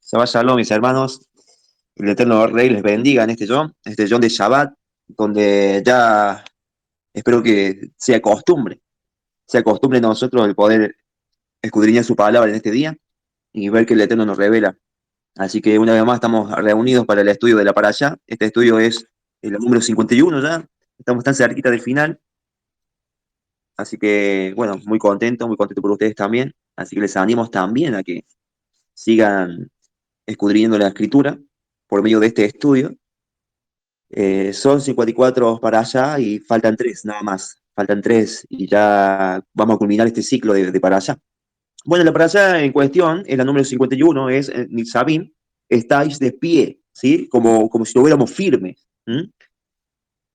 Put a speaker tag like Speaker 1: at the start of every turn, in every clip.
Speaker 1: Shabbat Shalom, mis hermanos. El Eterno Rey les bendiga en este Yom de Shabbat, donde ya espero que sea costumbre nosotros el poder escudriñar su palabra en este día y ver que el Eterno nos revela. Así que una vez más estamos reunidos para el estudio de la Parashá. Este estudio es el número 51 ya. Estamos tan cerquita del final. Así que, bueno, muy contento por ustedes también. Así que les animo también a que sigan escudriñando la escritura por medio de este estudio. Son 54 para allá y faltan tres, nada más. Faltan tres y ya vamos a culminar este ciclo de para allá. Bueno, la para allá en cuestión, es la número 51, es Nitzavim, estáis de pie, ¿sí? Como si estuviéramos firmes. ¿M?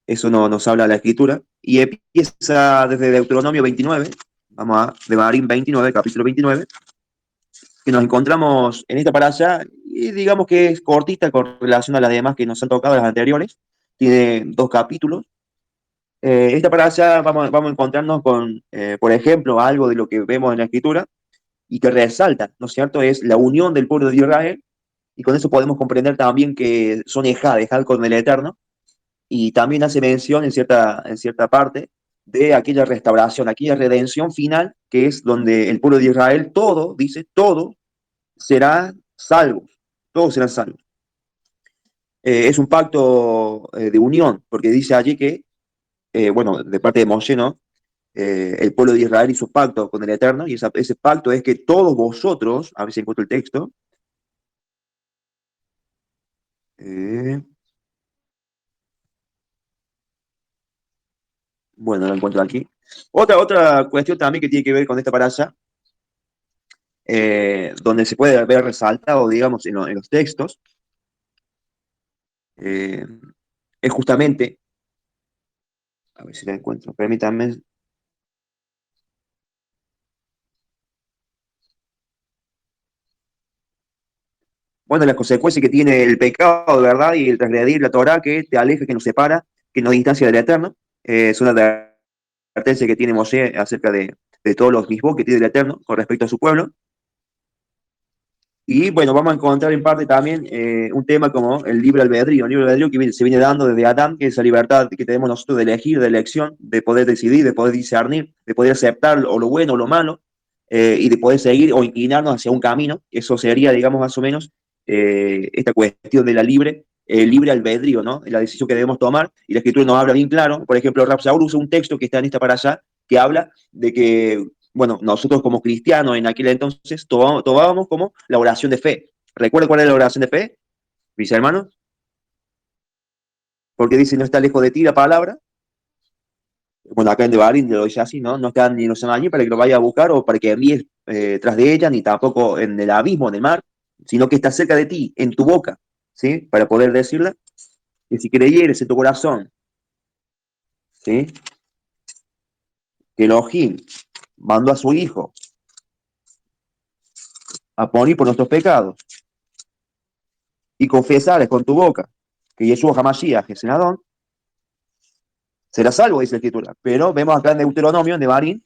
Speaker 1: Eso no, nos habla la escritura. Y empieza desde Deuteronomio 29, vamos a Devarim 29, capítulo 29, que nos encontramos en esta para allá y digamos que es cortita con relación a las demás que nos han tocado las anteriores. Tiene dos capítulos. Esta parasha vamos a encontrarnos con, por ejemplo, algo de lo que vemos en la escritura y que resalta, ¿no es cierto? Es la unión del pueblo de Israel y con eso podemos comprender también que son Ejad con el Eterno y también hace mención en cierta parte de aquella restauración, aquella redención final que es donde el pueblo de Israel, todo, dice, todo será salvo, todos serán salvos. Es un pacto de unión, porque dice allí que, bueno, de parte de Moshe, ¿no? El pueblo de Israel hizo pacto con el Eterno, y ese pacto es que todos vosotros, a ver si encuentro el texto, eh, bueno, lo encuentro aquí. Otra cuestión también que tiene que ver con esta parasha, donde se puede ver resaltado, digamos, en los textos, eh, es justamente, a ver si la encuentro, permítanme. Bueno, las consecuencias que tiene el pecado, de verdad, y el transgredir la Torah, que te aleja, que nos separa, que nos distancia del Eterno. Es una advertencia que tiene Moshe acerca de todos los mismos que tiene el Eterno con respecto a su pueblo. Y bueno, vamos a encontrar en parte también un tema como el libre albedrío, se viene dando desde Adán, que es esa libertad que tenemos nosotros de elegir, de elección, de poder decidir, de poder discernir, de poder aceptar o lo bueno o lo malo, y de poder seguir o inclinarnos hacia un camino. Eso sería, digamos, más o menos esta cuestión de la libre albedrío, ¿no? La decisión que debemos tomar, y la escritura nos habla bien claro. Por ejemplo, Rapsaur usa un texto que está en esta para allá, que habla de que bueno, nosotros como cristianos en aquel entonces tomábamos como la oración de fe. ¿Recuerda cuál es la oración de fe, mis hermanos? Porque dice, no está lejos de ti la palabra. Bueno, acá en Devarim lo dice así, ¿no? No está ni en allí para que lo vaya a buscar o para que envíes tras de ella, ni tampoco en el abismo, en el mar, sino que está cerca de ti, en tu boca, ¿sí? Para poder decirla. Y si creyeres en tu corazón, ¿sí? Que Elohim mandó a su Hijo a morir por nuestros pecados y confesares con tu boca que Yeshua Hamashiach es senador, será salvo, dice la escritura. Pero vemos acá en Deuteronomio, en Devarim,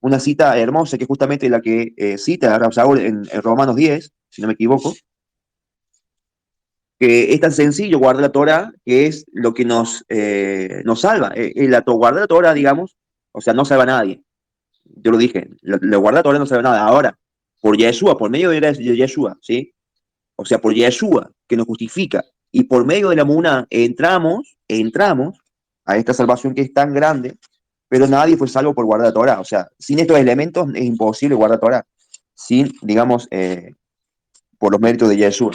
Speaker 1: una cita hermosa que es justamente la que cita a Rab Saúl en Romanos 10, si no me equivoco, que es tan sencillo guardar la Torah, que es lo que nos salva. Guardar la Torah, digamos, o sea, no salva a nadie. Yo lo dije, guardar la Torah no salva a nada. Ahora, por Yeshua, por medio de Yeshua, ¿sí? O sea, por Yeshua, que nos justifica, y por medio de la Muna entramos a esta salvación que es tan grande, pero nadie fue salvo por guardar la Torah. O sea, sin estos elementos es imposible guardar la Torah, sin, digamos, por los méritos de Yeshua.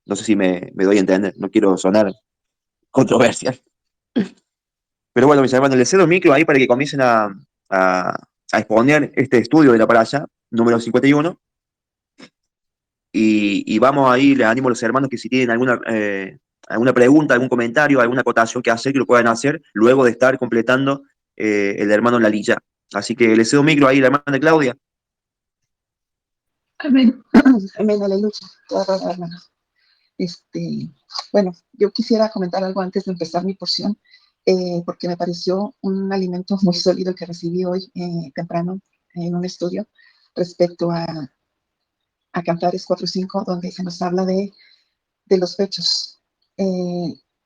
Speaker 1: No sé si me doy a entender, no quiero sonar controversial. Pero bueno, mis hermanos, les cedo el micro ahí para que comiencen a exponer este estudio de la parasha, número 51, y vamos ahí, les animo a los hermanos que si tienen alguna pregunta, algún comentario, alguna acotación que hacer, que lo puedan hacer luego de estar completando el hermano Lalilla. Así que le cedo micro ahí, la hermana Claudia.
Speaker 2: Amén. Amén, aleluya. Toda hermano. Bueno, yo quisiera comentar algo antes de empezar mi porción, porque me pareció un alimento muy sólido que recibí hoy temprano en un estudio respecto a Cantares 4:5, donde se nos habla de los pechos.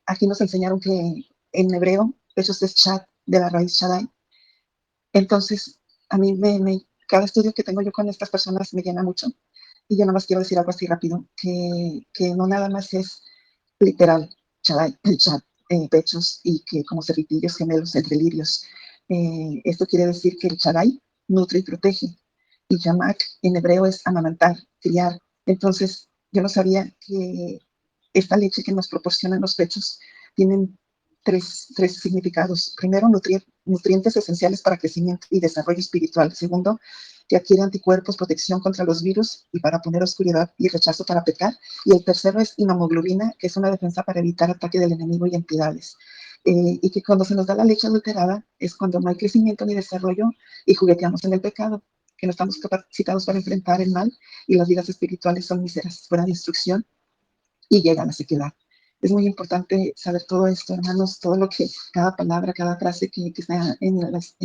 Speaker 2: Aquí nos enseñaron que en hebreo, pechos es Shad, de la raíz Shaddai. Entonces, a mí cada estudio que tengo yo con estas personas me llena mucho. Y yo nada más quiero decir algo así rápido, que no nada más es literal, Shaddai, Shad, pechos, y que como cerritillos gemelos entre lirios. Esto quiere decir que el Shaddai nutre y protege. Y Yamak en hebreo es amamantar, criar. Entonces, yo no sabía que esta leche que nos proporcionan los pechos tienen tres significados. Primero, nutrientes esenciales para crecimiento y desarrollo espiritual. Segundo, que adquiere anticuerpos, protección contra los virus y para poner oscuridad y rechazo para pecar. Y el tercero es inmunoglobina, que es una defensa para evitar ataque del enemigo y entidades. Y que cuando se nos da la leche adulterada es cuando no hay crecimiento ni desarrollo y jugueteamos en el pecado, que no estamos capacitados para enfrentar el mal y las vidas espirituales son míseras, fuera de instrucción y llega a la sequedad. Es muy importante saber todo esto, hermanos, todo lo que, cada palabra, cada frase que está en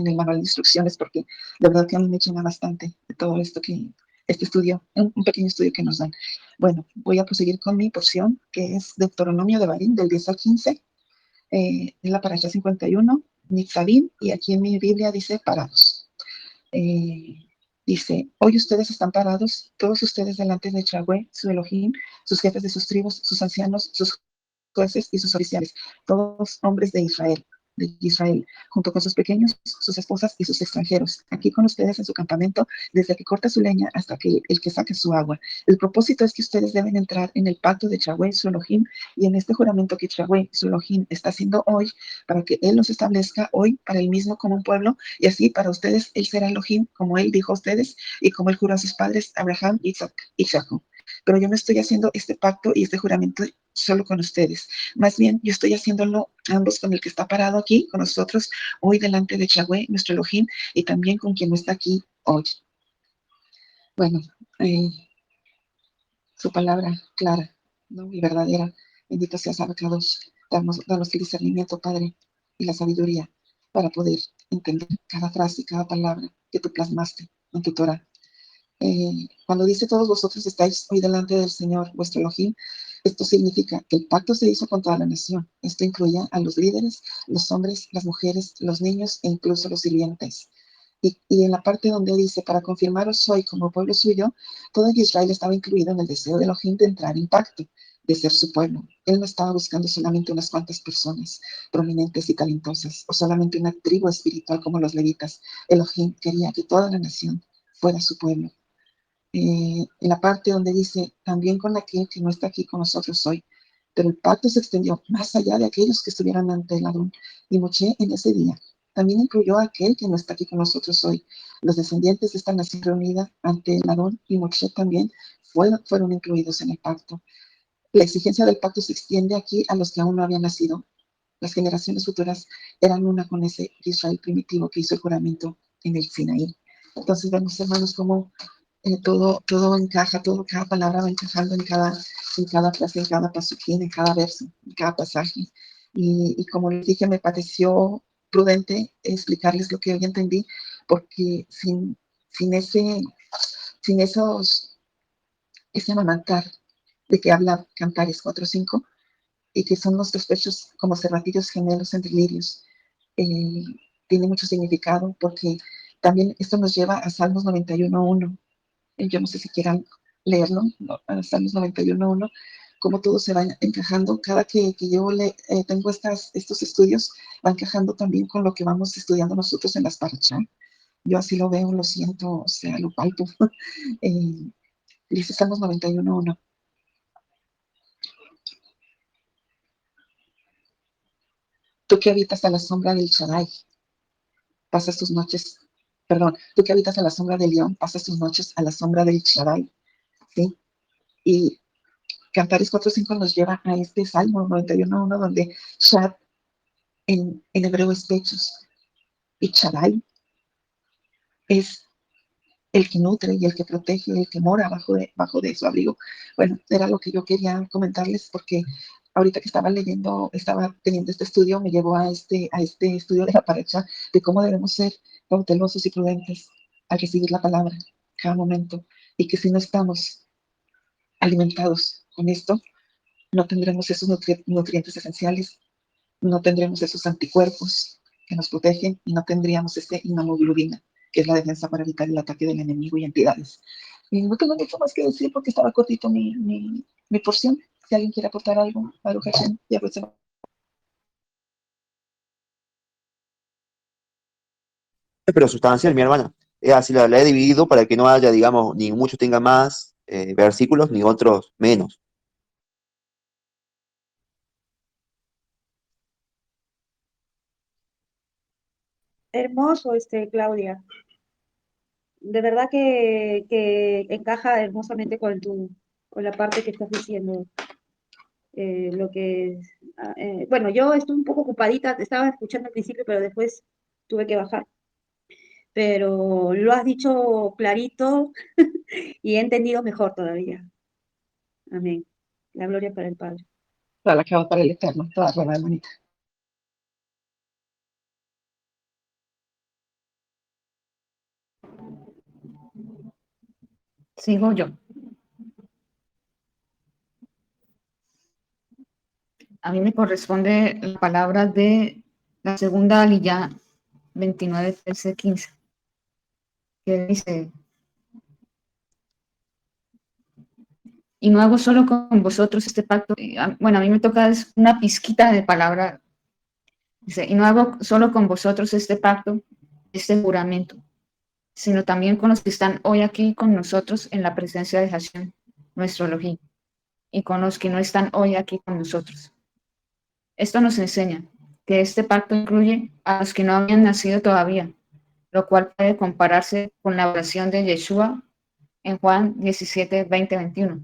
Speaker 2: el manual de instrucciones, porque de verdad que a mí me llena bastante de todo esto que, este estudio, un pequeño estudio que nos dan. Bueno, voy a proseguir con mi porción, que es Deuteronomio de Barín, del 10 al 15, en la parasha 51, Nitzavim, y aquí en mi Biblia dice parados. Eh, Dice, hoy ustedes están parados, todos ustedes delante de Yahweh, su Elohim, sus jefes de sus tribus, sus ancianos, sus jueces y sus oficiales, todos hombres de Israel, junto con sus pequeños, sus esposas y sus extranjeros, aquí con ustedes en su campamento, desde que corta su leña hasta que el que saque su agua. El propósito es que ustedes deben entrar en el pacto de Yahweh, su Elohim, y en este juramento que Yahweh, su Elohim, está haciendo hoy, para que Él los establezca hoy para el mismo como un pueblo, y así para ustedes Él será Elohim, como Él dijo a ustedes, y como Él juró a sus padres, Abraham, Isaac y Jacob. Pero yo no estoy haciendo este pacto y este juramento solo con ustedes. Más bien, yo estoy haciéndolo ambos con el que está parado aquí, con nosotros, hoy delante de Yahweh, nuestro Elohim, y también con quien no está aquí hoy. Bueno, eh, su palabra clara, ¿no? Y verdadera. Bendito sea Sabacados. Danos el discernimiento, Padre, y la sabiduría para poder entender cada frase y cada palabra que tú plasmaste en tu Torah. Cuando dice todos vosotros estáis hoy delante del Señor, vuestro Elohim, esto significa que el pacto se hizo con toda la nación. Esto incluía a los líderes, los hombres, las mujeres, los niños e incluso los sirvientes. Y en la parte donde dice, para confirmaros hoy como pueblo suyo, todo Israel estaba incluido en el deseo de Elohim de entrar en pacto, de ser su pueblo. Él no estaba buscando solamente unas cuantas personas prominentes y talentosas, o solamente una tribu espiritual como los levitas. Elohim quería que toda la nación fuera su pueblo. En la parte donde dice, también con aquel que no está aquí con nosotros hoy. Pero el pacto se extendió más allá de aquellos que estuvieran ante el Adón. Y Moshe en ese día también incluyó a aquel que no está aquí con nosotros hoy. Los descendientes de esta nación reunida ante el Adón y Moshe también fueron incluidos en el pacto. La exigencia del pacto se extiende aquí a los que aún no habían nacido. Las generaciones futuras eran una con ese Israel primitivo que hizo el juramento en el Sinaí. Entonces vemos, hermanos, cómo todo encaja, cada palabra va encajando en cada frase, en cada pasuquín, en cada verso, en cada pasaje. Y como les dije, me pareció prudente explicarles lo que hoy entendí, porque sin sin ese amamantar de que habla Cantares 4:5, y que son nuestros pechos como cervatillos gemelos entre lirios, eh, tiene mucho significado, porque también esto nos lleva a Salmos 91:1. Yo no sé si quieran leerlo, ¿no? Salmos 91:1, cómo todo se va encajando. Cada que yo tengo estos estudios, va encajando también con lo que vamos estudiando nosotros en las parachá. Yo así lo veo, lo siento, o sea, lo palpo. Eh, Dice Salmos 91:1. Tú que habitas a la sombra del Shaddai, pasas tus noches, perdón, tú que habitas a la sombra del león, pasas tus noches a la sombra del Shaddai, ¿sí? Y Cantares 4:5 nos lleva a este Salmo 91:1, donde Shad en hebreo es pechos, y Shaddai es el que nutre y el que protege, el que mora bajo de su abrigo. Bueno, era lo que yo quería comentarles, porque ahorita que estaba leyendo, estaba teniendo este estudio, me llevó a este estudio de la pareja, de cómo debemos ser cautelosos y prudentes al recibir la palabra cada momento, y que si no estamos alimentados con esto, no tendremos esos nutrientes esenciales, no tendremos esos anticuerpos que nos protegen y no tendríamos este inmunoglobulina, que es la defensa para evitar el ataque del enemigo y entidades. Y no tengo mucho más que decir porque estaba cortito mi porción. Si alguien quiere aportar algo, Baruch Hashem, ya pues.
Speaker 1: Pero sustancial, mi hermana. Es así, la he dividido para que no haya, digamos, ni muchos tengan más versículos, ni otros menos.
Speaker 3: Hermoso, Claudia. De verdad que encaja hermosamente con la parte que estás diciendo. Lo que, bueno, yo estuve un poco ocupadita, estaba escuchando al principio, pero después tuve que bajar. Pero lo has dicho clarito y he entendido mejor todavía. Amén. La gloria para el Padre.
Speaker 2: Toda la que va para el Eterno, toda buena hermanita.
Speaker 4: Sigo yo. A mí me corresponde la palabra de la segunda aliyá 29, 13, 15, que dice: y no hago solo con vosotros este pacto. Bueno, a mí me toca es una pizquita de palabra. Dice: y no hago solo con vosotros este pacto, este juramento, sino también con los que están hoy aquí con nosotros en la presencia de Hashem, nuestro Elohim, y con los que no están hoy aquí con nosotros. Esto nos enseña que este pacto incluye a los que no habían nacido todavía, lo cual puede compararse con la oración de Yeshua en Juan 17, 20, 21,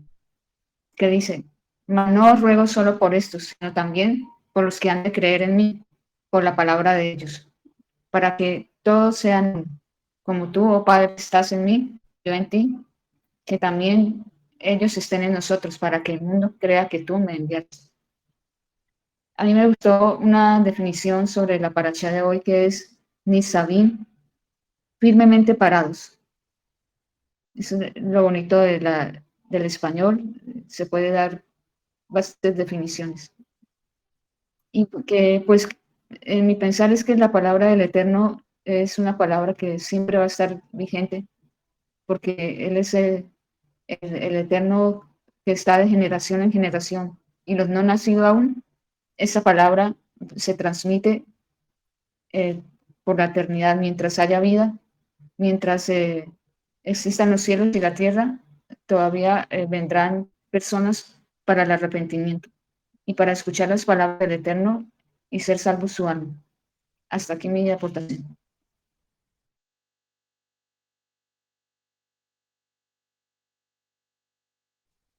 Speaker 4: que dice: mas no os ruego solo por estos, sino también por los que han de creer en mí, por la palabra de ellos, para que todos sean como tú, oh Padre, estás en mí, yo en ti, que también ellos estén en nosotros, para que el mundo crea que tú me enviaste. A mí me gustó una definición sobre la parashá de hoy, que es Nisabim, firmemente parados. Eso es lo bonito del español, se puede dar bastantes definiciones. Y que, pues, en mi pensar es que la palabra del Eterno es una palabra que siempre va a estar vigente, porque Él es el Eterno que está de generación en generación. Y los no nacidos aún, esa palabra se transmite por la eternidad. Mientras haya vida, mientras existan los cielos y la tierra, todavía vendrán personas para el arrepentimiento y para escuchar las palabras del Eterno y ser salvo su alma. Hasta aquí mi aportación.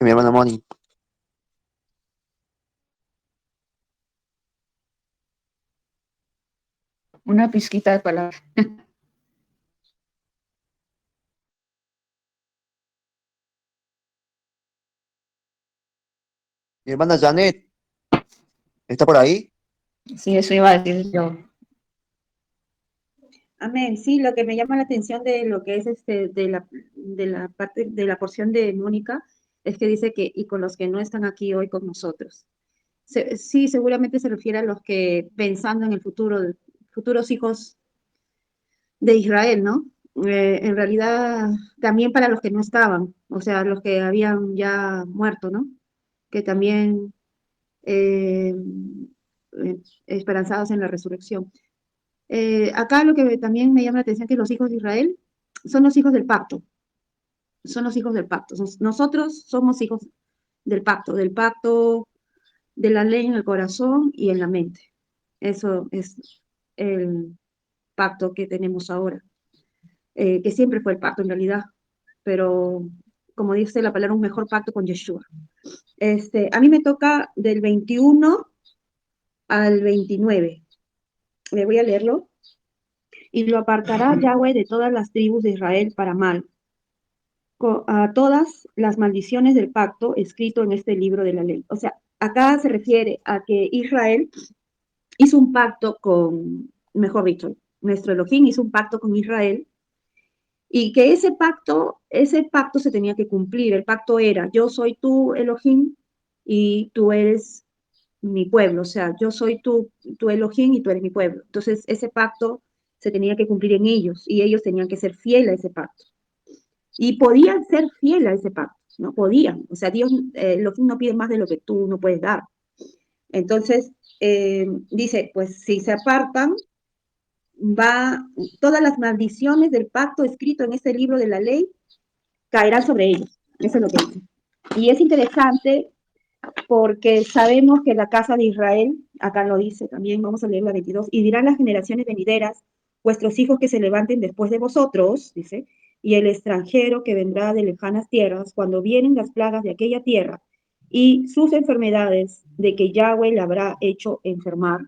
Speaker 1: Mi hermana Moni.
Speaker 4: Una pizquita de palabra.
Speaker 1: Mi hermana Janet, ¿está por ahí?
Speaker 4: Sí, eso iba a decir yo.
Speaker 3: Amén. Sí, lo que me llama la atención de lo que es de la parte de la porción de Mónica es que dice que y con los que no están aquí hoy con nosotros. Sí, seguramente se refiere a los que pensando en el futuro, futuros hijos de Israel, ¿no? En realidad también para los que no estaban, o sea, los que habían ya muerto, ¿no? Que también eh, esperanzados en la resurrección. Acá lo que también me llama la atención es que los hijos de Israel son los hijos del pacto, son los hijos del pacto. Nosotros somos hijos del pacto de la ley en el corazón y en la mente. Eso es el pacto que tenemos ahora, que siempre fue el pacto en realidad, pero como dice la palabra, un mejor pacto con Yeshua. A mí me toca del 21 al 29. Me voy a leerlo. Y lo apartará Yahweh de todas las tribus de Israel para mal, a todas las maldiciones del pacto escrito en este libro de la ley. O sea, acá se refiere a que Israel hizo un pacto con, mejor dicho, nuestro Elohim hizo un pacto con Israel y que ese pacto se tenía que cumplir. El pacto era, yo soy tu Elohim y tú eres mi pueblo, o sea, yo soy tu Elohim y tú eres mi pueblo. Entonces, ese pacto se tenía que cumplir en ellos y ellos tenían que ser fieles a ese pacto. Y podían ser fieles a ese pacto, ¿no? Podían. O sea, Dios, Elohim no pide más de lo que tú no puedes dar. Entonces, dice, pues si se apartan, todas las maldiciones del pacto escrito en este libro de la ley caerán sobre ellos. Eso es lo que dice. Y es interesante porque sabemos que la casa de Israel, acá lo dice también, vamos a leer la 22, y dirán las generaciones venideras, vuestros hijos que se levanten después de vosotros, dice, y el extranjero que vendrá de lejanas tierras, cuando vienen las plagas de aquella tierra y sus enfermedades de que Yahweh le habrá hecho enfermar.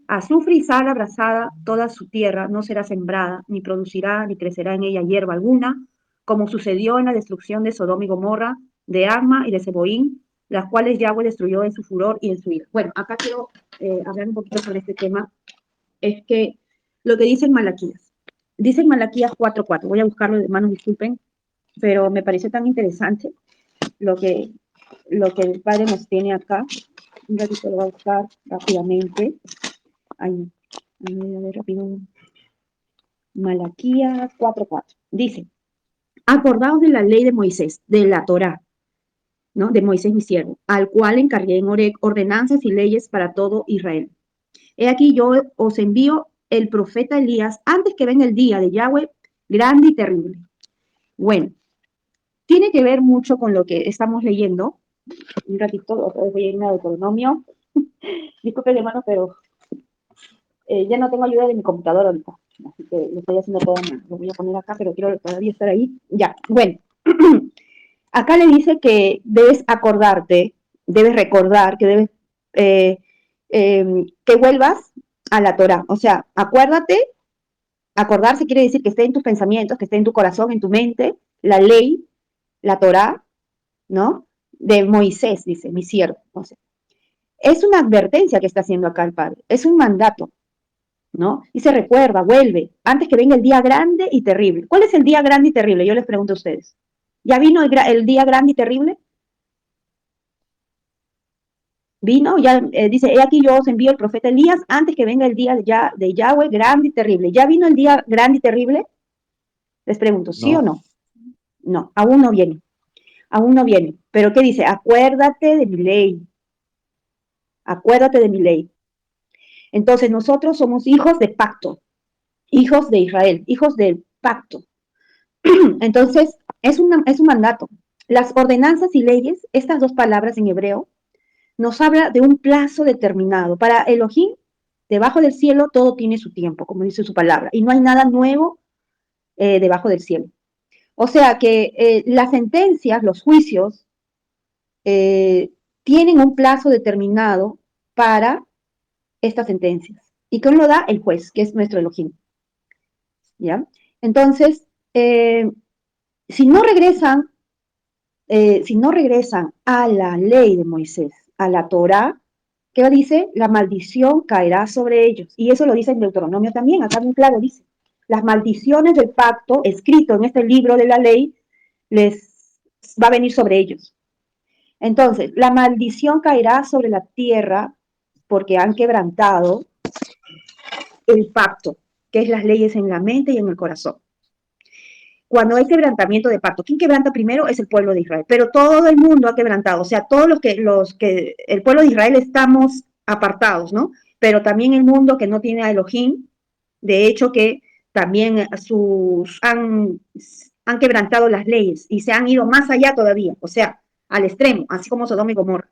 Speaker 3: Azufre y sal abrasada, toda su tierra no será sembrada, ni producirá, ni crecerá en ella hierba alguna, como sucedió en la destrucción de Sodoma y Gomorra, de Adma y de Seboín, las cuales Yahweh destruyó en su furor y en su ira. Bueno, acá quiero hablar un poquito sobre este tema. Es que lo que dice en Malaquías. Dice en Malaquías 4:4. Voy a buscarlo, hermanos, disculpen, pero me parece tan interesante lo que el Padre nos tiene acá. Un ratito lo voy a buscar rápidamente. Ay, a ver, rápido. Malaquías 4:4. Dice, acordaos de la ley de Moisés, de la Torá, ¿no? De Moisés mi siervo, al cual encargué en Oreb ordenanzas y leyes para todo Israel. He aquí yo os envío el profeta Elías antes que venga el día de Yahweh grande y terrible. Bueno, tiene que ver mucho con lo que estamos leyendo. Un ratito, otra vez voy a irme a Deuteronomio. Disculpen, hermano, pero ya no tengo ayuda de mi computadora ahorita. Así que lo estoy haciendo todo mal. Lo voy a poner acá, pero quiero todavía estar ahí. Ya, bueno. Acá le dice que debes acordarte, debes recordar, que debes que vuelvas a la Torah. O sea, acuérdate, acordarse quiere decir que esté en tus pensamientos, que esté en tu corazón, en tu mente, la ley, la Torah, ¿no? De Moisés, dice, mi siervo. O sea, es una advertencia que está haciendo acá el Padre, es un mandato, ¿no? Y se recuerda, vuelve, antes que venga el día grande y terrible. ¿Cuál es el día grande y terrible? Yo les pregunto a ustedes. ¿Ya vino el día grande y terrible? Vino, ya dice, he aquí yo os envío el profeta Elías antes que venga el día de Yahweh grande y terrible. ¿Ya vino el día grande y terrible? Les pregunto, ¿sí o no? No, aún no viene. Aún no viene. Pero ¿qué dice? Acuérdate de mi ley. Acuérdate de mi ley. Entonces nosotros somos hijos de pacto, hijos de Israel, hijos del pacto. Entonces es un mandato. Las ordenanzas y leyes, estas dos palabras en hebreo, nos habla de un plazo determinado. Para Elohim, debajo del cielo todo tiene su tiempo, como dice su palabra, y no hay nada nuevo debajo del cielo. O sea que las sentencias, los juicios, tienen un plazo determinado para estas sentencias. ¿Y quién lo da? El juez, que es nuestro Elohim. ¿Ya? Entonces, si no regresan a la ley de Moisés, a la Torá, ¿qué dice? La maldición caerá sobre ellos. Y eso lo dice en Deuteronomio también, acá muy claro dice. Las maldiciones del pacto, escrito en este libro de la ley, les va a venir sobre ellos. Entonces, la maldición caerá sobre la tierra porque han quebrantado el pacto, que es las leyes en la mente y en el corazón. Cuando hay quebrantamiento de pacto, ¿quién quebranta primero? Es el pueblo de Israel, pero todo el mundo ha quebrantado, o sea, todos los que el pueblo de Israel estamos apartados, ¿no? Pero también el mundo que no tiene a Elohim, de hecho que también han quebrantado las leyes y se han ido más allá todavía, o sea, al extremo, así como Sodoma y Gomorra.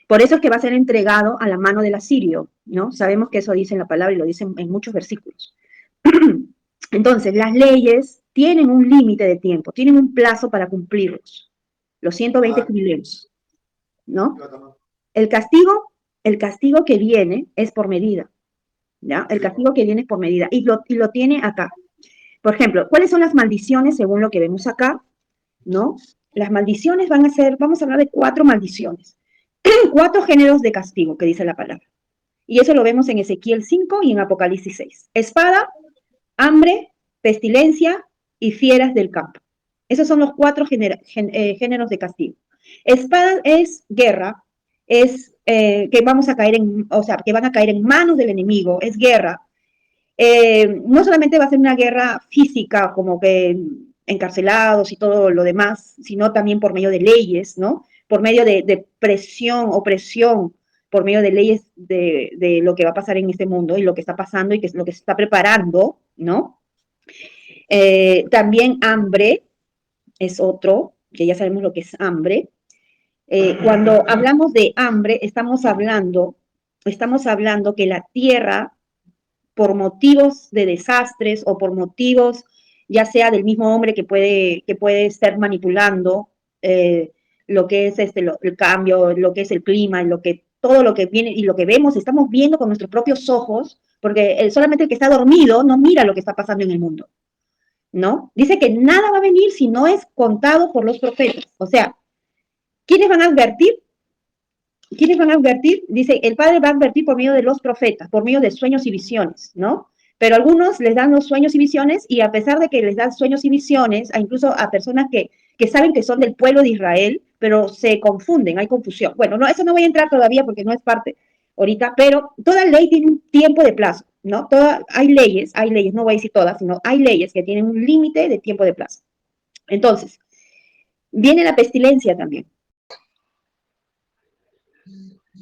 Speaker 3: Por eso es que va a ser entregado a la mano del asirio, ¿no? Sabemos que eso dice en la palabra y lo dicen en muchos versículos. Entonces, las leyes tienen un límite de tiempo, tienen un plazo para cumplirlos. Los 120 jubileos, ¿no? El castigo que viene es por medida, ¿ya? El castigo que viene es por medida y lo tiene acá. Por ejemplo, ¿cuáles son las maldiciones según lo que vemos acá? ¿No? Las maldiciones van a ser, vamos a hablar de 4 maldiciones. 4 géneros de castigo que dice la palabra. Y eso lo vemos en Ezequiel 5 y en Apocalipsis 6. Espada, hambre, pestilencia y fieras del campo. Esos son los 4 géneros de castigo. Espada es guerra, es que vamos a caer en, o sea, que van a caer en manos del enemigo, es guerra. No solamente va a ser una guerra física, como que encarcelados y todo lo demás, sino también por medio de leyes, ¿no? Por medio de presión, opresión, por medio de leyes de lo que va a pasar en este mundo y lo que está pasando y que es lo que se está preparando, ¿no? También hambre es otro, que ya sabemos lo que es hambre. Cuando hablamos de hambre, estamos hablando que la tierra, por motivos de desastres o por motivos ya sea del mismo hombre que puede estar manipulando lo que es el cambio, lo que es el clima, todo lo que viene y lo que vemos, estamos viendo con nuestros propios ojos, porque solamente el que está dormido no mira lo que está pasando en el mundo, ¿no? Dice que nada va a venir si no es contado por los profetas. O sea, ¿quiénes van a advertir? ¿Quiénes van a advertir? Dice, el Padre va a advertir por medio de los profetas, por medio de sueños y visiones, ¿no? Pero algunos les dan los sueños y visiones y a pesar de que les dan sueños y visiones, incluso a personas que saben que son del pueblo de Israel, pero se confunden, hay confusión. Bueno, no, eso no voy a entrar todavía porque no es parte ahorita, pero toda ley tiene un tiempo de plazo, ¿no? Hay leyes, no voy a decir todas, sino hay leyes que tienen un límite de tiempo de plazo. Entonces, viene la pestilencia también.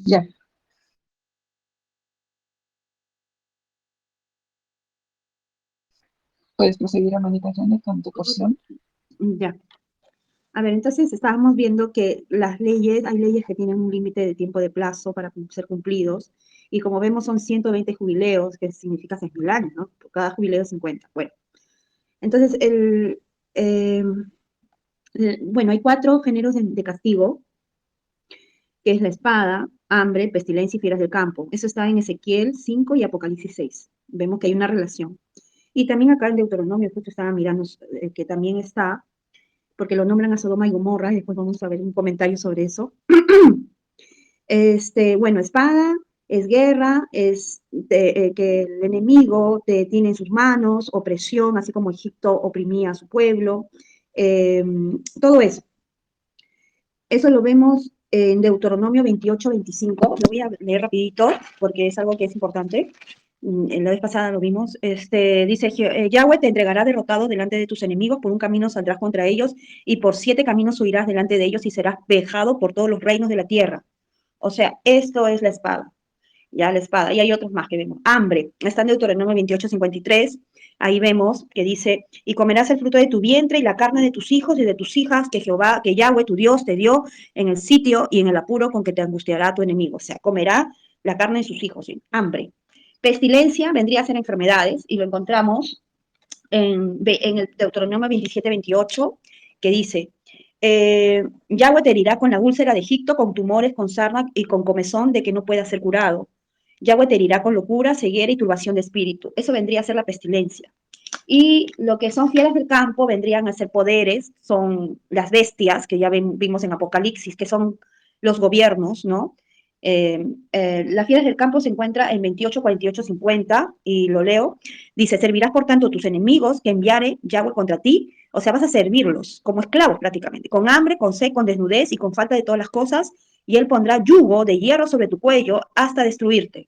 Speaker 2: Ya. Puedes proseguir, hermanita Janet, con tu porción.
Speaker 3: Ya. A ver, entonces estábamos viendo que hay leyes que tienen un límite de tiempo de plazo para ser cumplidos, y como vemos son 120 jubileos, que significa 6.000 años, ¿no? Por cada jubileo 50. Bueno, entonces bueno, hay 4 géneros de castigo, que es la espada, hambre, pestilencia y fieras del campo. Eso está en Ezequiel 5 y Apocalipsis 6. Vemos que hay una relación. Y también acá en Deuteronomio, justo estaba mirando que también está, porque lo nombran a Sodoma y Gomorra, y después vamos a ver un comentario sobre eso. Bueno, espada es guerra, es que el enemigo te tiene en sus manos, opresión, así como Egipto oprimía a su pueblo, todo eso. Eso lo vemos en Deuteronomio 28-25, lo voy a leer rapidito porque es algo que es importante. En la vez pasada lo vimos, dice, Yahweh te entregará derrotado delante de tus enemigos, por un camino saldrás contra ellos, y por 7 caminos huirás delante de ellos, y serás vejado por todos los reinos de la tierra. O sea, esto es la espada, ya la espada, y hay otros más que vemos. Hambre, está en Deuteronomio 28-53, ahí vemos que dice, y comerás el fruto de tu vientre y la carne de tus hijos y de tus hijas, que Yahweh tu Dios te dio en el sitio y en el apuro con que te angustiará tu enemigo. O sea, comerá la carne de sus hijos, ¿sí? Hambre. Pestilencia vendría a ser enfermedades, y lo encontramos en el Deuteronomio 27-28, que dice, Yahweh te herirá con la úlcera de Egipto, con tumores, con sarna y con comezón de que no pueda ser curado. Yahweh te herirá con locura, ceguera y turbación de espíritu. Eso vendría a ser la pestilencia. Y lo que son fieras del campo vendrían a ser poderes, son las bestias que ya vimos en Apocalipsis, que son los gobiernos, ¿no? Las fieras del campo se encuentra en 28, 48, 50, y lo leo. Dice, servirás por tanto a tus enemigos que enviare Yahweh contra ti. O sea, vas a servirlos como esclavos prácticamente, con hambre, con sed, con desnudez y con falta de todas las cosas, y él pondrá yugo de hierro sobre tu cuello hasta destruirte.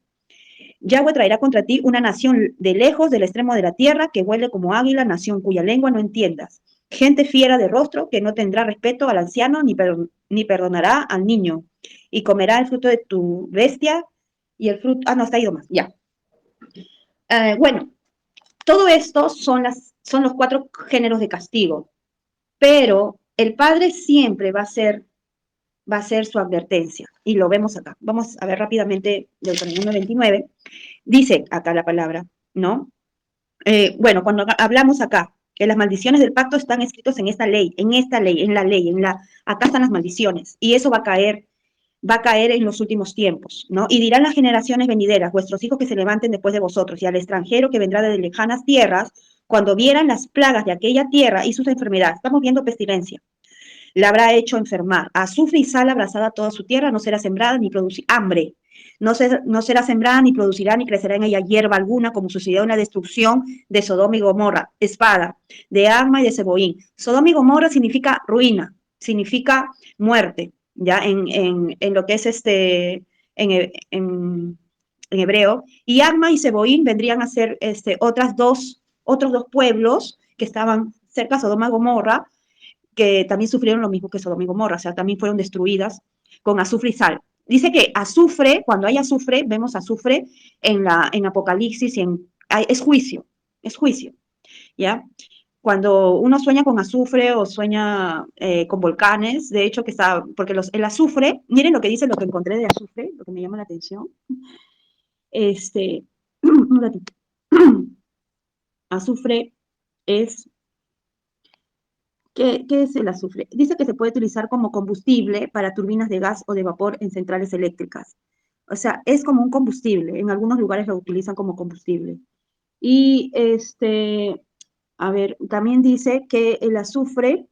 Speaker 3: Yahweh traerá contra ti una nación de lejos del extremo de la tierra, que vuele como águila, nación cuya lengua no entiendas. Gente fiera de rostro, que no tendrá respeto al anciano ni perdonará al niño, y comerá el fruto de tu bestia y el fruto... no, está ido más, ya. Bueno, todo esto son los 4 géneros de castigo, pero el Padre siempre va a ser su advertencia, y lo vemos acá. Vamos a ver rápidamente Deuteronomio 29. Dice acá la palabra, ¿no? Bueno, cuando hablamos acá, que las maldiciones del pacto están escritos en esta ley, acá están las maldiciones, y eso va a caer en los últimos tiempos, ¿no? Y dirán las generaciones venideras, vuestros hijos que se levanten después de vosotros, y al extranjero que vendrá de lejanas tierras, cuando vieran las plagas de aquella tierra y sus enfermedades. Estamos viendo pestilencia. La habrá hecho enfermar. Azufre y sal abrazada toda su tierra, no será sembrada ni producir hambre. No será sembrada, ni producirá, ni crecerá en ella hierba alguna, como sucedió en la destrucción de Sodoma y Gomorra. Espada, de Adma y de Seboín. Sodoma y Gomorra significa ruina, significa muerte, ya en lo que es en hebreo. Y Adma y Seboín vendrían a ser otros dos pueblos que estaban cerca de Sodoma y Gomorra, que también sufrieron lo mismo que Sodoma y Gomorra, o sea, también fueron destruidas con azufre y sal. Dice que azufre, cuando hay azufre, vemos azufre en Apocalipsis, es juicio, ¿ya? Cuando uno sueña con azufre o sueña con volcanes, de hecho que está, porque el azufre, miren lo que dice, lo que encontré de azufre, lo que me llama la atención, un ratito, azufre es, ¿qué es el azufre? Dice que se puede utilizar como combustible para turbinas de gas o de vapor en centrales eléctricas. O sea, es como un combustible. En algunos lugares lo utilizan como combustible. Y a ver, también dice que el azufre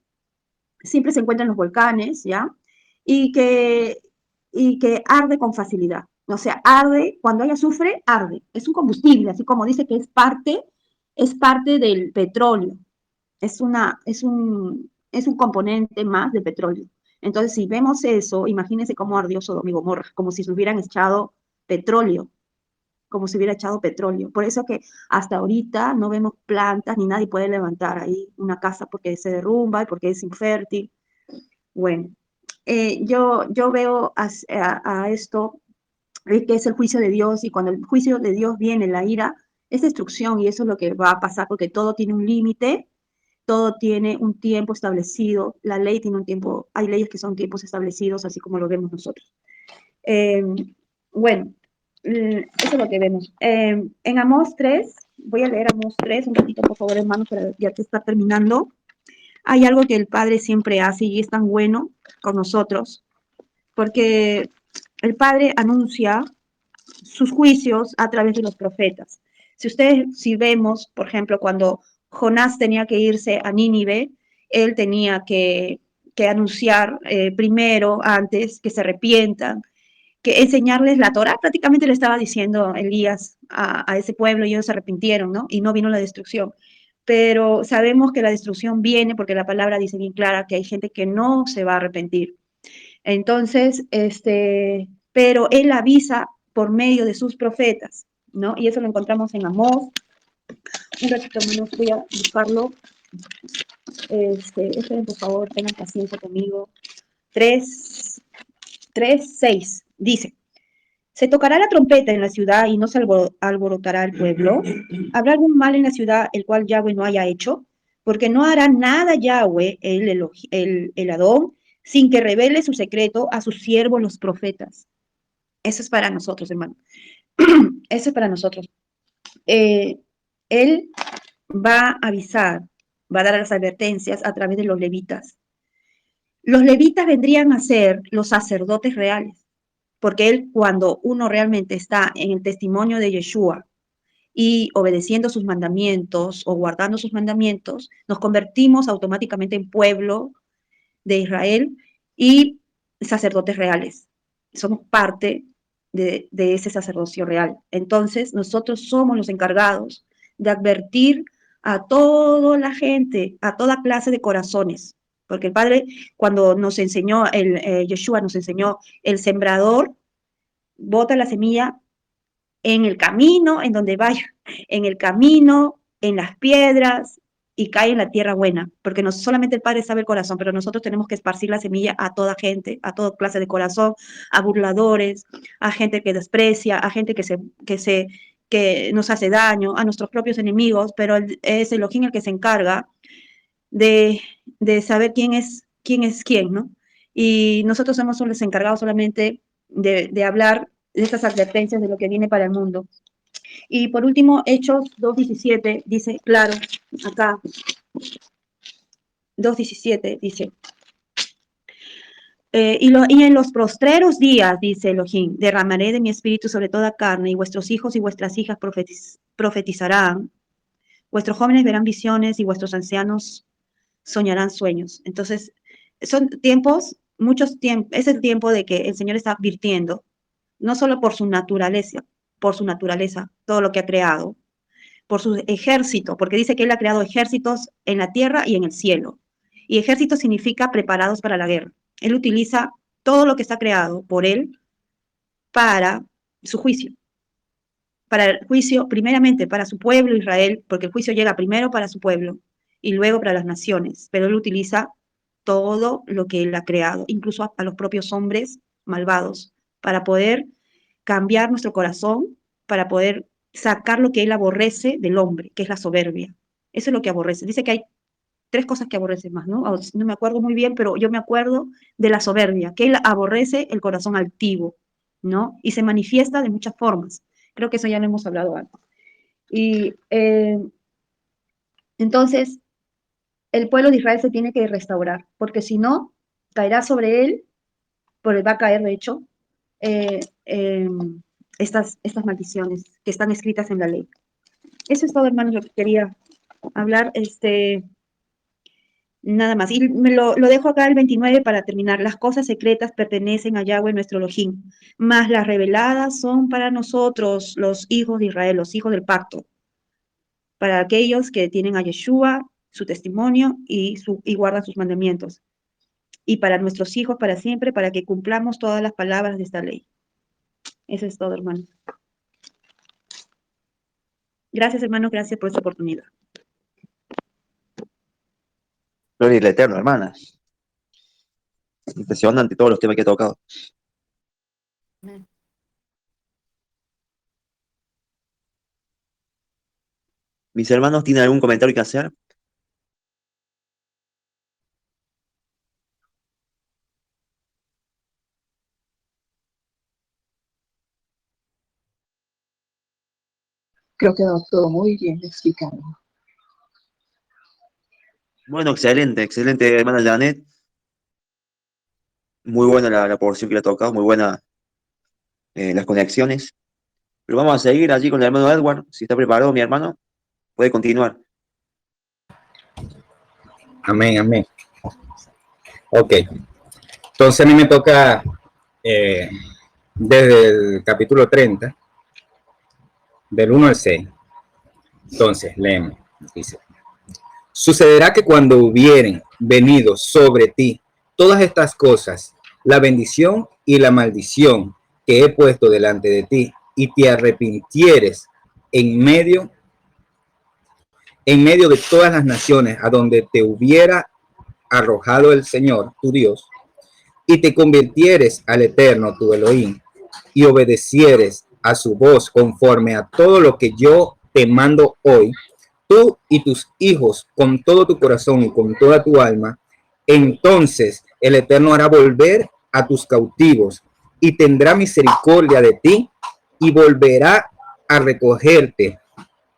Speaker 3: siempre se encuentra en los volcanes, ¿ya? Y que arde con facilidad. O sea, arde, cuando hay azufre, arde. Es un combustible, así como dice que es parte del petróleo. Es un componente más de petróleo. Entonces, si vemos eso, imagínense cómo ardió Sodoma y Gomorra, como si se hubieran echado petróleo, como si hubiera echado petróleo. Por eso que hasta ahorita no vemos plantas ni nadie puede levantar ahí una casa porque se derrumba y porque es infértil. Bueno, yo veo a esto que es el juicio de Dios, y cuando el juicio de Dios viene, la ira, es destrucción, y eso es lo que va a pasar, porque todo tiene un límite, todo tiene un tiempo establecido, la ley tiene un tiempo, hay leyes que son tiempos establecidos, así como lo vemos nosotros. Bueno, eso es lo que vemos. En Amós 3, voy a leer Amós 3, un ratito por favor hermanos, para ya que está terminando. Hay algo que el Padre siempre hace y es tan bueno con nosotros, porque el Padre anuncia sus juicios a través de los profetas. Si vemos, por ejemplo, cuando Jonás tenía que irse a Nínive, él tenía que anunciar primero, antes, que se arrepientan, que enseñarles la Torá. Prácticamente le estaba diciendo Elías a ese pueblo, y ellos se arrepintieron, ¿no? Y no vino la destrucción. Pero sabemos que la destrucción viene porque la palabra dice bien clara que hay gente que no se va a arrepentir. Entonces, pero él avisa por medio de sus profetas, ¿no? Y eso lo encontramos en Amós. Un ratito menos voy a buscarlo. Esperen, por favor, tengan paciencia conmigo. 3:6 dice: ¿se tocará la trompeta en la ciudad y no se alborotará el pueblo? ¿Habrá algún mal en la ciudad el cual Yahweh no haya hecho? Porque no hará nada Yahweh, el Adón, sin que revele su secreto a sus siervos los profetas. Eso es para nosotros, hermano. Eso es para nosotros. Él va a avisar, va a dar las advertencias a través de los levitas. Los levitas vendrían a ser los sacerdotes reales, porque él, cuando uno realmente está en el testimonio de Yeshua y obedeciendo sus mandamientos o guardando sus mandamientos, nos convertimos automáticamente en pueblo de Israel y sacerdotes reales. Somos parte de ese sacerdocio real. Entonces, nosotros somos los encargados de advertir a toda la gente, a toda clase de corazones, porque el Padre, cuando nos enseñó, Yeshua nos enseñó, el sembrador bota la semilla en el camino, en donde vaya, en el camino, en las piedras, y cae en la tierra buena, porque no solamente el Padre sabe el corazón, pero nosotros tenemos que esparcir la semilla a toda gente, a toda clase de corazón, a burladores, a gente que desprecia, a gente que nos hace daño, a nuestros propios enemigos, pero es Elohim el que se encarga de saber quién es quién, ¿no? Y nosotros somos los encargados solamente de hablar de estas advertencias de lo que viene para el mundo. Y por último, Hechos 2:17 dice, claro, acá, 2:17 dice, y en los postreros días, dice Elohim, derramaré de mi espíritu sobre toda carne, y vuestros hijos y vuestras hijas profetizarán, vuestros jóvenes verán visiones, y vuestros ancianos soñarán sueños. Entonces, son tiempos, muchos tiempos, es el tiempo de que el Señor está advirtiendo no solo por su naturaleza, todo lo que ha creado, por su ejército, porque dice que Él ha creado ejércitos en la tierra y en el cielo. Y ejército significa preparados para la guerra. Él utiliza todo lo que está creado por Él para su juicio. Para el juicio, primeramente para su pueblo Israel, porque el juicio llega primero para su pueblo y luego para las naciones. Pero Él utiliza todo lo que Él ha creado, incluso a los propios hombres malvados, para poder cambiar nuestro corazón, para poder sacar lo que Él aborrece del hombre, que es la soberbia. Eso es lo que aborrece. Dice que hay 3 cosas que aborrece más, ¿no? No me acuerdo muy bien, pero yo me acuerdo de la soberbia, que Él aborrece el corazón altivo, ¿no? Y se manifiesta de muchas formas. Creo que eso ya lo hemos hablado antes. Y entonces, el pueblo de Israel se tiene que restaurar, porque si no, caerá sobre él, porque va a caer, de hecho, estas maldiciones que están escritas en la ley. Eso es todo, hermanos, lo que quería hablar, nada más. Y lo dejo acá el 29 para terminar. Las cosas secretas pertenecen a Yahweh nuestro Elohim, mas las reveladas son para nosotros, los hijos de Israel, los hijos del pacto, para aquellos que tienen a Yeshua, su testimonio y guardan sus mandamientos. Y para nuestros hijos para siempre, para que cumplamos todas las palabras de esta ley. Eso es todo, hermano. Gracias, hermano, gracias por esta oportunidad.
Speaker 1: Gloria al Eterno, hermana. Impresionante todos los temas que he tocado.
Speaker 4: Amén.
Speaker 1: ¿Mis hermanos tienen algún comentario que hacer?
Speaker 2: Creo que quedó todo muy bien explicado.
Speaker 1: Bueno, excelente, excelente, hermana Janet. Muy buena la porción que le ha tocado, muy buena las conexiones. Pero vamos a seguir allí con el hermano Edward. Si está preparado, mi hermano, puede continuar.
Speaker 5: Amén, amén. Ok. Entonces a mí me toca desde el capítulo 30, del 1 al 6. Entonces, leemos. Dice: sucederá que cuando hubieren venido sobre ti todas estas cosas, la bendición y la maldición que he puesto delante de ti, y te arrepintieres en medio de todas las naciones a donde te hubiera arrojado el Señor, tu Dios, y te convirtieres al Eterno, tu Elohim, y obedecieres a su voz conforme a todo lo que yo te mando hoy, tú y tus hijos con todo tu corazón y con toda tu alma, entonces el Eterno hará volver a tus cautivos y tendrá misericordia de ti y volverá a recogerte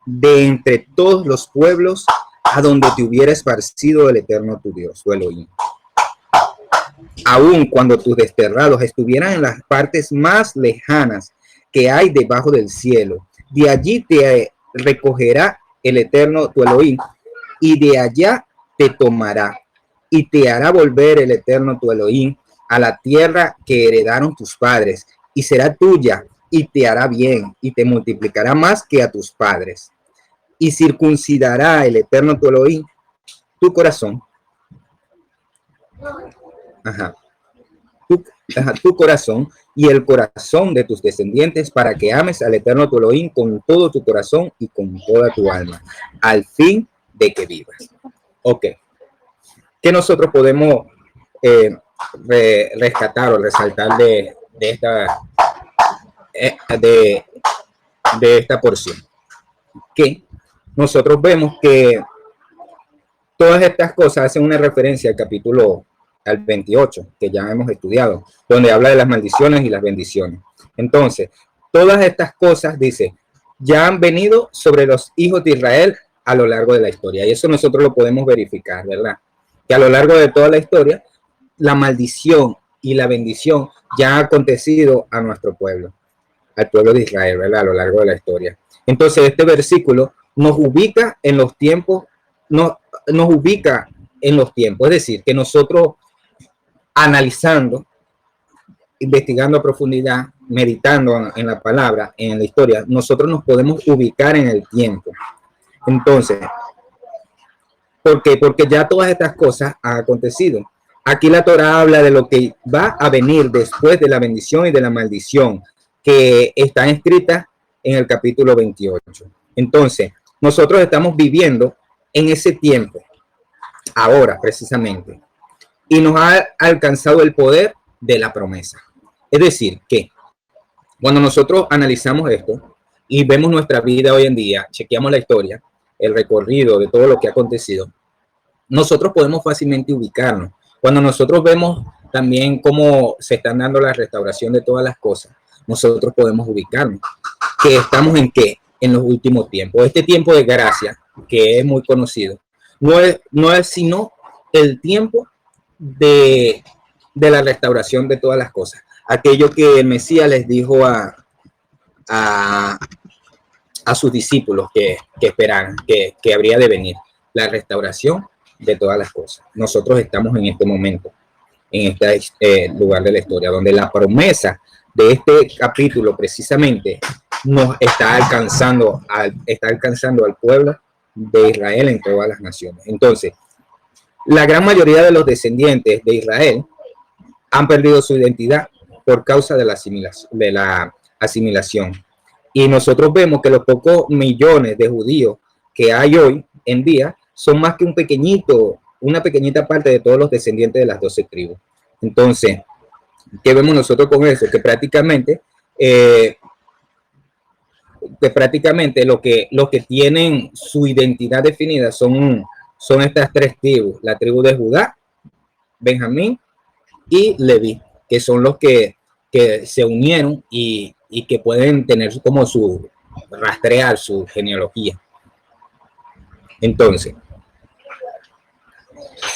Speaker 5: de entre todos los pueblos a donde te hubiera esparcido el Eterno tu Dios, tu Elohim. Aun cuando tus desterrados estuvieran en las partes más lejanas que hay debajo del cielo, de allí te recogerá el Eterno tu Elohim, y de allá te tomará, y te hará volver el Eterno tu Elohim a la tierra que heredaron tus padres, y será tuya, y te hará bien, y te multiplicará más que a tus padres. Y circuncidará el Eterno tu Elohim tu corazón. Tu corazón y el corazón de tus descendientes, para que ames al Eterno tu Elohim con todo tu corazón y con toda tu alma, al fin de que vivas. Ok. ¿Qué nosotros podemos rescatar o resaltar de esta porción? Que nosotros vemos que todas estas cosas hacen una referencia al capítulo al 28, que ya hemos estudiado, donde habla de las maldiciones y las bendiciones. Entonces, todas estas cosas, dice, ya han venido sobre los hijos de Israel a lo largo de la historia. Y eso nosotros lo podemos verificar, ¿verdad? Que a lo largo de toda la historia, la maldición y la bendición ya ha acontecido a nuestro pueblo, al pueblo de Israel, ¿verdad? A lo largo de la historia. Entonces, este versículo nos ubica en los tiempos, nos ubica en los tiempos, es decir, que nosotros analizando, investigando a profundidad, meditando en la palabra, en la historia, nosotros nos podemos ubicar en el tiempo. Entonces, ¿por qué? Porque ya todas estas cosas han acontecido. Aquí la Torá habla de lo que va a venir después de la bendición y de la maldición, que están escritas en el capítulo 28. Entonces, nosotros estamos viviendo en ese tiempo, ahora precisamente, y nos ha alcanzado el poder de la promesa. Es decir, que cuando nosotros analizamos esto y vemos nuestra vida hoy en día, chequeamos la historia, el recorrido de todo lo que ha acontecido, nosotros podemos fácilmente ubicarnos. Cuando nosotros vemos también cómo se están dando la restauración de todas las cosas, nosotros podemos ubicarnos. ¿Que estamos en qué? En los últimos tiempos. Este tiempo de gracia, que es muy conocido, no es sino el tiempo de la restauración de todas las cosas. Aquello que el Mesías les dijo a sus discípulos que esperaran, que habría de venir, la restauración de todas las cosas. Nosotros estamos en este momento, en este lugar de la historia, donde la promesa de este capítulo precisamente nos está alcanzando al pueblo de Israel en todas las naciones. Entonces, la gran mayoría de los descendientes de Israel han perdido su identidad por causa de la asimilación. Y nosotros vemos que los pocos millones de judíos que hay hoy en día son más que una pequeñita parte de todos los descendientes de las 12 tribus. Entonces, ¿qué vemos nosotros con eso? Que prácticamente los que tienen su identidad definida son estas 3 tribus: la tribu de Judá, Benjamín y Leví, que son los que se unieron y que pueden tener como rastrear su genealogía. Entonces,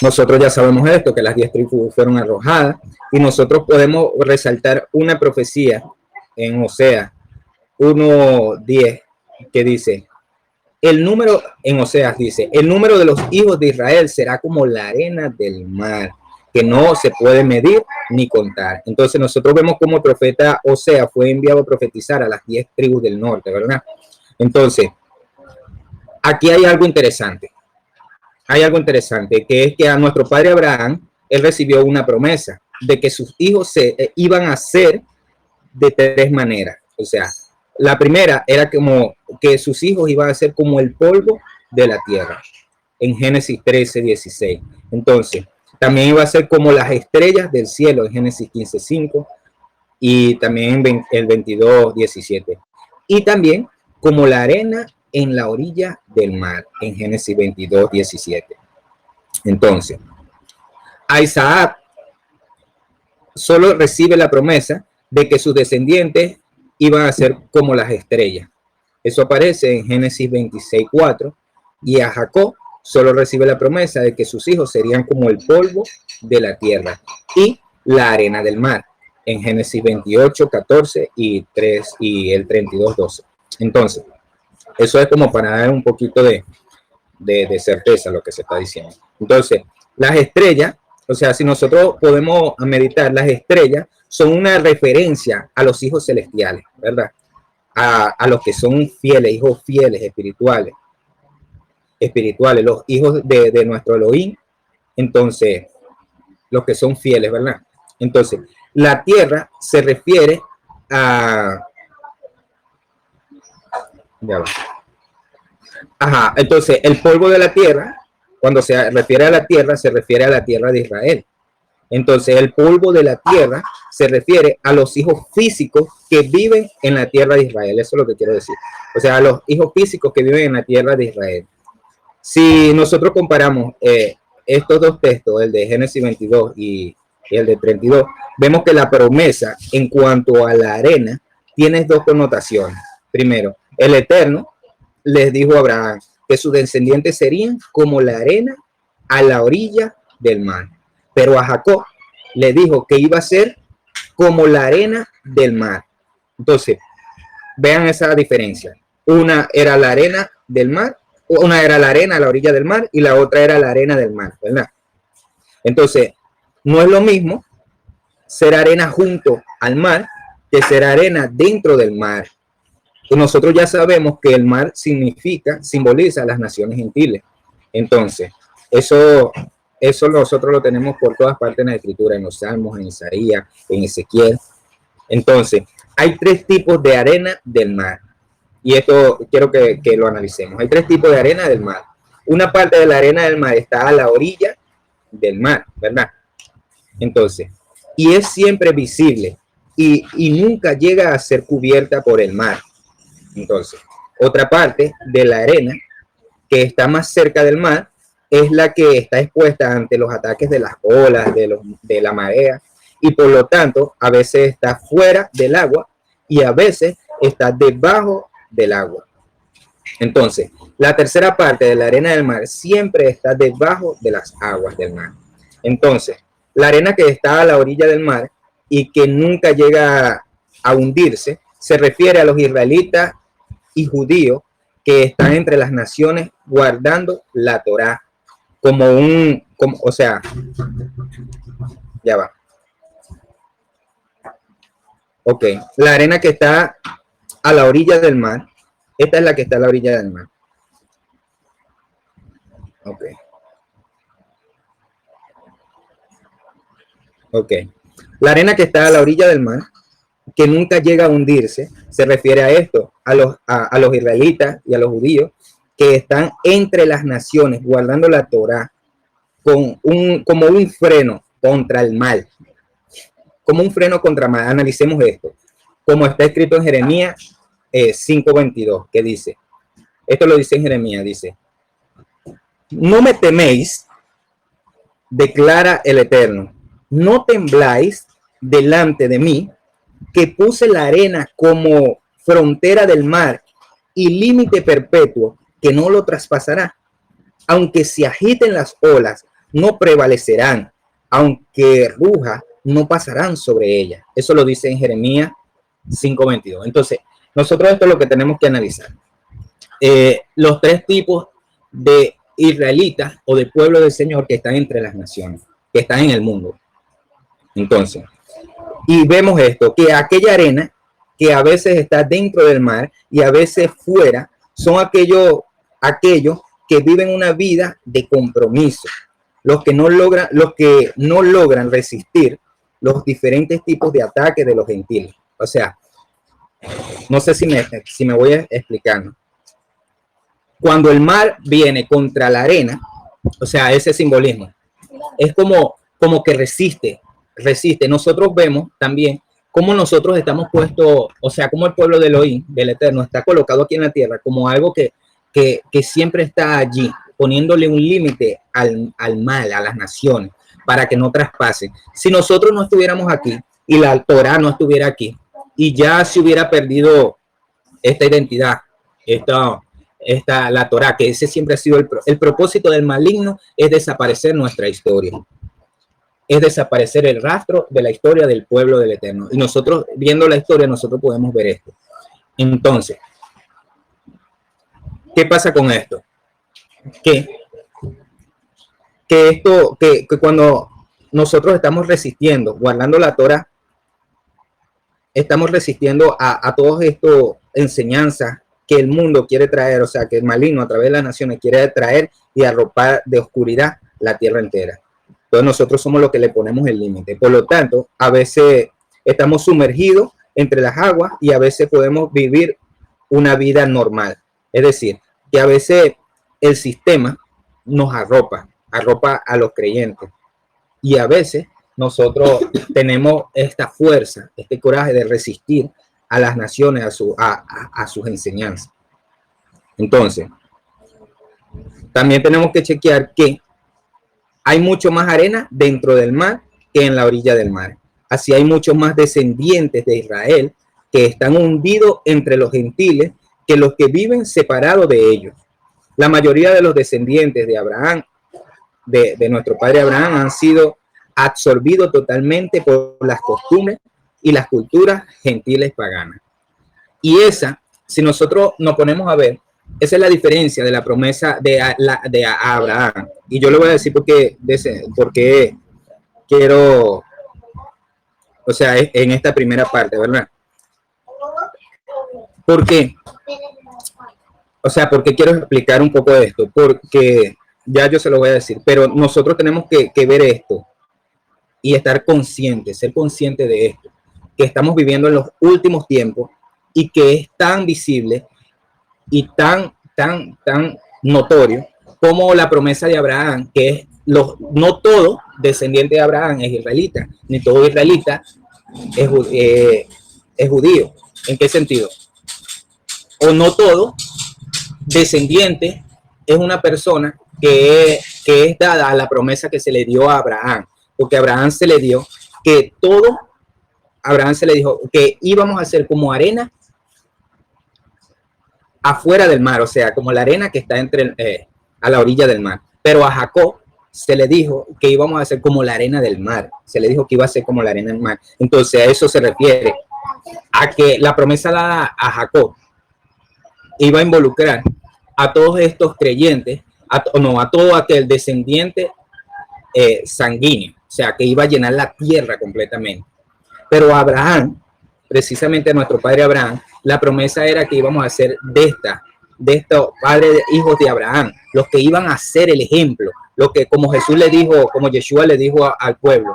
Speaker 5: nosotros ya sabemos esto, que las 10 tribus fueron arrojadas, y nosotros podemos resaltar una profecía en Oseas 1:10 que dice, en Oseas dice, el número de los hijos de Israel será como la arena del mar, que no se puede medir ni contar. Entonces nosotros vemos como el profeta Oseas fue enviado a profetizar a las 10 tribus del norte, ¿verdad? Entonces, aquí hay algo interesante. Hay algo interesante, que es que a nuestro padre Abraham, él recibió una promesa de que sus hijos iban a ser de 3 maneras. O sea, la primera era como que sus hijos iban a ser como el polvo de la tierra, en Génesis 13:16. Entonces, también iba a ser como las estrellas del cielo, en Génesis 15:5, y también en el 22:17. Y también como la arena en la orilla del mar, en Génesis 22:17. Entonces, a Isaac solo recibe la promesa de que sus descendientes iban a ser como las estrellas. Eso aparece en Génesis 26:4. Y a Jacob solo recibe la promesa de que sus hijos serían como el polvo de la tierra y la arena del mar, en Génesis 28:14 y el 32:12. Entonces, eso es como para dar un poquito de certeza a lo que se está diciendo. Entonces, las estrellas, o sea, si nosotros podemos meditar, las estrellas son una referencia a los hijos celestiales, ¿verdad? A los que son fieles, hijos fieles, espirituales, los hijos de nuestro Elohim. Entonces, los que son fieles, ¿verdad? Entonces, la tierra se refiere a... Ya va. Ajá, entonces el polvo de la tierra, cuando se refiere a la tierra, se refiere a la tierra de Israel. Entonces el polvo de la tierra se refiere a los hijos físicos que viven en la tierra de Israel. Eso es lo que quiero decir. O sea, a los hijos físicos que viven en la tierra de Israel. Si nosotros comparamos estos 2 textos, el de Génesis 22 y el de 32, vemos que la promesa en cuanto a la arena tiene 2 connotaciones. Primero, el Eterno les dijo a Abraham que sus descendientes serían como la arena a la orilla del mar. Pero a Jacob le dijo que iba a ser como la arena del mar. Entonces, vean esa diferencia. Una era la arena del mar, una era la arena a la orilla del mar y la otra era la arena del mar, ¿verdad? Entonces, no es lo mismo ser arena junto al mar que será arena dentro del mar. Y nosotros ya sabemos que el mar simboliza las naciones gentiles. Entonces, eso nosotros lo tenemos por todas partes en la Escritura, en los Salmos, en Isaías, en Ezequiel. Entonces, hay 3 tipos de arena del mar. Y esto quiero que lo analicemos. Hay 3 tipos de arena del mar. Una parte de la arena del mar está a la orilla del mar, ¿verdad? Entonces, y es siempre visible y nunca llega a ser cubierta por el mar. Entonces, otra parte de la arena que está más cerca del mar es la que está expuesta ante los ataques de las olas, de la marea, y por lo tanto a veces está fuera del agua y a veces está debajo del agua. Entonces, la tercera parte de la arena del mar siempre está debajo de las aguas del mar. Entonces, la arena que está a la orilla del mar y que nunca llega a hundirse se refiere a los israelitas y judíos que están entre las naciones guardando la Torá o sea, ya va. Ok, la arena que está a la orilla del mar, esta es la que está a la orilla del mar. Ok. Ok. La arena que está a la orilla del mar, que nunca llega a hundirse, se refiere a esto, a los israelitas y a los judíos que están entre las naciones guardando la Torá como un freno contra el mal. Como un freno contra el mal. Analicemos esto. Como está escrito en Jeremías 5:22, que dice, esto lo dice en Jeremías, dice, no me teméis, declara el Eterno, no tembláis delante de mí, que puse la arena como frontera del mar y límite perpetuo que no lo traspasará. Aunque se agiten las olas, no prevalecerán. Aunque ruja, no pasarán sobre ella. Eso lo dice en Jeremías 5:22. Entonces, nosotros esto es lo que tenemos que analizar. Los 3 tipos de israelitas o de pueblo del Señor que están entre las naciones, que están en el mundo. Entonces, y vemos esto, que aquella arena que a veces está dentro del mar y a veces fuera, son aquellos que viven una vida de compromiso, los que no logran resistir los diferentes tipos de ataques de los gentiles. O sea, no sé si me voy explicando. Cuando el mar viene contra la arena, o sea, ese simbolismo, es como que resiste. Nosotros vemos también cómo nosotros estamos puestos, o sea, cómo el pueblo de Elohim, del Eterno, está colocado aquí en la tierra como algo que siempre está allí, poniéndole un límite al mal, a las naciones, para que no traspasen. Si nosotros no estuviéramos aquí y la Torá no estuviera aquí, y ya se hubiera perdido esta identidad, la Torá, que ese siempre ha sido el propósito del maligno, es desaparecer nuestra historia. Es desaparecer el rastro de la historia del pueblo del Eterno. Y nosotros, viendo la historia, nosotros podemos ver esto. Entonces, ¿qué pasa con esto? Que cuando nosotros estamos resistiendo, guardando la Torá, estamos resistiendo a todas estas enseñanzas que el mundo quiere traer, o sea, que el maligno a través de las naciones quiere traer y arropar de oscuridad la tierra entera. Entonces nosotros somos los que le ponemos el límite. Por lo tanto, a veces estamos sumergidos entre las aguas y a veces podemos vivir una vida normal. Es decir, que a veces el sistema nos arropa a los creyentes. Y a veces nosotros tenemos esta fuerza, este coraje de resistir a las naciones, a sus enseñanzas. Entonces, también tenemos que chequear que hay mucho más arena dentro del mar que en la orilla del mar. Así hay muchos más descendientes de Israel que están hundidos entre los gentiles que los que viven separados de ellos. La mayoría de los descendientes de Abraham, de nuestro padre Abraham, han sido absorbidos totalmente por las costumbres y las culturas gentiles paganas. Y si nosotros nos ponemos a ver, esa es la diferencia de la promesa de Abraham. Y yo le voy a decir porque quiero, o sea, en esta primera parte, ¿verdad? ¿Por qué? O sea, ¿por qué quiero explicar un poco de esto? Porque ya yo se lo voy a decir, pero nosotros tenemos que ver esto y estar conscientes, ser conscientes de esto, que estamos viviendo en los últimos tiempos y que es tan visible y tan notorio como la promesa de Abraham, que es no todo descendiente de Abraham es israelita, ni todo israelita es judío. ¿En qué sentido? O no todo descendiente es una persona que es dada a la promesa que se le dio a Abraham, porque a Abraham se le dio que todo, Abraham se le dijo que íbamos a ser como arena afuera del mar, o sea, como la arena que está a la orilla del mar. Pero a Jacob se le dijo que íbamos a ser como la arena del mar, se le dijo que iba a ser como la arena del mar. Entonces a eso se refiere, a que la promesa dada a Jacob iba a involucrar a todos estos creyentes, a todo aquel descendiente sanguíneo, o sea, que iba a llenar la tierra completamente. Pero Abraham, precisamente nuestro padre Abraham, la promesa era que íbamos a ser de estos padres, hijos de Abraham, los que iban a ser el ejemplo, lo que como Jesús le dijo, como Yeshua le dijo al pueblo,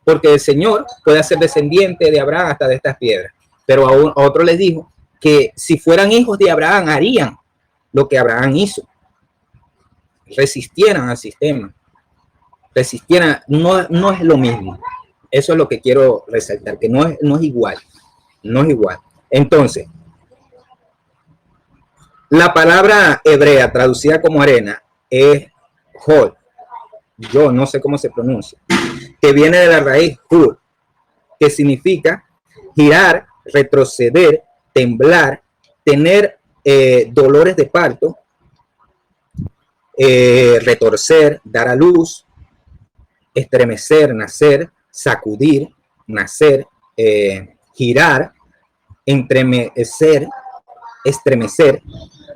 Speaker 5: porque el Señor puede ser descendiente de Abraham hasta de estas piedras, pero a otro les dijo que si fueran hijos de Abraham harían lo que Abraham hizo, resistieran al sistema, resistieran, no es lo mismo. Eso es lo que quiero resaltar, que no es igual, no es igual. Entonces, la palabra hebrea traducida como arena es hol, yo no sé cómo se pronuncia, que viene de la raíz hur, que significa girar, retroceder, temblar, tener dolores de parto, retorcer, dar a luz, estremecer, nacer, sacudir, nacer, girar, estremecer,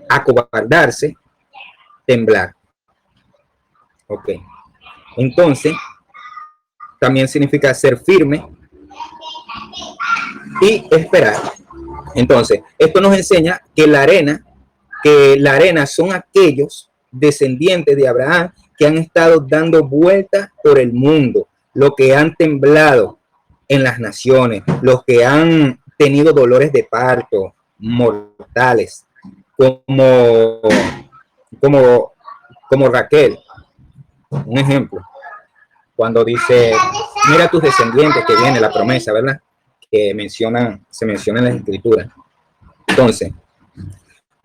Speaker 5: acobardarse, temblar. Ok. Entonces, también significa ser firme y esperar. Entonces, esto nos enseña que la arena son aquellos descendientes de Abraham que han estado dando vueltas por el mundo, los que han temblado en las naciones, los que han tenido dolores de parto mortales, como Raquel, un ejemplo, cuando dice, mira tus descendientes, que viene la promesa, ¿verdad? Que se menciona en las escrituras. Entonces,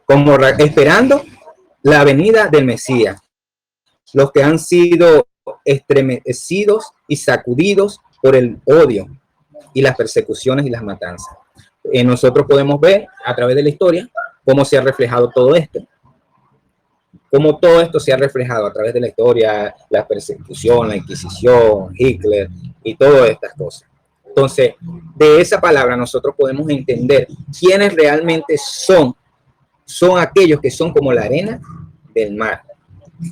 Speaker 5: como esperando la venida del Mesías, los que han sido estremecidos y sacudidos por el odio y las persecuciones y las matanzas. Nosotros podemos ver a través de la historia cómo se ha reflejado todo esto, cómo todo esto se ha reflejado a través de la historia, la persecución, la Inquisición, Hitler y todas estas cosas. Entonces, de esa palabra nosotros podemos entender quiénes realmente son aquellos que son como la arena del mar,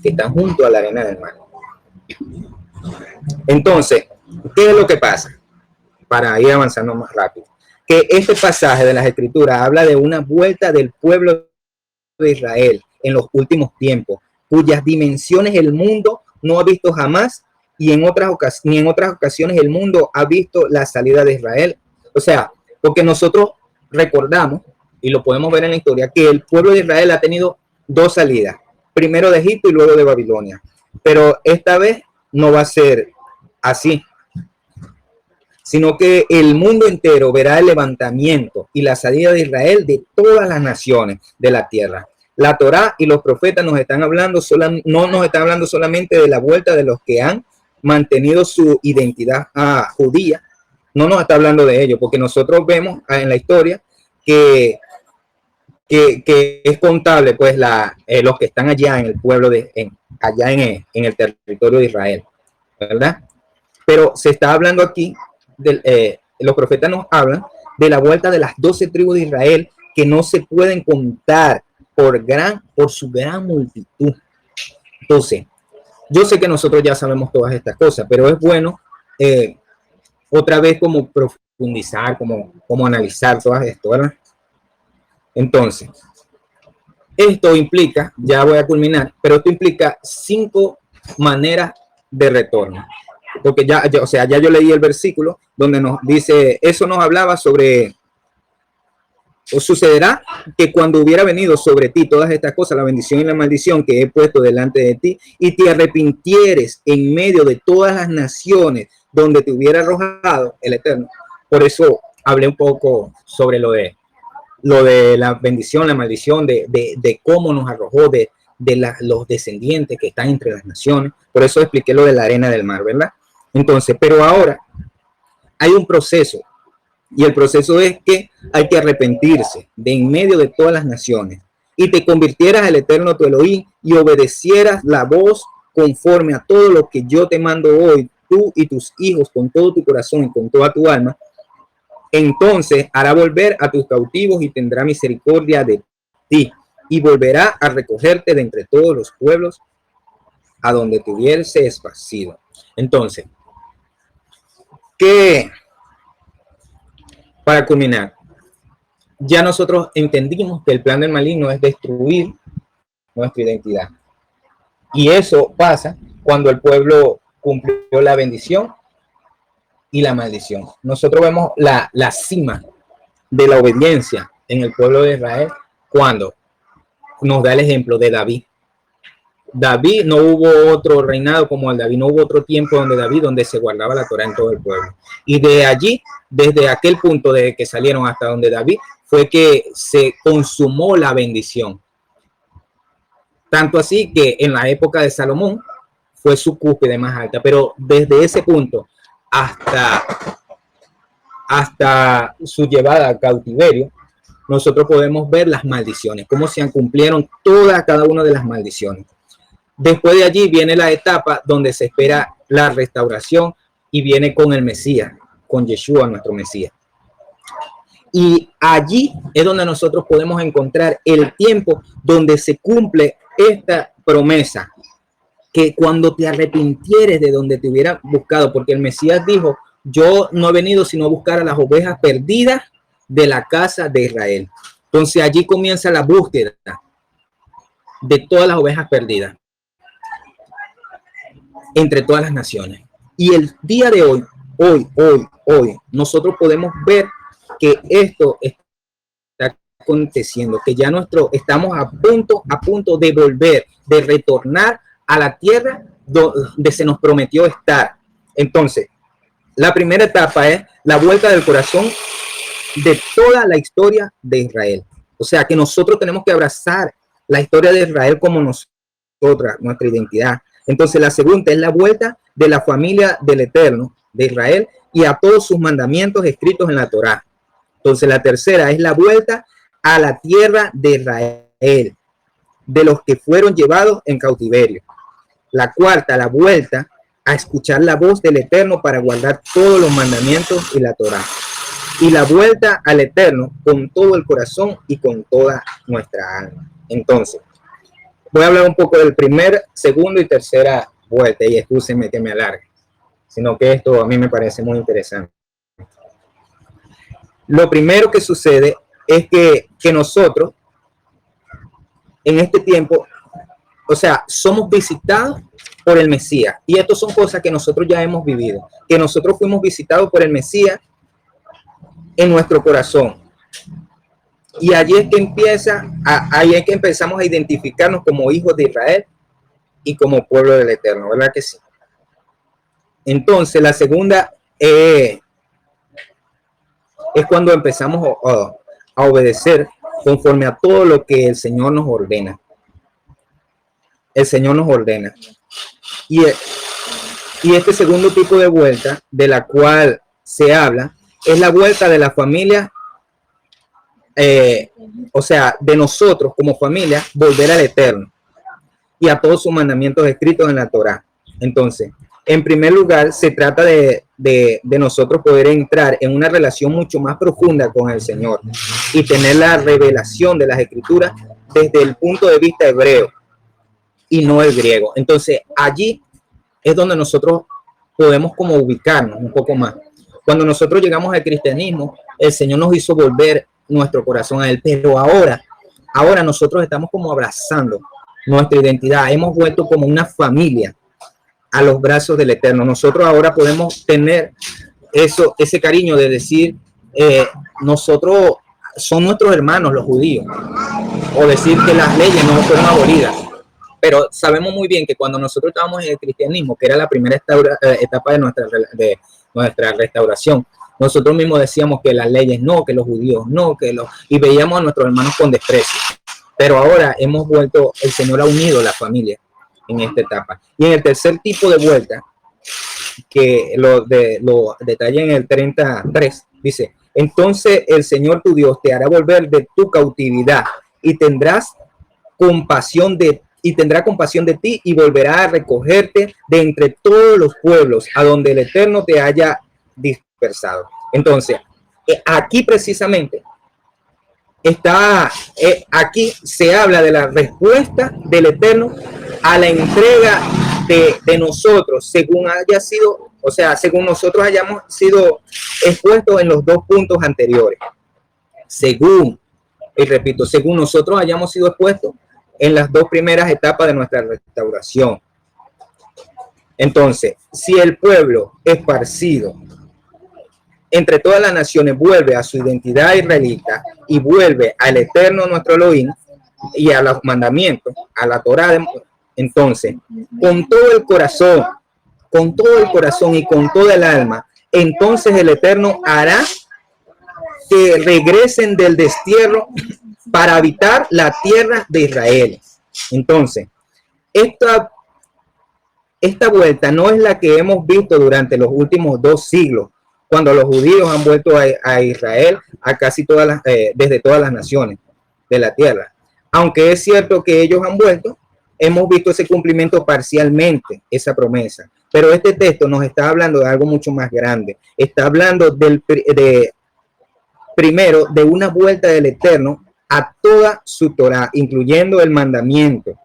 Speaker 5: que están junto a la arena del mar. Entonces, ¿qué es lo que pasa? Para ir avanzando más rápido. Que este pasaje de las Escrituras habla de una vuelta del pueblo de Israel en los últimos tiempos, cuyas dimensiones el mundo no ha visto jamás y en otras ocasiones el mundo ha visto la salida de Israel. O sea, porque nosotros recordamos, y lo podemos ver en la historia, que el pueblo de Israel ha tenido dos salidas, primero de Egipto y luego de Babilonia. Pero esta vez no va a ser así, sino que el mundo entero verá el levantamiento y la salida de Israel de todas las naciones de la tierra. La Torá y los profetas nos están hablando, no nos están hablando solamente de la vuelta de los que han mantenido su identidad judía, no nos está hablando de ello, porque nosotros vemos en la historia que es contable pues los que están allá en el pueblo allá en el territorio de Israel, ¿verdad? Pero se está hablando aquí, los profetas nos hablan de la vuelta de las 12 tribus de Israel que no se pueden contar por su gran multitud. Entonces, yo sé que nosotros ya sabemos todas estas cosas, pero es bueno otra vez como profundizar, como analizar todas esto, ¿verdad? Entonces, esto implica, ya voy a culminar, pero esto implica 5 maneras de retorno. Porque o sea, ya yo leí el versículo donde nos dice, eso nos hablaba sobre, o sucederá que cuando hubiera venido sobre ti todas estas cosas, la bendición y la maldición que he puesto delante de ti, y te arrepintieres en medio de todas las naciones donde te hubiera arrojado el Eterno. Por eso hablé un poco sobre lo de la bendición, la maldición, de cómo nos arrojó de los descendientes que están entre las naciones. Por eso expliqué lo de la arena del mar, ¿verdad? Entonces, pero ahora hay un proceso, y el proceso es que hay que arrepentirse de en medio de todas las naciones, y te convirtieras al Eterno tu Elohim, y obedecieras la voz conforme a todo lo que yo te mando hoy, tú y tus hijos, con todo tu corazón y con toda tu alma. Entonces hará volver a tus cautivos y tendrá misericordia de ti, y volverá a recogerte de entre todos los pueblos a donde te hubiese esparcido. Entonces, para culminar, ya nosotros entendimos que el plan del maligno es destruir nuestra identidad. Y eso pasa cuando el pueblo cumplió la bendición y la maldición. Nosotros vemos la cima de la obediencia en el pueblo de Israel cuando nos da el ejemplo de David. David, no hubo otro reinado como el David, no hubo otro tiempo donde se guardaba la Torá en todo el pueblo. Y de allí, desde aquel punto de que salieron hasta donde David, fue que se consumó la bendición. Tanto así que en la época de Salomón fue su cúspide más alta, pero desde ese punto hasta su llevada al cautiverio, nosotros podemos ver las maldiciones, cómo se cumplieron cada una de las maldiciones. Después de allí viene la etapa donde se espera la restauración y viene con el Mesías, con Yeshua, nuestro Mesías. Y allí es donde nosotros podemos encontrar el tiempo donde se cumple esta promesa, que cuando te arrepintieres de donde te hubieran buscado, porque el Mesías dijo, yo no he venido sino a buscar a las ovejas perdidas de la casa de Israel. Entonces allí comienza la búsqueda de todas las ovejas perdidas entre todas las naciones. Y el día de hoy, nosotros podemos ver que esto está aconteciendo, que ya estamos a punto de volver, de retornar a la tierra donde se nos prometió estar. Entonces, la primera etapa es la vuelta del corazón de toda la historia de Israel. O sea, que nosotros tenemos que abrazar la historia de Israel como nosotros, nuestra identidad. Entonces, la segunda es la vuelta de la familia del Eterno, de Israel, y a todos sus mandamientos escritos en la Torá. Entonces, la tercera es la vuelta a la tierra de Israel, de los que fueron llevados en cautiverio. La cuarta, la vuelta a escuchar la voz del Eterno para guardar todos los mandamientos y la Torá. Y la vuelta al Eterno con todo el corazón y con toda nuestra alma. Entonces, voy a hablar un poco del primer, segundo y tercera vuelta, y excúsenme que me alargue, sino que esto a mí me parece muy interesante. Lo primero que sucede es que nosotros en este tiempo, o sea, somos visitados por el Mesías, y esto son cosas que nosotros ya hemos vivido, que nosotros fuimos visitados por el Mesías en nuestro corazón. Y allí es que empezamos a identificarnos como hijos de Israel y como pueblo del Eterno, ¿verdad que sí? Entonces, la segunda es cuando empezamos a obedecer conforme a todo lo que el Señor nos ordena. El Señor nos ordena. Y este segundo tipo de vuelta de la cual se habla es la vuelta de la familia, o sea, de nosotros como familia, volver al Eterno y a todos sus mandamientos escritos en la Torá. Entonces, en primer lugar, se trata de nosotros poder entrar en una relación mucho más profunda con el Señor y tener la revelación de las Escrituras desde el punto de vista hebreo y no el griego. Entonces, allí es donde nosotros podemos como ubicarnos un poco más. Cuando nosotros llegamos al cristianismo, el Señor nos hizo volver nuestro corazón a Él, pero ahora nosotros estamos como abrazando nuestra identidad, hemos vuelto como una familia a los brazos del Eterno. Nosotros ahora podemos tener ese cariño de decir, nosotros son nuestros hermanos los judíos, o decir que las leyes no fueron abolidas. Pero sabemos muy bien que cuando nosotros estábamos en el cristianismo, que era la primera etapa de nuestra restauración, nosotros mismos decíamos que las leyes no, que los judíos no, y veíamos a nuestros hermanos con desprecio. Pero ahora hemos vuelto, el Señor ha unido la familia en esta etapa. Y en el tercer tipo de vuelta, que lo detalla en el 33, dice, entonces el Señor tu Dios te hará volver de tu cautividad y tendrá compasión de ti y volverá a recogerte de entre todos los pueblos a donde el Eterno te haya dispersado. Entonces, aquí precisamente aquí se habla de la respuesta del Eterno a la entrega de nosotros, según haya sido, o sea, según nosotros hayamos sido expuestos en los dos puntos anteriores. Según nosotros hayamos sido expuestos en las dos primeras etapas de nuestra restauración. Entonces, si el pueblo esparcido entre todas las naciones vuelve a su identidad israelita y vuelve al Eterno nuestro Elohim y a los mandamientos, a la Torá, entonces, con todo el corazón y con toda el alma, entonces el Eterno hará que regresen del destierro para habitar la tierra de Israel. Entonces, esta vuelta no es la que hemos visto durante los últimos 2 siglos, cuando los judíos han vuelto a Israel, a casi desde todas las naciones de la tierra. Aunque es cierto que ellos han vuelto, hemos visto ese cumplimiento parcialmente, esa promesa. Pero este texto nos está hablando de algo mucho más grande. Está hablando primero de una vuelta del Eterno a toda su Torá, incluyendo el mandamiento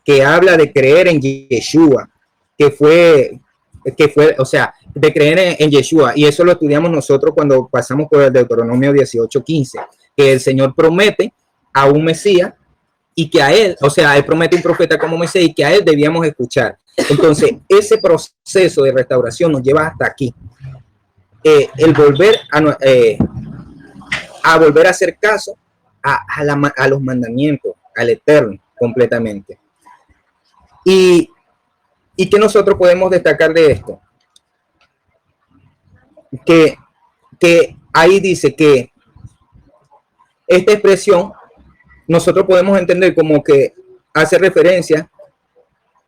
Speaker 5: que habla de creer en Yeshua, que fue, o sea, de creer en Yeshua. Y eso lo estudiamos nosotros cuando pasamos por el Deuteronomio 18:15, que el Señor promete a un Mesías y que a él, o sea, él promete un profeta como Mesías y que a él debíamos escuchar. Entonces, ese proceso de restauración nos lleva hasta aquí. El volver a volver a hacer caso a los mandamientos, al Eterno, completamente. ¿Y qué nosotros podemos destacar de esto? Que ahí dice que esta expresión nosotros podemos entender como que hace referencia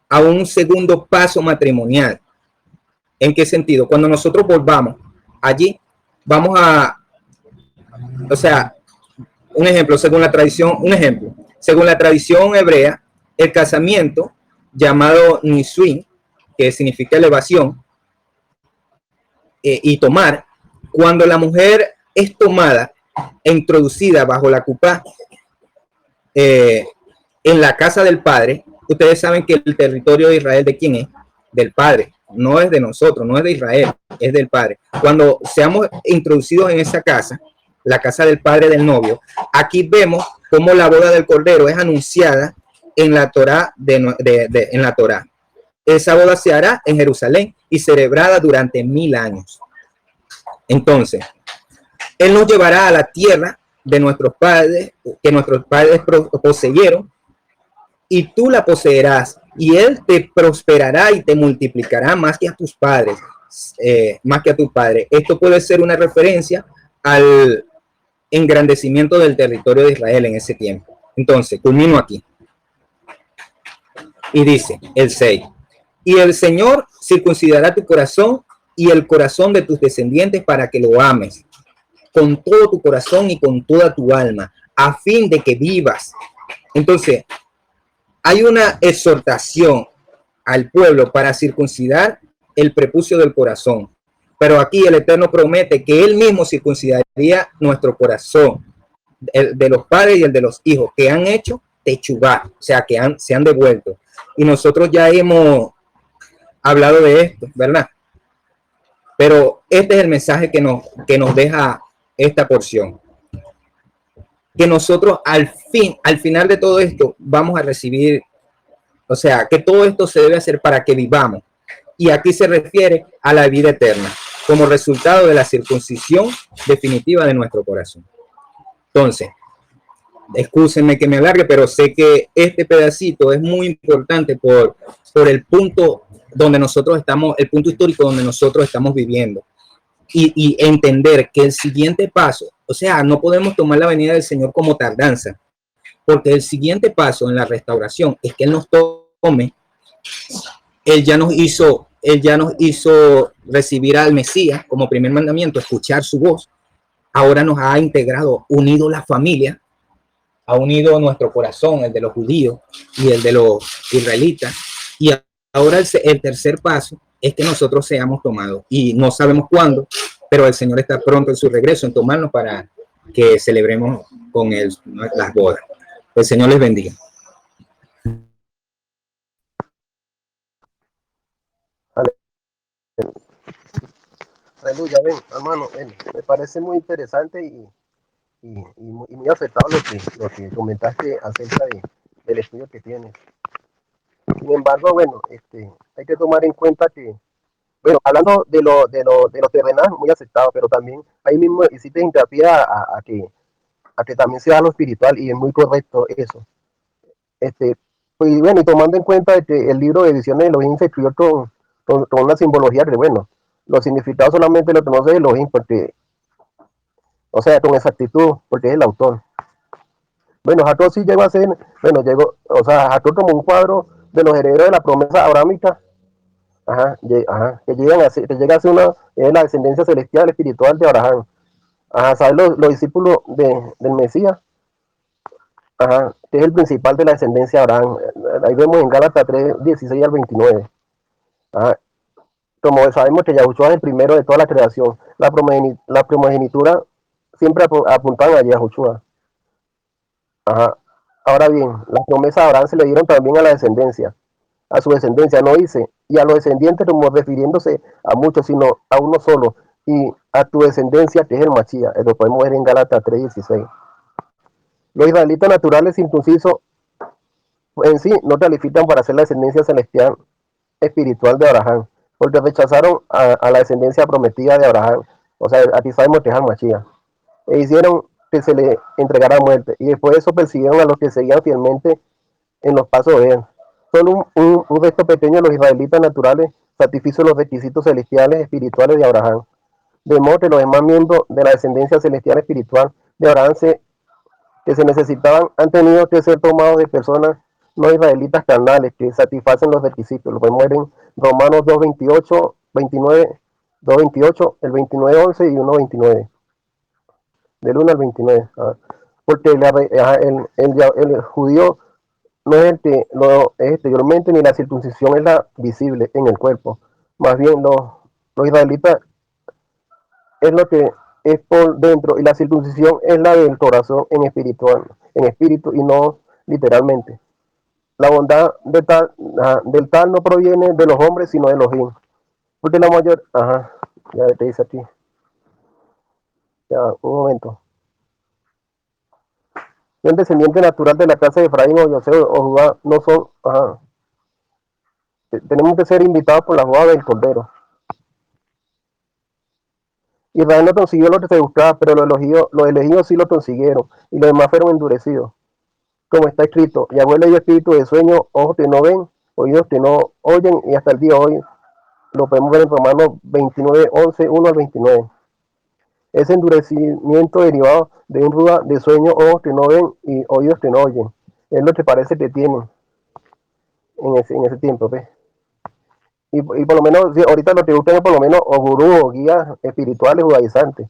Speaker 5: a un segundo paso matrimonial. ¿En qué sentido? Cuando nosotros volvamos allí, vamos a, o sea, según la tradición hebrea, el casamiento llamado nisuin, que significa elevación, y tomar, cuando la mujer es tomada e introducida bajo la cupá en la casa del padre, ustedes saben que el territorio de Israel, ¿de quién es? Del padre, no es de nosotros, no es de Israel, es del padre. Cuando seamos introducidos en esa casa, la casa del padre del novio, aquí vemos cómo la boda del cordero es anunciada en la Torá, en la Torá. Esa boda se hará en Jerusalén y celebrada durante 1000 años. Entonces, Él nos llevará a la tierra de nuestros padres, que nuestros padres poseyeron, y tú la poseerás, y Él te prosperará y te multiplicará más que a tus padres, Esto puede ser una referencia al engrandecimiento del territorio de Israel en ese tiempo. Entonces, culmino aquí. Y dice el 6, y el Señor circuncidará tu corazón y el corazón de tus descendientes para que lo ames con todo tu corazón y con toda tu alma, a fin de que vivas. Entonces, hay una exhortación al pueblo para circuncidar el prepucio del corazón. Pero aquí el Eterno promete que Él mismo circuncidaría nuestro corazón, el de los padres y el de los hijos, que han hecho techubá, o sea, que se han devuelto. Y nosotros ya hemos hablado de esto, ¿verdad? Pero este es el mensaje que nos deja esta porción. que nosotros al final de todo esto vamos a recibir, o sea, que todo esto se debe hacer para que vivamos. Y aquí se refiere a la vida eterna, como resultado de la circuncisión definitiva de nuestro corazón. Entonces, excúsenme que me alargue, pero sé que este pedacito es muy importante por el punto donde nosotros estamos, el punto histórico donde nosotros estamos viviendo. Y entender que el siguiente paso, o sea, no podemos tomar la venida del Señor como tardanza, porque el siguiente paso en la restauración es que Él nos tome. Él ya nos hizo recibir al Mesías como primer mandamiento, escuchar su voz. Ahora nos ha integrado, unido la familia, ha unido nuestro corazón, el de los judíos y el de los israelitas. Y ahora el tercer paso es que nosotros seamos tomados. Y no sabemos cuándo, pero el Señor está pronto en su regreso, en tomarnos para que celebremos con Él las bodas. El Señor les bendiga.
Speaker 6: Aleluya, ven, hermano, ven. Me parece muy interesante y muy acertado lo que comentaste acerca del estudio que tienes. Sin embargo, bueno, hay que tomar en cuenta que, bueno, hablando de lo terrenal, muy aceptado, pero también ahí mismo hiciste hincapié a que también sea lo espiritual y es muy correcto eso. Pues bueno, y tomando en cuenta de que el libro de Visiones de Elohim se escribió con una simbología de, bueno, los significados solamente lo conoce Elohim, porque, o sea, con exactitud, porque es el autor. Bueno, Jacob sí llegó a ser, bueno, llegó, o sea, Jacob como un cuadro de los herederos de la promesa abrámica, que llega a ser la descendencia celestial, espiritual de Abraham. Ajá, ¿sabes? Los discípulos del Mesías, ajá, que es el principal de la descendencia de Abraham. Ahí vemos en Gálatas 3, 16 al 29. Ajá. Como sabemos que Yahushua es el primero de toda la creación, la primogenitura siempre apuntaban a Yahushua. Ajá. Ahora bien, las promesas de Abraham se le dieron también a la descendencia, a su descendencia, no dice, y a los descendientes como refiriéndose a muchos, sino a uno solo, y a tu descendencia, que es el Machía, lo podemos ver en Gálatas 3:16. Los israelitas naturales inclusive en sí no califican para ser la descendencia celestial espiritual de Abraham, porque rechazaron a la descendencia prometida de Abraham, o sea, aquí sabemos que es al Machía, e hicieron que se le entregara muerte, y después de eso persiguieron a los que seguían fielmente en los pasos de él. Solo un resto pequeño de los israelitas naturales satisfizo los requisitos celestiales espirituales de Abraham, de modo que los demás miembros de la descendencia celestial espiritual de Abraham que se necesitaban han tenido que ser tomados de personas no israelitas carnales que satisfacen los requisitos. Lo podemos ver en Romanos 2:28, 29, 2:28, el 29:11 y 1:29, del 1 al 29. Porque el judío no es el que lo es exteriormente, ni la circuncisión es la visible en el cuerpo. Más bien los israelitas es lo que es por dentro, y la circuncisión es la del corazón en espíritu y no literalmente. La bondad del tal no proviene de los hombres, sino de Elohim. Porque la mayor, ya te dice aquí. Ya, un momento. El descendiente natural de la casa de Efraín o José o Judá no son, tenemos que ser invitados por la boda del Cordero. Israel no consiguió lo que se buscaba, pero los elegidos sí lo consiguieron, y los demás fueron endurecidos. Como está escrito, Yahweh le dio espíritu de sueño, ojos que no ven, oídos que no oyen, y hasta el día de hoy lo podemos ver en Romanos 29, 11, 1 al 29. Ese endurecimiento derivado de un ruda de sueño, ojos que no ven y oídos que no oyen, es lo que parece que tienen en ese tiempo, ¿ves? Y por lo menos, sí, ahorita lo que buscan es por lo menos o gurús o guías espirituales judaizantes.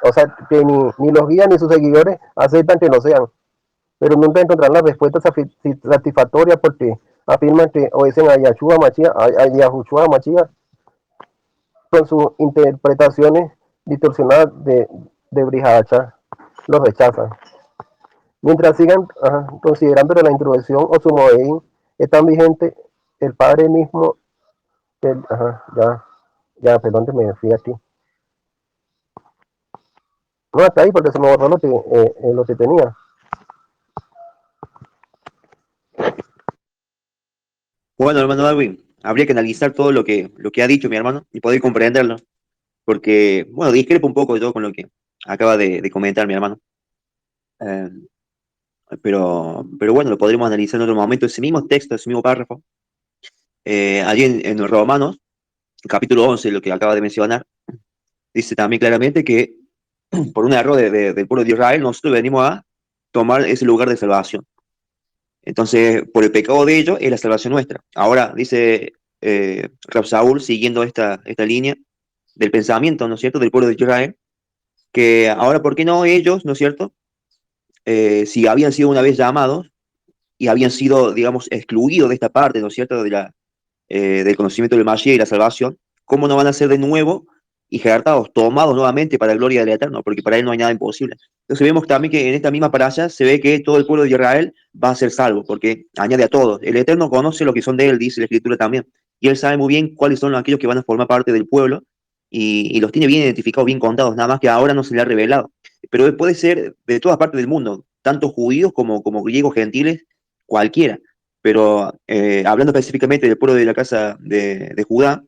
Speaker 6: O sea, que ni los guías ni sus seguidores aceptan que lo sean, pero nunca encontrarán las respuestas satisfactorias porque afirman que obedecen a Yahushua Mashiach con sus interpretaciones distorsionadas de Brihadachá. Los rechazan. Mientras sigan considerando que la introducción o su modeín están vigente, el Padre mismo, perdón, me fui aquí. No, hasta ahí porque se me borró lo que tenía.
Speaker 1: Bueno, hermano Darwin, habría que analizar todo lo que ha dicho mi hermano y poder comprenderlo, porque, bueno, discrepo un poco yo con lo que acaba de comentar mi hermano. Eh, pero bueno, lo podremos analizar en otro momento. Ese mismo texto, ese mismo párrafo, allí en los Romanos, capítulo 11, lo que acaba de mencionar, dice también claramente que por un error del pueblo de Israel, nosotros venimos a tomar ese lugar de salvación. Entonces, por el pecado de ellos es la salvación nuestra. Ahora, dice Rab Saúl, siguiendo esta línea del pensamiento, ¿no es cierto?, del pueblo de Israel, que ahora, ¿por qué no ellos, ¿no es cierto?, si habían sido una vez llamados y habían sido, digamos, excluidos de esta parte, ¿no es cierto?, del conocimiento del Mashiach y la salvación, ¿cómo no van a ser de nuevo injertados, tomados nuevamente para la gloria del Eterno? Porque para él no hay nada imposible. Entonces vemos también que en esta misma parasha se ve que todo el pueblo de Israel va a ser salvo, porque añade a todos. El Eterno conoce lo que son de él, dice la Escritura también, y él sabe muy bien cuáles son aquellos que van a formar parte del pueblo, y los tiene bien identificados, bien contados, nada más que ahora no se le ha revelado. Pero puede ser de todas partes del mundo, tanto judíos como griegos, gentiles, cualquiera. Pero hablando específicamente del pueblo de la casa de Judá,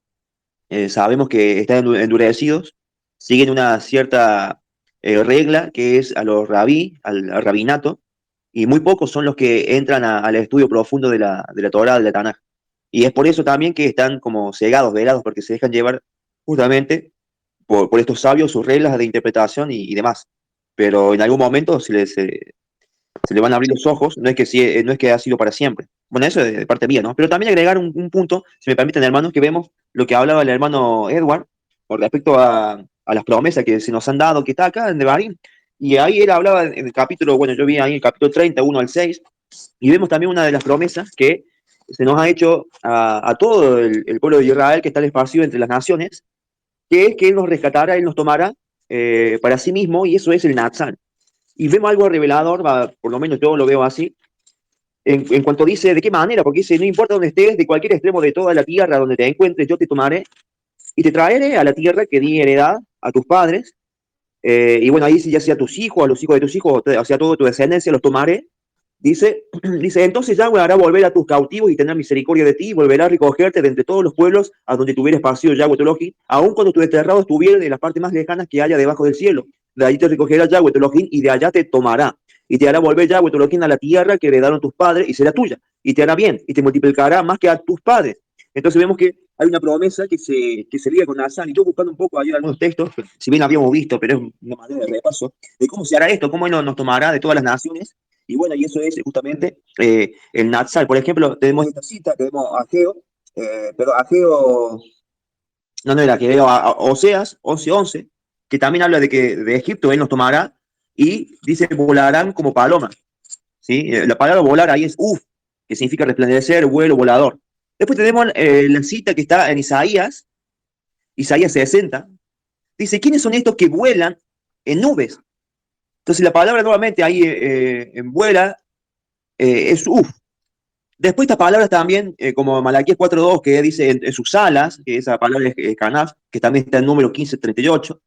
Speaker 1: sabemos que están endurecidos, siguen una cierta regla que es a los rabí, al rabinato, y muy pocos son los que entran al estudio profundo de la Torá, de la Tanaj. Y es por eso también que están como cegados, velados, porque se dejan llevar justamente por estos sabios, sus reglas de interpretación y demás. Pero en algún momento se le van a abrir los ojos, no es que ha sido para siempre. Bueno, eso es de parte mía, ¿no? Pero también agregar un punto, si me permiten, hermanos, que vemos lo que hablaba el hermano Edward con respecto a las promesas que se nos han dado, que está acá en Devarim. Y ahí él hablaba en el capítulo, bueno, yo vi ahí el capítulo 30, 1 al 6, y vemos también una de las promesas que se nos ha hecho a todo el pueblo de Israel que está esparcido entre las naciones, que es que Él nos rescatará, Él nos tomará para sí mismo, y eso es el Natsal. Y vemos algo revelador, por lo menos yo lo veo así, en cuanto dice de qué manera, porque dice, no importa dónde estés, de cualquier extremo de toda la tierra donde te encuentres, yo te tomaré y te traeré a la tierra que di heredad a tus padres. Y bueno, ahí dice, ya sea a tus hijos, a los hijos de tus hijos, o sea, toda tu descendencia, los tomaré. Dice, dice, entonces Yahweh hará volver a tus cautivos y tendrá misericordia de ti, y volverá a recogerte de entre todos los pueblos a donde tuviera esparcido Yahweh tu Elohim, aun cuando tu desterrado estuviera de las partes más lejanas que haya debajo del cielo. De allí te recogerá Yahweh tu Elohim y de allá te tomará. Y te hará volver Yahweh tu Elohim a la tierra que heredaron tus padres y será tuya. Y te hará bien y te multiplicará más que a tus padres. Entonces vemos que hay una promesa que se liga con Nazán. Y yo buscando un poco ahí algunos textos, si bien habíamos visto, pero es una manera de repaso, de cómo se hará esto, cómo Él nos tomará de todas las naciones. Y bueno, y eso es justamente el Natsal. Por ejemplo, tenemos esta cita, tenemos a Ageo, pero Ageo, no era Ageo, Oseas 11:11, que también habla de que de Egipto Él nos tomará y dice volarán como palomas. ¿Sí? La palabra volar ahí es uf, que significa resplandecer, vuelo, volador. Después tenemos la cita que está en Isaías 60. Dice, ¿quiénes son estos que vuelan en nubes? Entonces la palabra nuevamente ahí en vuela es uf. Después estas palabras también, como Malaquías 4:2, que dice en sus alas, que esa palabra es canaf, que también está en número 15:38,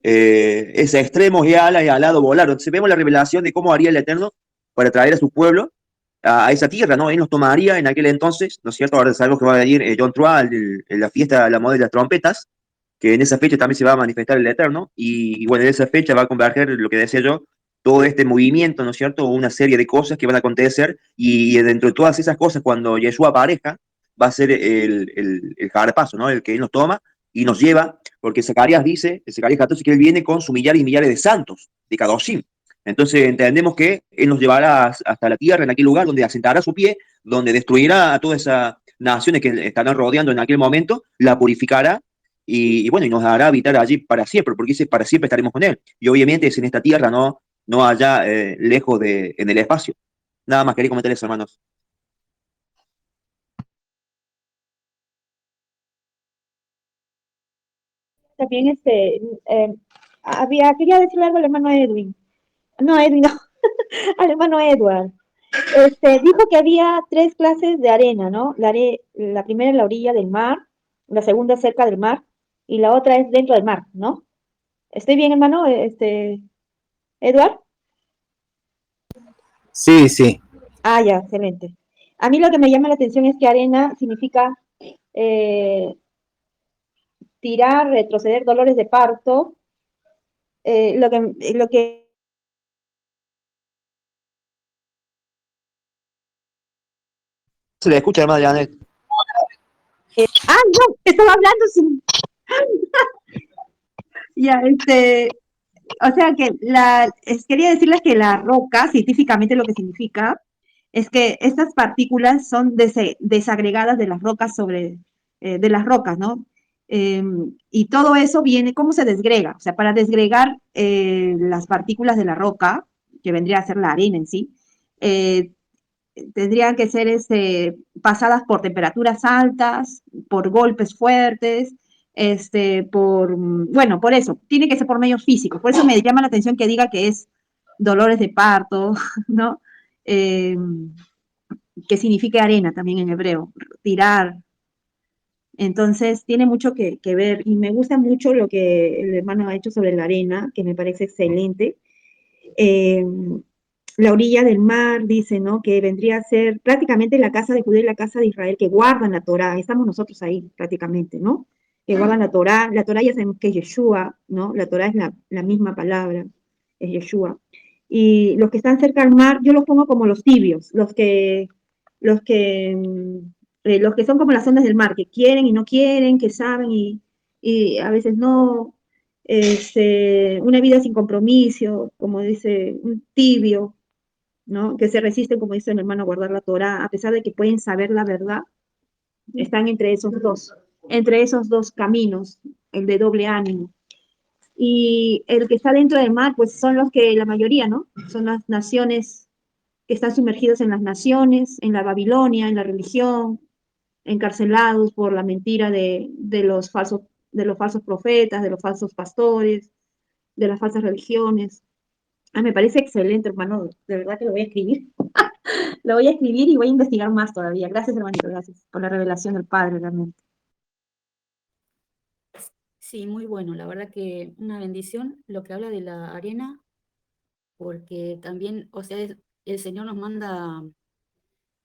Speaker 1: es a extremos y alas y alado volar. Entonces vemos la revelación de cómo haría el Eterno para traer a su pueblo a esa tierra, ¿no? Él nos tomaría en aquel entonces, ¿no es cierto? Ahora sabemos que va a venir John Trual, en la fiesta, la moda de las trompetas, que en esa fecha también se va a manifestar el Eterno, y bueno, en esa fecha va a converger lo que decía yo, todo este movimiento, ¿no es cierto? Una serie de cosas que van a acontecer, y dentro de todas esas cosas, cuando Yeshua aparezca, va a ser el jarpazo, ¿no? El que Él nos toma y nos lleva, porque Zacarías dice, en Zacarías 14, que Él viene con su millares y millares de santos, de Kadoshim. Entonces entendemos que Él nos llevará hasta la tierra, en aquel lugar donde asentará su pie, donde destruirá a todas esas naciones que estarán rodeando en aquel momento, la purificará y bueno, y nos hará habitar allí para siempre, porque dice, para siempre estaremos con Él. Y obviamente es en esta tierra, no allá lejos en el espacio. Nada más quería comentar eso, hermanos.
Speaker 3: También quería decirle algo al hermano Edwin. No, Edwin, no, al hermano Edward. Dijo que había tres clases de arena, ¿no? La primera en la orilla del mar, la segunda cerca del mar y la otra es dentro del mar, ¿no? ¿Estoy bien, hermano? Eduard.
Speaker 5: Sí, sí.
Speaker 3: Ah, ya, excelente. A mí lo que me llama la atención es que arena significa eh, tirar, retroceder, dolores de parto. Lo que
Speaker 1: Se le escucha, hermana Janet.
Speaker 3: no, estaba hablando sin. Ya, o sea que quería decirles que la roca, científicamente lo que significa, es que estas partículas son desagregadas de las rocas de las rocas, ¿no? Eh, y todo eso viene, ¿cómo se desgrega? O sea, para desgregar las partículas de la roca, que vendría a ser la arena en sí, eh, tendrían que ser pasadas por temperaturas altas, por golpes fuertes, bueno, por eso, tiene que ser por medios físicos. Por eso me llama la atención que diga que es dolores de parto, ¿no? Eh, que significa arena también en hebreo, tirar. Entonces, tiene mucho que ver y me gusta mucho lo que el hermano ha hecho sobre la arena, que me parece excelente. Eh, la orilla del mar, dice, ¿no? Que vendría a ser prácticamente la casa de Judá y la casa de Israel, que guardan la Torá, estamos nosotros ahí prácticamente, ¿no? Que guardan la Torá ya sabemos que es Yeshua, ¿no? La Torá es la misma palabra, es Yeshua. Y los que están cerca al mar, yo los pongo como los tibios, los que, los que son como las ondas del mar, que quieren y no quieren, que saben y a veces no, una vida sin compromiso, como dice, un tibio, ¿no? Que se resisten, como dice el hermano, a guardar la Torah, a pesar de que pueden saber la verdad, están entre esos dos caminos, el de doble ánimo. Y el que está dentro del mar, pues son los que, la mayoría, ¿no? Son las naciones que están sumergidos en las naciones, en la Babilonia, en la religión, encarcelados por la mentira de los falsos profetas, de los falsos pastores, de las falsas religiones. Ah, me parece excelente, hermano. De verdad que lo voy a escribir. Lo voy a escribir y voy a investigar más todavía. Gracias, hermanito. Gracias por la revelación del Padre, realmente.
Speaker 7: Sí, muy bueno. La verdad que una bendición lo que habla de la arena, porque también, o sea, el Señor nos manda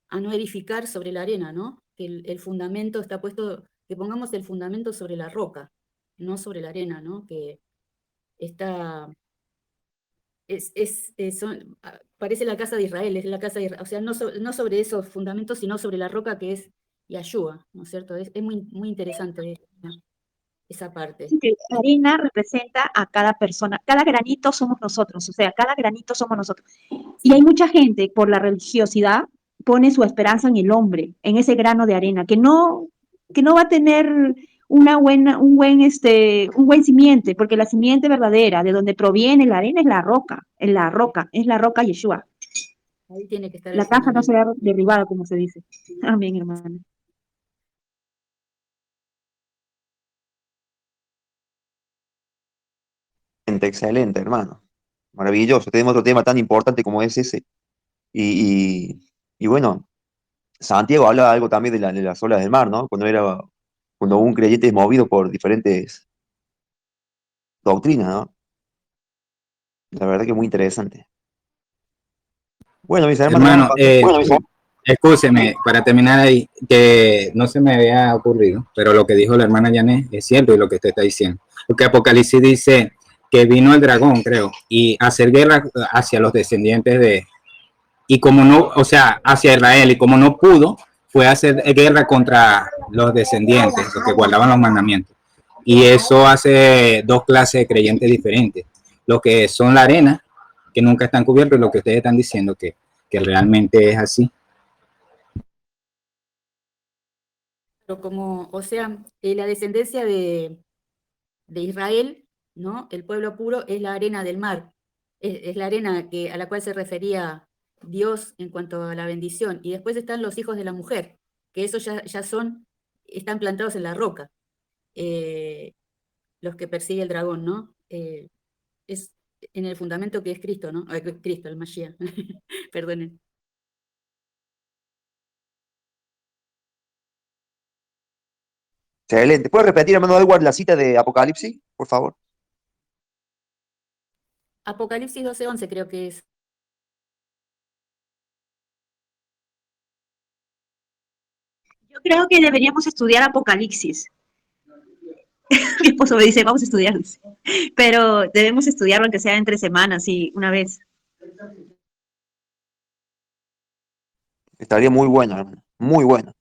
Speaker 7: a no edificar sobre la arena, ¿no? Que el fundamento está puesto, que pongamos el fundamento sobre la roca, no sobre la arena, ¿no? Que está, parece la casa de Israel, es la casa de Israel, o sea, no sobre esos fundamentos, sino sobre la roca que es Yahshua, ¿no es cierto? Es muy, muy interesante esa parte.
Speaker 3: Que la harina representa a cada persona, cada granito somos nosotros, o sea, cada granito somos nosotros. Y hay mucha gente, por la religiosidad, pone su esperanza en el hombre, en ese grano de arena, que no va a tener un buen simiente, porque la simiente verdadera, de donde proviene la arena, es la roca Yeshua.
Speaker 7: Ahí tiene que estar el
Speaker 3: La casa no
Speaker 7: fundamento.
Speaker 3: será derribada, como se dice. Amén, hermano.
Speaker 1: Excelente, hermano. Maravilloso. Tenemos otro tema tan importante como es ese. Y bueno, Santiago habla algo también de las olas del mar, ¿no? Cuando un creyente es movido por diferentes doctrinas, ¿no? La verdad que es muy interesante. Bueno, mis hermanos,
Speaker 5: Hermano, escúcheme, para terminar ahí, que no se me había ocurrido, pero lo que dijo la hermana Janet es cierto y lo que usted está diciendo. Porque Apocalipsis dice que vino el dragón, creo, y hacer guerra hacia los descendientes y como no, o sea, hacia Israel, y como no pudo, fue a hacer guerra contra los descendientes, los que guardaban los mandamientos. Y eso hace dos clases de creyentes diferentes, los que son la arena, que nunca están cubiertos, y lo que ustedes están diciendo que realmente es así.
Speaker 7: Pero como, o sea, la descendencia de Israel, ¿no? El pueblo puro es la arena del mar, es la arena a la cual se refería Dios en cuanto a la bendición. Y después están los hijos de la mujer, que esos ya están plantados en la roca, eh, los que persigue el dragón, ¿no? Es en el fundamento que es Cristo, ¿no? Cristo, el Mashiach, perdonen.
Speaker 1: excelente. ¿Puedes repetir, hermano Edward, la cita de Apocalipsis, por favor?
Speaker 7: Apocalipsis 12:11 creo que es.
Speaker 8: Yo creo que deberíamos estudiar Apocalipsis. Mi esposo me dice, vamos a estudiar, dice. Pero debemos estudiarlo aunque sea entre semanas y una vez.
Speaker 1: Estaría muy bueno, hermano, muy bueno.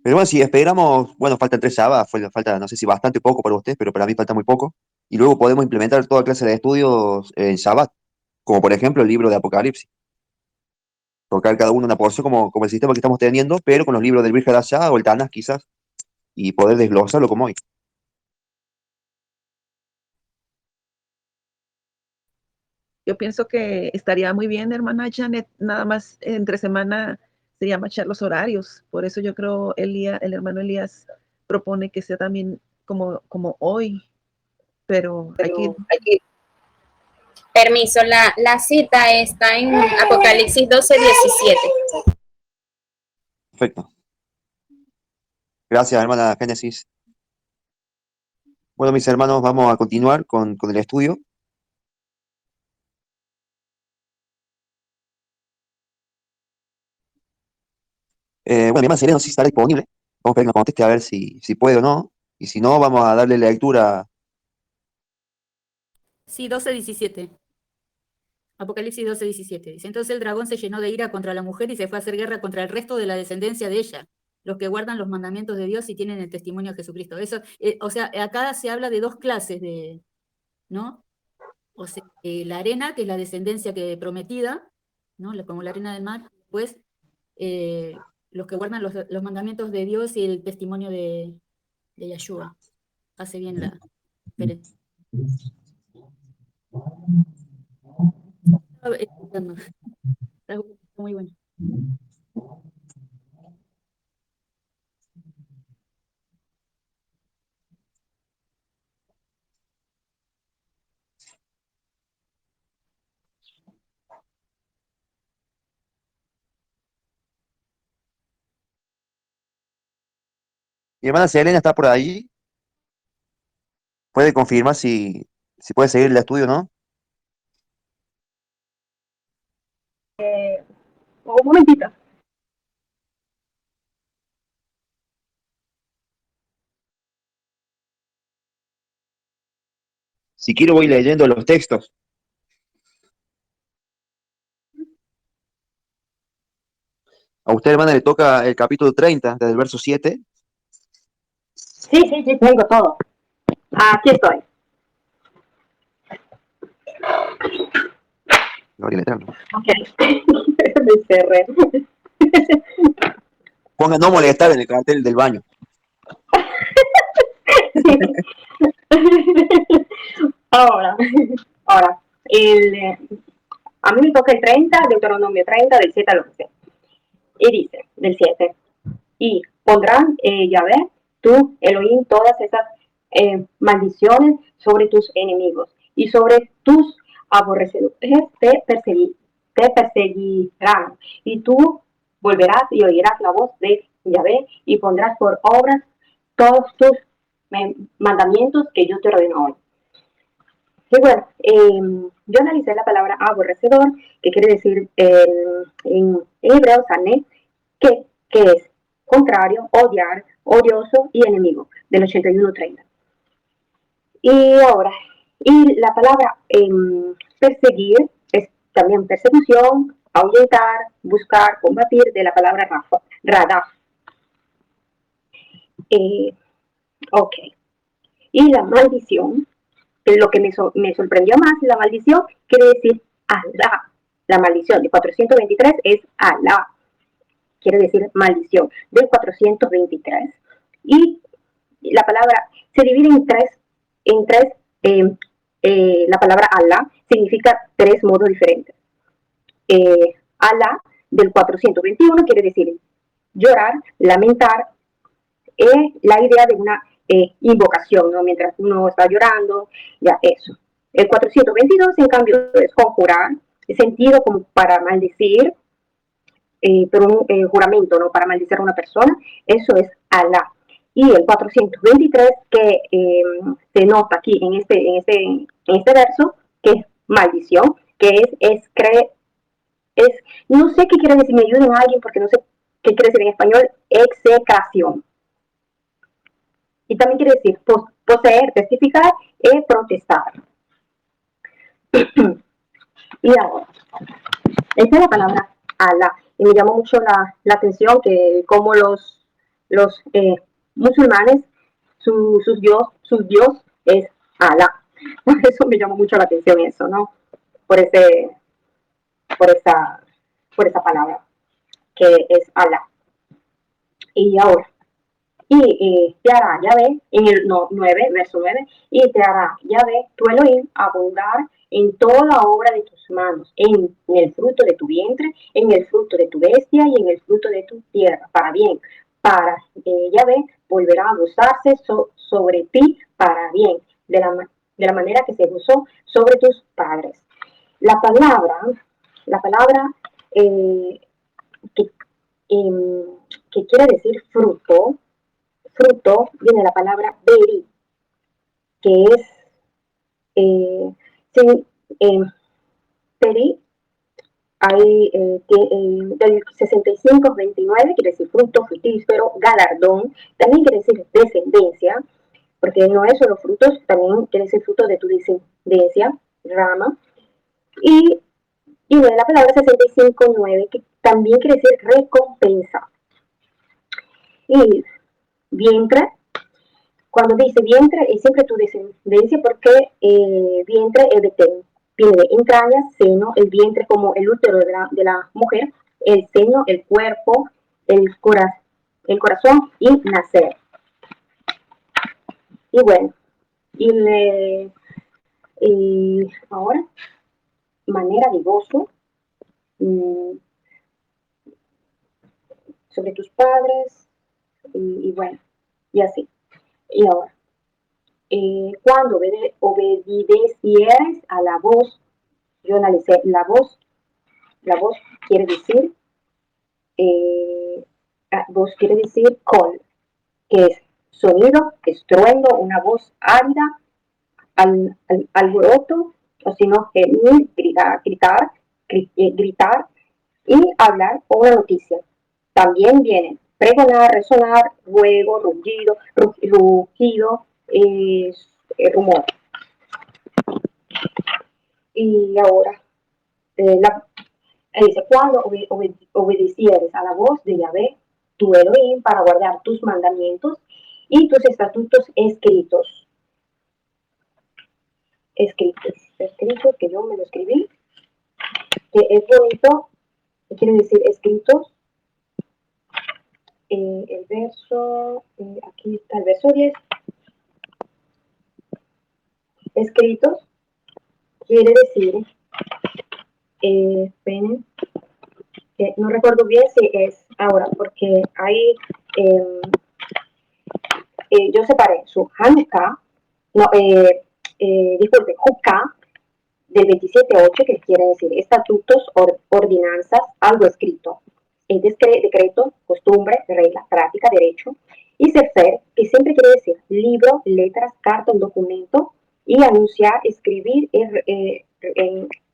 Speaker 1: Pero bueno, si esperamos, bueno, faltan 3 sábados, falta, no sé si bastante poco para ustedes, pero para mí falta muy poco. Y luego podemos implementar toda clase de estudios en Shabbat, como por ejemplo el libro de Apocalipsis. Tocar cada uno una porción como el sistema que estamos teniendo, pero con los libros del Virgen allá o el Tanaj quizás, y poder desglosarlo como hoy.
Speaker 2: Yo pienso que estaría muy bien, hermana Janet, nada más entre semana sería machar los horarios. Por eso yo creo el hermano Elías propone que sea también como hoy, pero hay que
Speaker 9: Permiso, la cita está en Apocalipsis 12:17.
Speaker 1: Perfecto. Gracias, hermana Génesis. Bueno, mis hermanos, vamos a continuar con el estudio. Bueno, mi hermana Selena no sé si estará disponible. Vamos a ver que nos conteste a ver si puede o no. Y si no, vamos a darle lectura.
Speaker 7: Sí, 12:17. Apocalipsis 12:17. Dice, entonces el dragón se llenó de ira contra la mujer y se fue a hacer guerra contra el resto de la descendencia de ella, los que guardan los mandamientos de Dios y tienen el testimonio de Jesucristo. Eso, o sea, acá se habla de dos clases de, ¿no? O sea, la arena, que es la descendencia prometida, ¿no? Como la arena del mar, pues los que guardan los mandamientos de Dios y el testimonio de Yahshua. Hace bien la diferencia. Está muy bueno.
Speaker 1: Mi hermana Selena está por ahí. Puede confirmar si puede seguir el estudio o no.
Speaker 10: Un momentito.
Speaker 1: Si quiero, voy leyendo los textos. A usted, hermana, le toca el capítulo 30, desde el verso 7.
Speaker 10: Sí, tengo todo. Aquí estoy.
Speaker 1: Gloria al Eterno.
Speaker 10: Ok. Me cerré.
Speaker 1: Ponga no molestar en el cartel del baño.
Speaker 10: Ahora, a mí me toca el 30, Deuteronomio 30, del 7 al 11. Y dice, del 7, y pondrán, Yahvé, tú, Elohim, todas esas maldiciones sobre tus enemigos y sobre tus aborrecedores te perseguirán. Y tú volverás y oirás la voz de Yahvé y pondrás por obras todos tus mandamientos que yo te ordeno hoy. Y bueno, yo analicé la palabra aborrecedor, que quiere decir en hebreo, sané, que es contrario, odiar, odioso y enemigo, del 81:30. Y ahora, y la palabra perseguir es también persecución, ahuyentar, buscar, combatir, de la palabra radaf. Ok. Y la maldición, lo que me sorprendió más, la maldición quiere decir Alá. La maldición de 423 es Alá, quiere decir maldición, del 423. Y la palabra se divide en tres la palabra Alá significa tres modos diferentes. Alá del 421 quiere decir llorar, lamentar, la idea de una invocación, ¿no? Mientras uno está llorando, ya eso. El 422, en cambio, es conjurar, es sentido como para maldecir, pero un juramento, ¿no? Para maldecir a una persona, eso es Alá. Y el 423, que se nota aquí en este verso, que es maldición, que no sé qué quiere decir, me ayuden a alguien porque no sé qué quiere decir en español, execración. Y también quiere decir poseer, testificar y protestar. Y ahora, esta es la palabra Allah. Y me llamó mucho la atención que como los musulmanes, su Dios es Allah. Por eso me llamó mucho la atención eso, ¿no? Por esa palabra que es Allah. Y ahora, te hará Yahvé, en el 9, verso 9, y te hará Yahvé, tu Elohim, abundar en toda obra de tus manos, en el fruto de tu vientre, en el fruto de tu bestia y en el fruto de tu tierra, para bien. Para Yahvé volverá a gozarse sobre ti para bien, de la manera que se gozó sobre tus padres. La palabra que quiere decir fruto viene de la palabra beri, que es beri, hay del 65-29, quiere decir fruto, frutífero, galardón, también quiere decir descendencia, porque no es solo frutos, también quiere decir fruto de tu descendencia, rama, y de la palabra 65-9, que también quiere decir recompensa. Y vientre, cuando dice vientre, es siempre tu descendencia, porque vientre es viene de entrañas, seno, el vientre como el útero de la mujer, el seno, el cuerpo, el corazón y nacer. Y bueno, y ahora, manera de gozo sobre tus padres, y bueno, y así. Y ahora, cuando obedecieres a la voz, yo analicé la voz quiere decir, voz quiere decir call, que es sonido, estruendo, una voz árida, alboroto, o si no, gemir, gritar y hablar o una noticia. También vienen pregonar, resonar, ruego, rugido, rumor. Y ahora, dice, cuando obedecieres a la voz de Yahvé, tu Elohim, para guardar tus mandamientos y tus estatutos escritos, que yo me lo escribí, que es bonito, quiere decir escritos. El verso, aquí está el verso 10, escritos, quiere decir, no recuerdo bien si es ahora, porque hay, yo separé su Hanukkah, disculpe, Jukkah, del 27.8, que quiere decir estatutos, ordenanzas, algo escrito. Es decreto, costumbre, regla, práctica, derecho. Y Sefer, que siempre quiere decir libro, letras, carta, un documento. Y anunciar, escribir,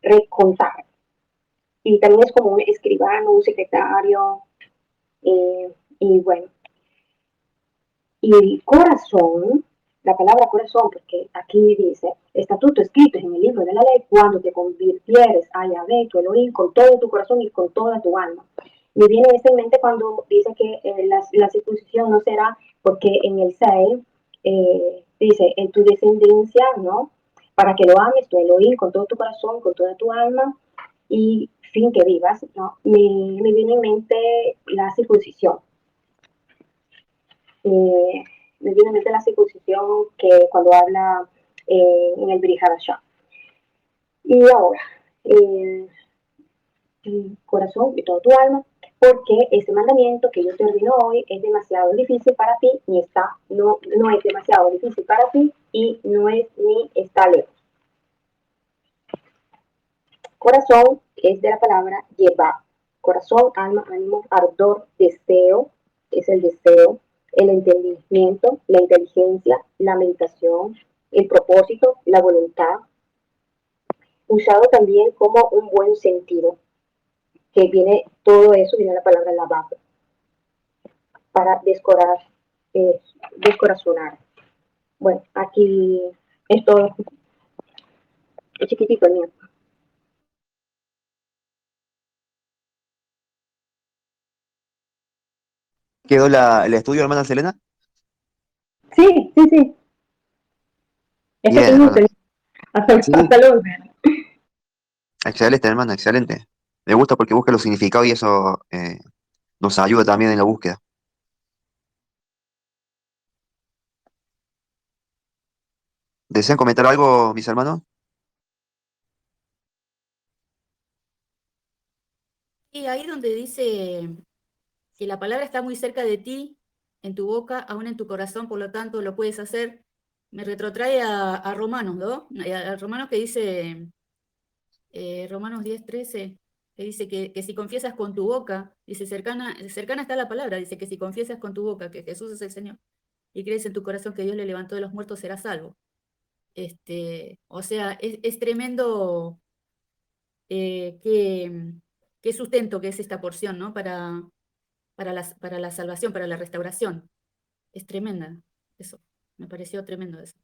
Speaker 10: recontar. Y también es como un escribano, un secretario. Y bueno. Y el corazón, la palabra corazón, porque aquí dice, estatuto escrito en el libro de la ley, cuando te convirtieres a Yahvé, tu Elohim, con todo tu corazón y con toda tu alma. Me viene esto en mente cuando dice que la circuncisión no será, porque en el 6 dice, en tu descendencia, ¿no? Para que lo ames, tu Elohim, con todo tu corazón, con toda tu alma, y fin que vivas, ¿no? Me viene en mente la circuncisión. Me viene en mente la circuncisión que cuando habla en el Brit Hadashah. Y ahora, el corazón y toda tu alma, porque este mandamiento que yo te ordeno hoy es demasiado difícil para ti, no es demasiado difícil para ti y no es ni está lejos. Corazón es de la palabra Yevá. Corazón, alma, ánimo, ardor, deseo, es el deseo, el entendimiento, la inteligencia, la meditación, el propósito, la voluntad. usado también como un buen sentido, que viene, todo eso viene la palabra lavar, para descorazonar. Bueno, aquí es todo, es chiquitito el mío.
Speaker 1: ¿Quedó el estudio, hermana Selena?
Speaker 10: Sí, sí, sí. Eso
Speaker 1: Bien,
Speaker 10: te
Speaker 1: hermana.
Speaker 10: gusta. Hasta,
Speaker 1: Sí,
Speaker 10: hasta luego.
Speaker 1: excelente, hermana, excelente. Me gusta porque busca los significados y eso nos ayuda también en la búsqueda. ¿Desean comentar algo, mis hermanos?
Speaker 7: Y ahí donde dice que la palabra está muy cerca de ti, en tu boca, aún en tu corazón, por lo tanto lo puedes hacer, me retrotrae a Romanos, ¿no? A Romanos que dice, Romanos 10:13, que dice que si confiesas con tu boca, dice, cercana está la palabra, dice que si confiesas con tu boca que Jesús es el Señor y crees en tu corazón que Dios le levantó de los muertos, serás salvo. O sea, es tremendo qué sustento que es esta porción, ¿no? Para la salvación, para la restauración. Es tremenda eso. Me pareció tremendo eso.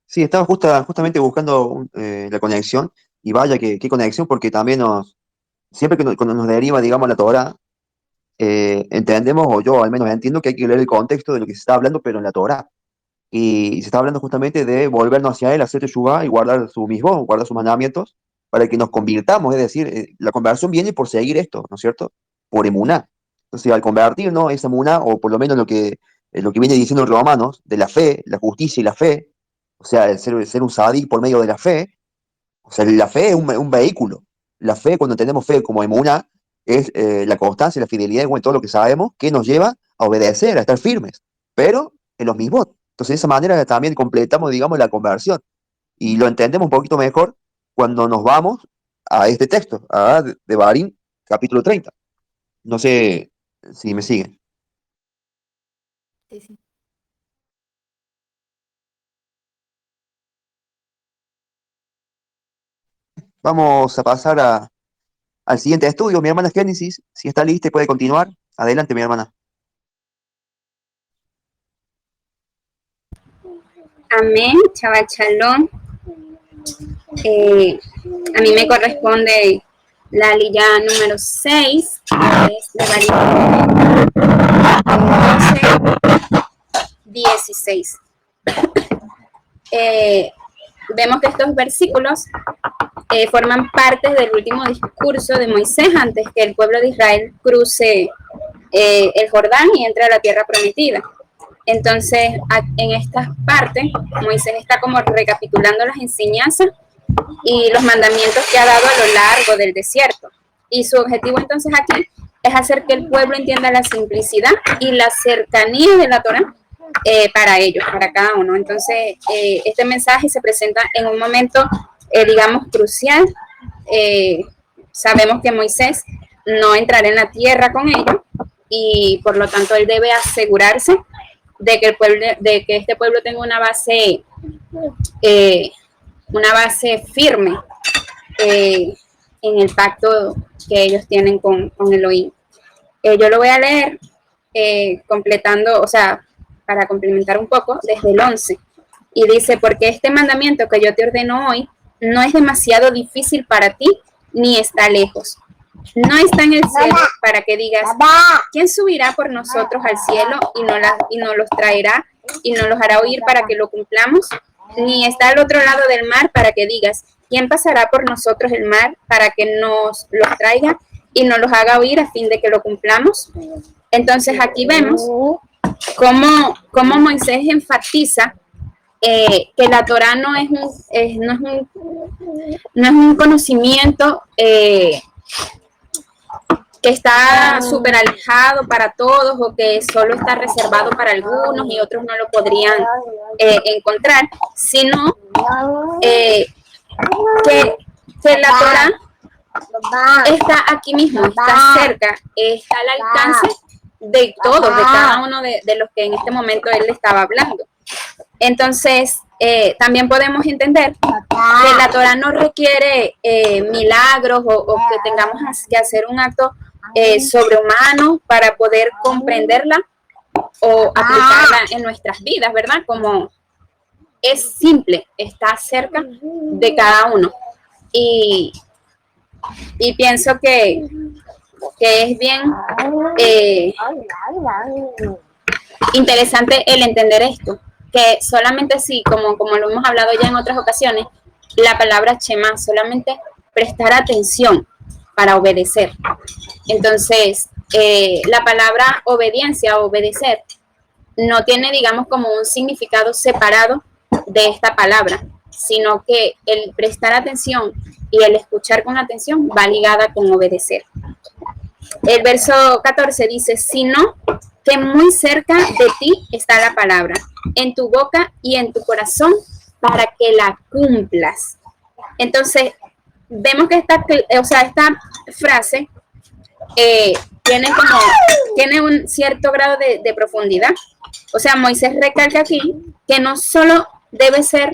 Speaker 1: Sí, estaba justamente buscando la conexión y vaya qué conexión porque también siempre que cuando nos deriva, digamos, la Torá, entendemos, o yo al menos entiendo que hay que leer el contexto de lo que se está hablando, pero en la Torá. Y se está hablando justamente de volvernos hacia Él, hacer Teshuvá y guardar su mismo, guardar sus mandamientos, para que nos convirtamos, es decir, la conversión viene por seguir esto, ¿no es cierto? Por emuná. Entonces, al convertirnos, esa emuná, o por lo menos lo que viene diciendo en Romanos, de la fe, la justicia y la fe, o sea, el ser un sadik por medio de la fe, o sea, la fe es un vehículo. La fe, cuando tenemos fe como emuná, es la constancia, la fidelidad, bueno, todo lo que sabemos, que nos lleva a obedecer, a estar firmes, pero en los mismos. Entonces, de esa manera también completamos, digamos, la conversión. Y lo entendemos un poquito mejor cuando nos vamos a este texto, de Barín, capítulo 30. No sé si me siguen.
Speaker 7: Sí, sí.
Speaker 1: Vamos a pasar al siguiente estudio. Mi hermana Génesis, si está lista y puede continuar. Adelante, mi hermana.
Speaker 9: Amén, Shabbat Shalom. A mí me corresponde la aliyá número 6, que es de Barín 12:16. Vemos que estos versículos forman parte del último discurso de Moisés antes que el pueblo de Israel cruce el Jordán y entre a la tierra prometida. Entonces, en esta parte, Moisés está como recapitulando las enseñanzas y los mandamientos que ha dado a lo largo del desierto. Y su objetivo entonces aquí es hacer que el pueblo entienda la simplicidad y la cercanía de la Torá para ellos, para cada uno. Entonces, este mensaje se presenta en un momento, digamos, crucial. Sabemos que Moisés no entrará en la tierra con ellos y por lo tanto él debe asegurarse de que este pueblo tenga una base firme en el pacto que ellos tienen con Elohim. Yo lo voy a leer completando, o sea, para complementar un poco, desde el 11. Y dice, porque este mandamiento que yo te ordeno hoy no es demasiado difícil para ti, ni está lejos. No está en el cielo para que digas, ¿quién subirá por nosotros al cielo y nos los traerá y nos los hará oír para que lo cumplamos? Ni está al otro lado del mar para que digas, ¿quién pasará por nosotros el mar para que nos los traiga y nos los haga oír a fin de que lo cumplamos? Entonces aquí vemos cómo Moisés enfatiza que la Torá no es un conocimiento que está súper alejado para todos o que solo está reservado para algunos y otros no lo podrían encontrar, sino que la Torá está aquí mismo, está cerca, está al alcance de todos, de cada uno de los que en este momento él estaba hablando. Entonces, también podemos entender que la Torá no requiere milagros o que tengamos que hacer un acto sobrehumano para poder comprenderla o aplicarla en nuestras vidas, ¿verdad? Como es simple, está cerca de cada uno. Y pienso que es bien interesante el entender esto, que solamente si, como lo hemos hablado ya en otras ocasiones, la palabra Shema, solamente prestar atención para obedecer. Entonces, la palabra obediencia o obedecer no tiene, digamos, como un significado separado de esta palabra, sino que el prestar atención y el escuchar con atención va ligada con obedecer. El verso 14 dice, sino que muy cerca de ti está la palabra, en tu boca y en tu corazón, para que la cumplas. Entonces, vemos que esta frase tiene un cierto grado de profundidad. O sea, Moisés recalca aquí que no solo debe ser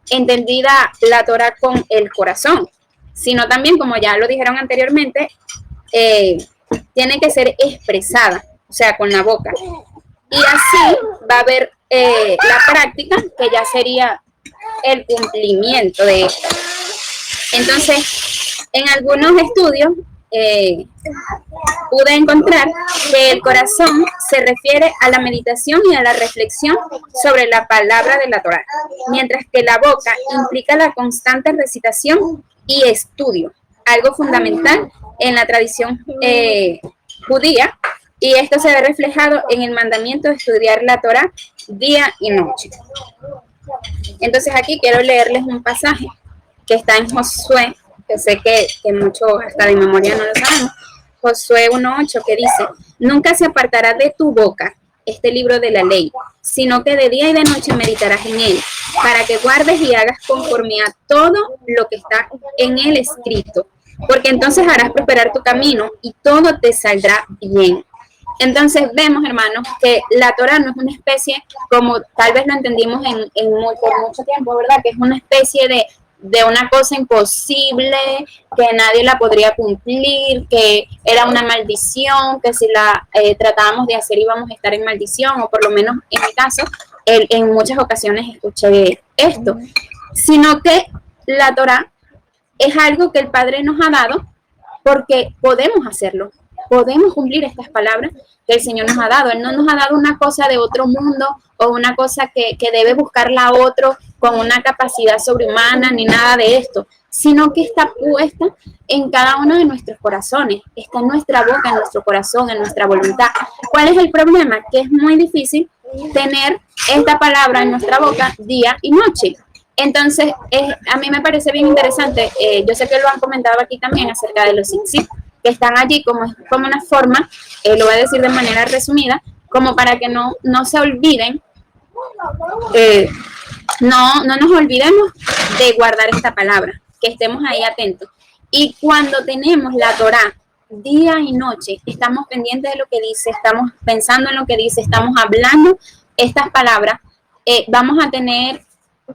Speaker 9: entendida la Torá con el corazón, sino también, como ya lo dijeron anteriormente, tiene que ser expresada, o sea, con la boca. Y así va a haber la práctica, que ya sería el cumplimiento de esto. Entonces, en algunos estudios pude encontrar que el corazón se refiere a la meditación y a la reflexión sobre la palabra de la Torá, mientras que la boca implica la constante recitación y estudio, algo fundamental en la tradición judía, y esto se ve reflejado en el mandamiento de estudiar la Torá día y noche. Entonces aquí quiero leerles un pasaje que está en Josué, que sé que muchos hasta de memoria no lo sabemos, Josué 1:8, que dice, nunca se apartará de tu boca este libro de la ley, sino que de día y de noche meditarás en él, para que guardes y hagas conforme a todo lo que está en él escrito, porque entonces harás prosperar tu camino y todo te saldrá bien. Entonces vemos, hermanos, que la Torá no es una especie, como tal vez lo entendimos por mucho tiempo, ¿verdad? Que es una especie de una cosa imposible, que nadie la podría cumplir, que era una maldición, que si la tratábamos de hacer íbamos a estar en maldición, o por lo menos en mi caso, en muchas ocasiones escuché esto, sino que la Torá es algo que el Padre nos ha dado porque podemos hacerlo, podemos cumplir estas palabras que el Señor nos ha dado. Él no nos ha dado una cosa de otro mundo o una cosa que debe buscarla a otro con una capacidad sobrehumana ni nada de esto, sino que está puesta en cada uno de nuestros corazones, está en nuestra boca, en nuestro corazón, en nuestra voluntad. ¿Cuál es el problema? Que es muy difícil tener esta palabra en nuestra boca día y noche. Entonces, a mí me parece bien interesante, yo sé que lo han comentado aquí también acerca de los tzitzit, que están allí como una forma, lo voy a decir de manera resumida, como para que no se olviden, no nos olvidemos de guardar esta palabra, que estemos ahí atentos. Y cuando tenemos la Torá día y noche, estamos pendientes de lo que dice, estamos pensando en lo que dice, estamos hablando estas palabras, vamos a tener,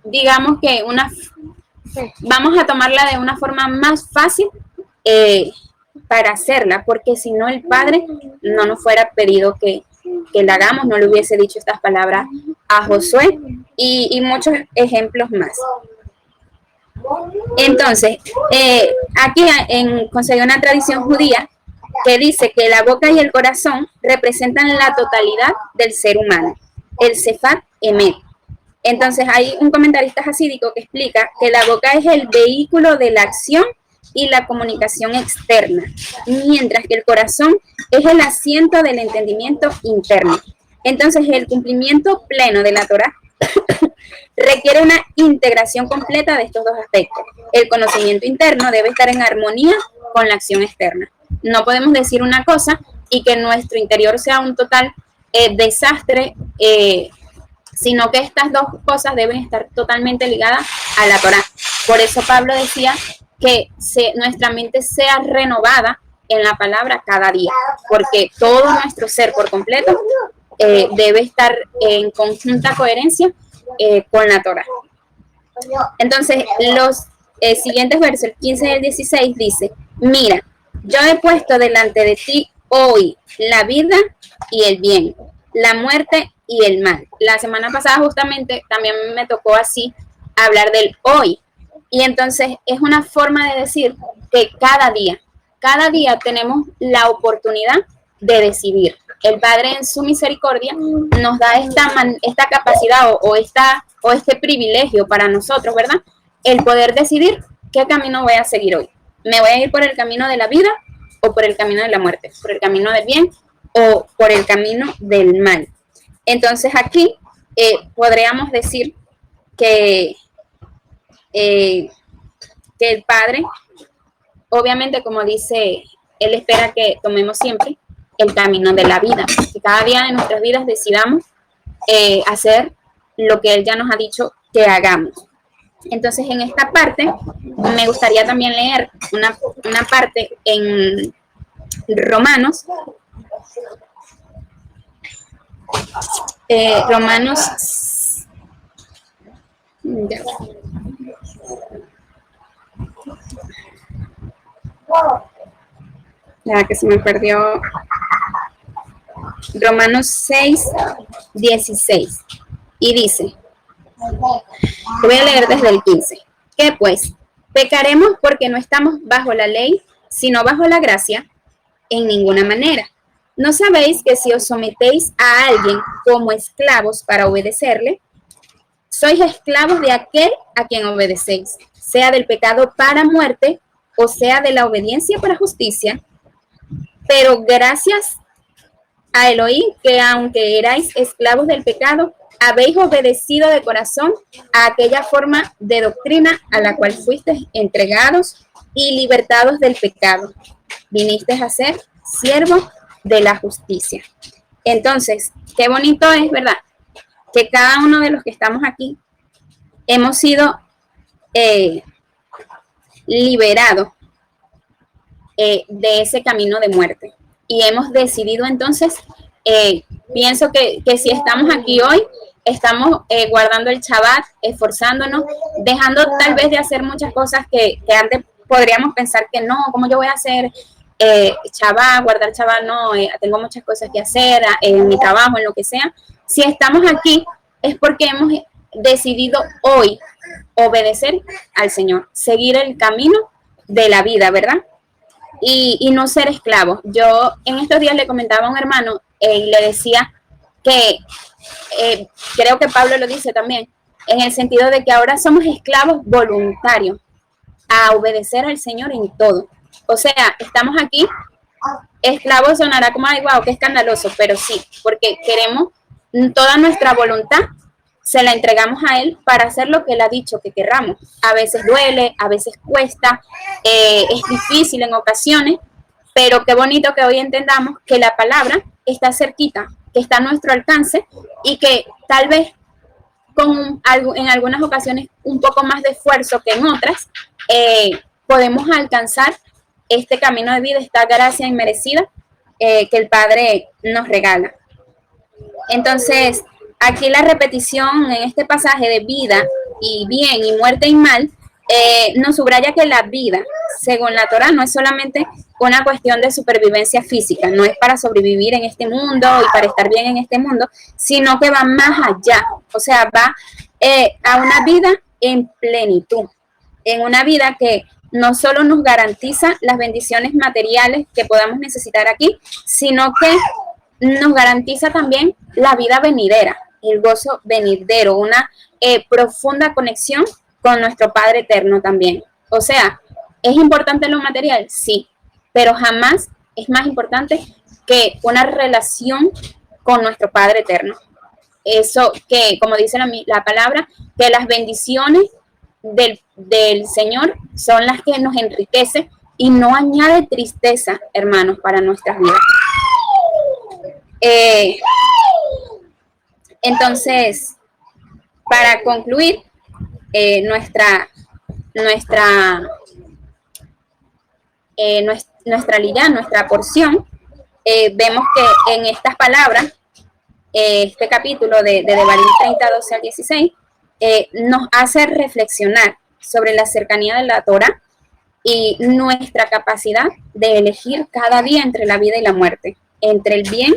Speaker 9: digamos que vamos a tomarla de una forma más fácil para hacerla, porque si no el Padre no nos fuera pedido que la hagamos, no le hubiese dicho estas palabras a Josué y muchos ejemplos más. Entonces, aquí conseguí una tradición judía que dice que la boca y el corazón representan la totalidad del ser humano, el Sefat Emet. Entonces hay un comentarista hasídico que explica que la boca es el vehículo de la acción y la comunicación externa, mientras que el corazón es el asiento del entendimiento interno. Entonces el cumplimiento pleno de la Torá requiere una integración completa de estos dos aspectos. El conocimiento interno debe estar en armonía con la acción externa. No podemos decir una cosa y que nuestro interior sea un total desastre, sino que estas dos cosas deben estar totalmente ligadas a la Torá. Por eso Pablo decía que nuestra mente sea renovada en la palabra cada día, porque todo nuestro ser por completo debe estar en conjunta coherencia con la Torah. Entonces, los siguientes versos, el 15 y el 16, dice: mira, yo he puesto delante de ti hoy la vida y el bien, la muerte y el mal. La semana pasada justamente también me tocó así hablar del hoy. Y entonces es una forma de decir que cada día tenemos la oportunidad de decidir. El Padre en su misericordia nos da esta capacidad o este privilegio para nosotros, ¿verdad? El poder decidir qué camino voy a seguir hoy. ¿Me voy a ir por el camino de la vida o por el camino de la muerte? ¿Por el camino del bien o por el camino del mal? Entonces aquí podríamos decir que el Padre, obviamente, como dice, Él espera que tomemos siempre el camino de la vida, que cada día de nuestras vidas decidamos hacer lo que Él ya nos ha dicho que hagamos. Entonces, en esta parte, me gustaría también leer una parte en Romanos. Ya que se me perdió. Romanos 6, 16. Y dice, voy a leer desde el 15. ¿Qué pues? ¿Pecaremos porque no estamos bajo la ley, sino bajo la gracia? En ninguna manera. ¿No sabéis que si os sometéis a alguien como esclavos para obedecerle, sois esclavos de aquel a quien obedecéis, sea del pecado para muerte o sea de la obediencia para justicia? Pero gracias a Elohim, que aunque erais esclavos del pecado, habéis obedecido de corazón a aquella forma de doctrina a la cual fuisteis entregados y libertados del pecado. Vinisteis a ser siervos de la justicia. Entonces, qué bonito es, ¿verdad? Que cada uno de los que estamos aquí hemos sido liberados de ese camino de muerte. Y hemos decidido entonces, pienso que si estamos aquí hoy, estamos guardando el Shabbat, esforzándonos, dejando tal vez de hacer muchas cosas que antes podríamos pensar que no, ¿cómo yo voy a hacer Shabbat, guardar Shabbat? No, tengo muchas cosas que hacer en mi trabajo, en lo que sea. Si estamos aquí es porque hemos decidido hoy obedecer al Señor, seguir el camino de la vida, ¿verdad? Y no ser esclavos. Yo en estos días le comentaba a un hermano y le decía que creo que Pablo lo dice también, en el sentido de que ahora somos esclavos voluntarios a obedecer al Señor en todo. O sea, estamos aquí, esclavos sonará como, ay, wow, qué escandaloso, pero sí, porque queremos toda nuestra voluntad, se la entregamos a Él para hacer lo que Él ha dicho que querramos. A veces duele, a veces cuesta, es difícil en ocasiones, pero qué bonito que hoy entendamos que la palabra está cerquita, que está a nuestro alcance y que tal vez en algunas ocasiones un poco más de esfuerzo que en otras, podemos alcanzar este camino de vida, esta gracia inmerecida que el Padre nos regala. Entonces, aquí la repetición en este pasaje de vida y bien y muerte y mal nos subraya que la vida, según la Torah, no es solamente una cuestión de supervivencia física, no es para sobrevivir en este mundo y para estar bien en este mundo, sino que va más allá, o sea, va a una vida en plenitud, en una vida que no solo nos garantiza las bendiciones materiales que podamos necesitar aquí, sino que nos garantiza también la vida venidera, el gozo venidero, una profunda conexión con nuestro Padre eterno también. O sea, ¿es importante lo material? Sí, pero jamás es más importante que una relación con nuestro Padre eterno. Eso que, como dice la palabra, que las bendiciones del Señor son las que nos enriquecen y no añade tristeza, hermanos, para nuestras vidas. Entonces, para concluir, nuestra liyá, nuestra porción, vemos que en estas palabras este capítulo de Devarim 30, 12 al 16, nos hace reflexionar sobre la cercanía de la Torah y nuestra capacidad de elegir cada día entre la vida y la muerte, entre el bien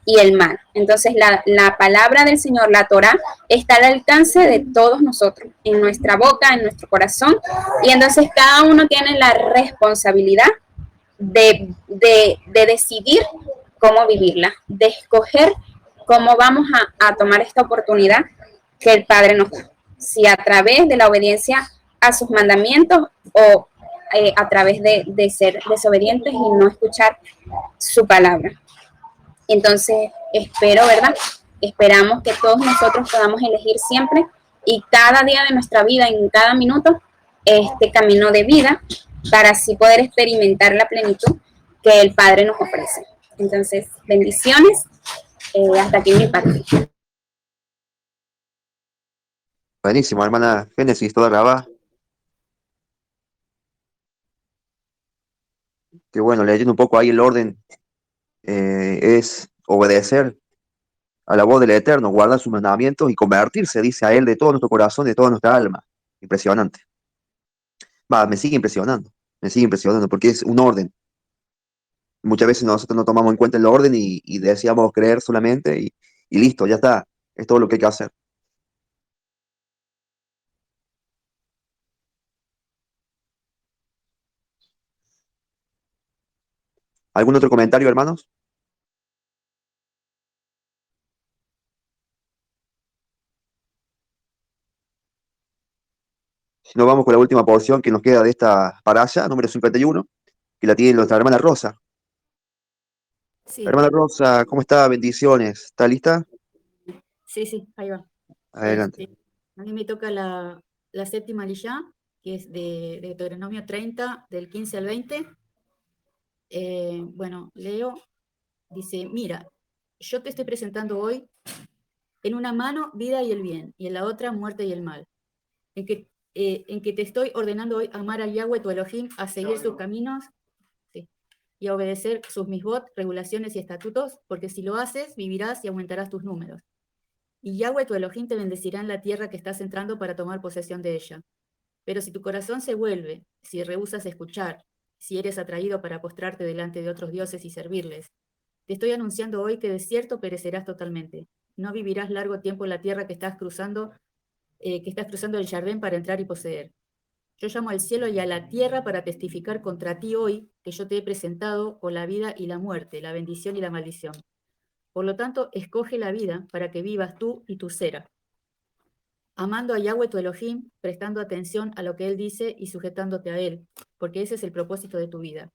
Speaker 9: y el mal. Entonces la palabra del Señor, la Torah, está al alcance de todos nosotros, en nuestra boca, en nuestro corazón, y entonces cada uno tiene la responsabilidad de decidir cómo vivirla, de escoger cómo vamos a tomar esta oportunidad que el Padre nos da, si a través de la obediencia a sus mandamientos o a través de ser desobedientes y no escuchar su palabra. Entonces, espero, ¿verdad? Esperamos que todos nosotros podamos elegir siempre y cada día de nuestra vida, en cada minuto, este camino de vida para así poder experimentar la plenitud que el Padre nos ofrece. Entonces, bendiciones. Hasta aquí mi parte.
Speaker 1: Buenísimo, hermana Génesis, toda grabada. Que bueno, leyendo un poco ahí el orden, es obedecer a la voz del Eterno, guardar sus mandamientos y convertirse, dice a Él, de todo nuestro corazón, de toda nuestra alma. Impresionante. Me sigue impresionando, porque es un orden. Muchas veces nosotros no tomamos en cuenta el orden y deseamos creer solamente y listo, ya está. Es todo lo que hay que hacer. ¿Algún otro comentario, hermanos? Si no, vamos con la última porción que nos queda de esta parasha, número 51, que la tiene nuestra hermana Rosa.
Speaker 7: Sí,
Speaker 1: Hermana Rosa, ¿cómo está? Bendiciones. ¿Está lista?
Speaker 7: sí, ahí va.
Speaker 1: Adelante.
Speaker 7: A mí me toca la séptima liyá, que es de Deuteronomio 30, del 15 al 20. Bueno, leo, dice, mira, yo te estoy presentando hoy en una mano vida y el bien, y en la otra muerte y el mal, en que te estoy ordenando hoy amar a Yahweh tu Elohim, a seguir sus caminos, sí, y a obedecer sus misbot, regulaciones y estatutos, porque si lo haces, vivirás y aumentarás tus números. Y Yahweh tu Elohim te bendecirá en la tierra que estás entrando para tomar posesión de ella. Pero si tu corazón se vuelve, si rehusas escuchar, si eres atraído para postrarte delante de otros dioses y servirles, te estoy anunciando hoy que de cierto perecerás totalmente. No vivirás largo tiempo en la tierra que estás cruzando el Jardín para entrar y poseer. Yo llamo al cielo y a la tierra para testificar contra ti hoy que yo te he presentado con la vida y la muerte, la bendición y la maldición. Por lo tanto, escoge la vida para que vivas tú y tu sera, amando a Yahweh tu Elohim, prestando atención a lo que Él dice y sujetándote a Él, porque ese es el propósito de tu vida.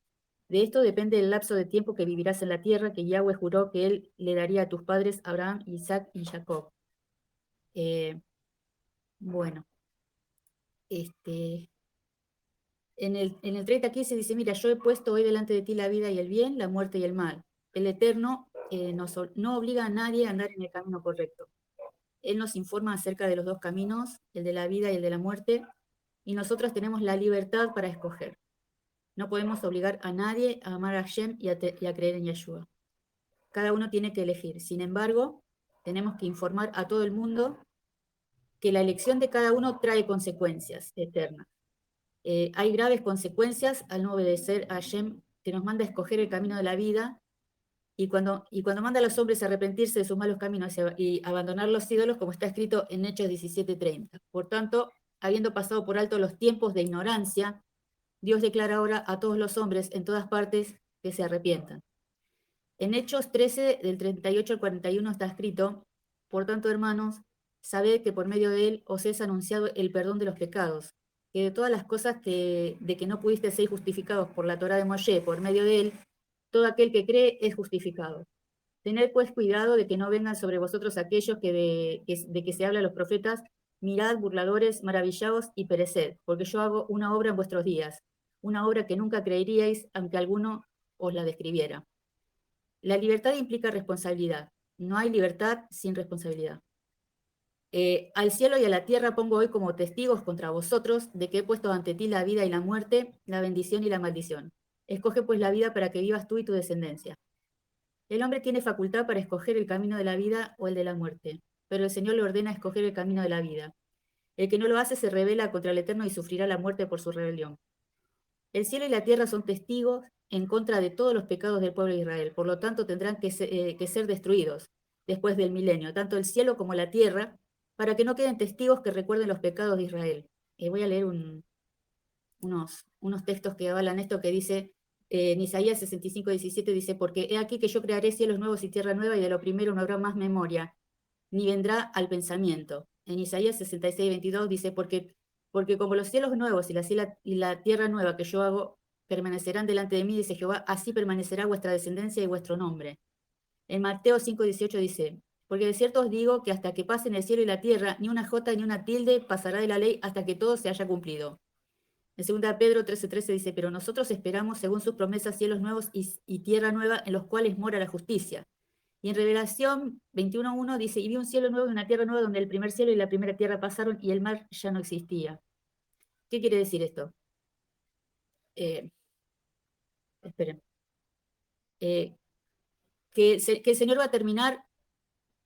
Speaker 7: De esto depende el lapso de tiempo que vivirás en la tierra que Yahweh juró que Él le daría a tus padres Abraham, Isaac y Jacob. Bueno, en el 30:15 dice, mira, yo he puesto hoy delante de ti la vida y el bien, la muerte y el mal. El Eterno no obliga a nadie a andar en el camino correcto. Él nos informa acerca de los dos caminos, el de la vida y el de la muerte, y nosotros tenemos la libertad para escoger. No podemos obligar a nadie a amar a Hashem y a creer en Yeshua. Cada uno tiene que elegir. Sin embargo, tenemos que informar a todo el mundo que la elección de cada uno trae consecuencias eternas. Hay graves consecuencias al no obedecer a Hashem, que nos manda a escoger el camino de la vida, y cuando manda a los hombres a arrepentirse de sus malos caminos y abandonar los ídolos, como está escrito en Hechos 17:30. Por tanto, habiendo pasado por alto los tiempos de ignorancia, Dios declara ahora a todos los hombres en todas partes que se arrepientan. En Hechos 13, del 38 al 41 está escrito, por tanto, hermanos, sabed que por medio de él os es anunciado el perdón de los pecados, que de todas las cosas de que no pudiste ser justificados por la Torá de Moshe, por medio de él, todo aquel que cree es justificado. Tened pues cuidado de que no vengan sobre vosotros aquellos de que se habla a los profetas, mirad, burladores, maravillaos y pereced, porque yo hago una obra en vuestros días, una obra que nunca creeríais, aunque alguno os la describiera. La libertad implica responsabilidad. No hay libertad sin responsabilidad. Al cielo y a la tierra pongo hoy como testigos contra vosotros de que he puesto ante ti la vida y la muerte, la bendición y la maldición. Escoge pues la vida para que vivas tú y tu descendencia. El hombre tiene facultad para escoger el camino de la vida o el de la muerte, pero el Señor le ordena escoger el camino de la vida. El que no lo hace se rebela contra el Eterno y sufrirá la muerte por su rebelión. El cielo y la tierra son testigos en contra de todos los pecados del pueblo de Israel, por lo tanto tendrán que ser destruidos después del milenio, tanto el cielo como la tierra, para que no queden testigos que recuerden los pecados de Israel. Voy a leer unos textos que avalan esto, que dice, en Isaías 65:17 dice, porque he aquí que yo crearé cielos nuevos y tierra nueva, y de lo primero no habrá más memoria, ni vendrá al pensamiento. En Isaías 66:22 dice, porque como los cielos nuevos y la tierra nueva que yo hago permanecerán delante de mí, dice Jehová, así permanecerá vuestra descendencia y vuestro nombre. En Mateo 5:18 dice, porque de cierto os digo que hasta que pasen el cielo y la tierra, ni una jota ni una tilde pasará de la ley hasta que todo se haya cumplido. En 2 Pedro 13:13 dice, pero nosotros esperamos según sus promesas cielos nuevos y tierra nueva en los cuales mora la justicia. Y en Revelación 21:1 dice, y vi un cielo nuevo y una tierra nueva donde el primer cielo y la primera tierra pasaron y el mar ya no existía. ¿Qué quiere decir esto? Esperen. Que el Señor va a terminar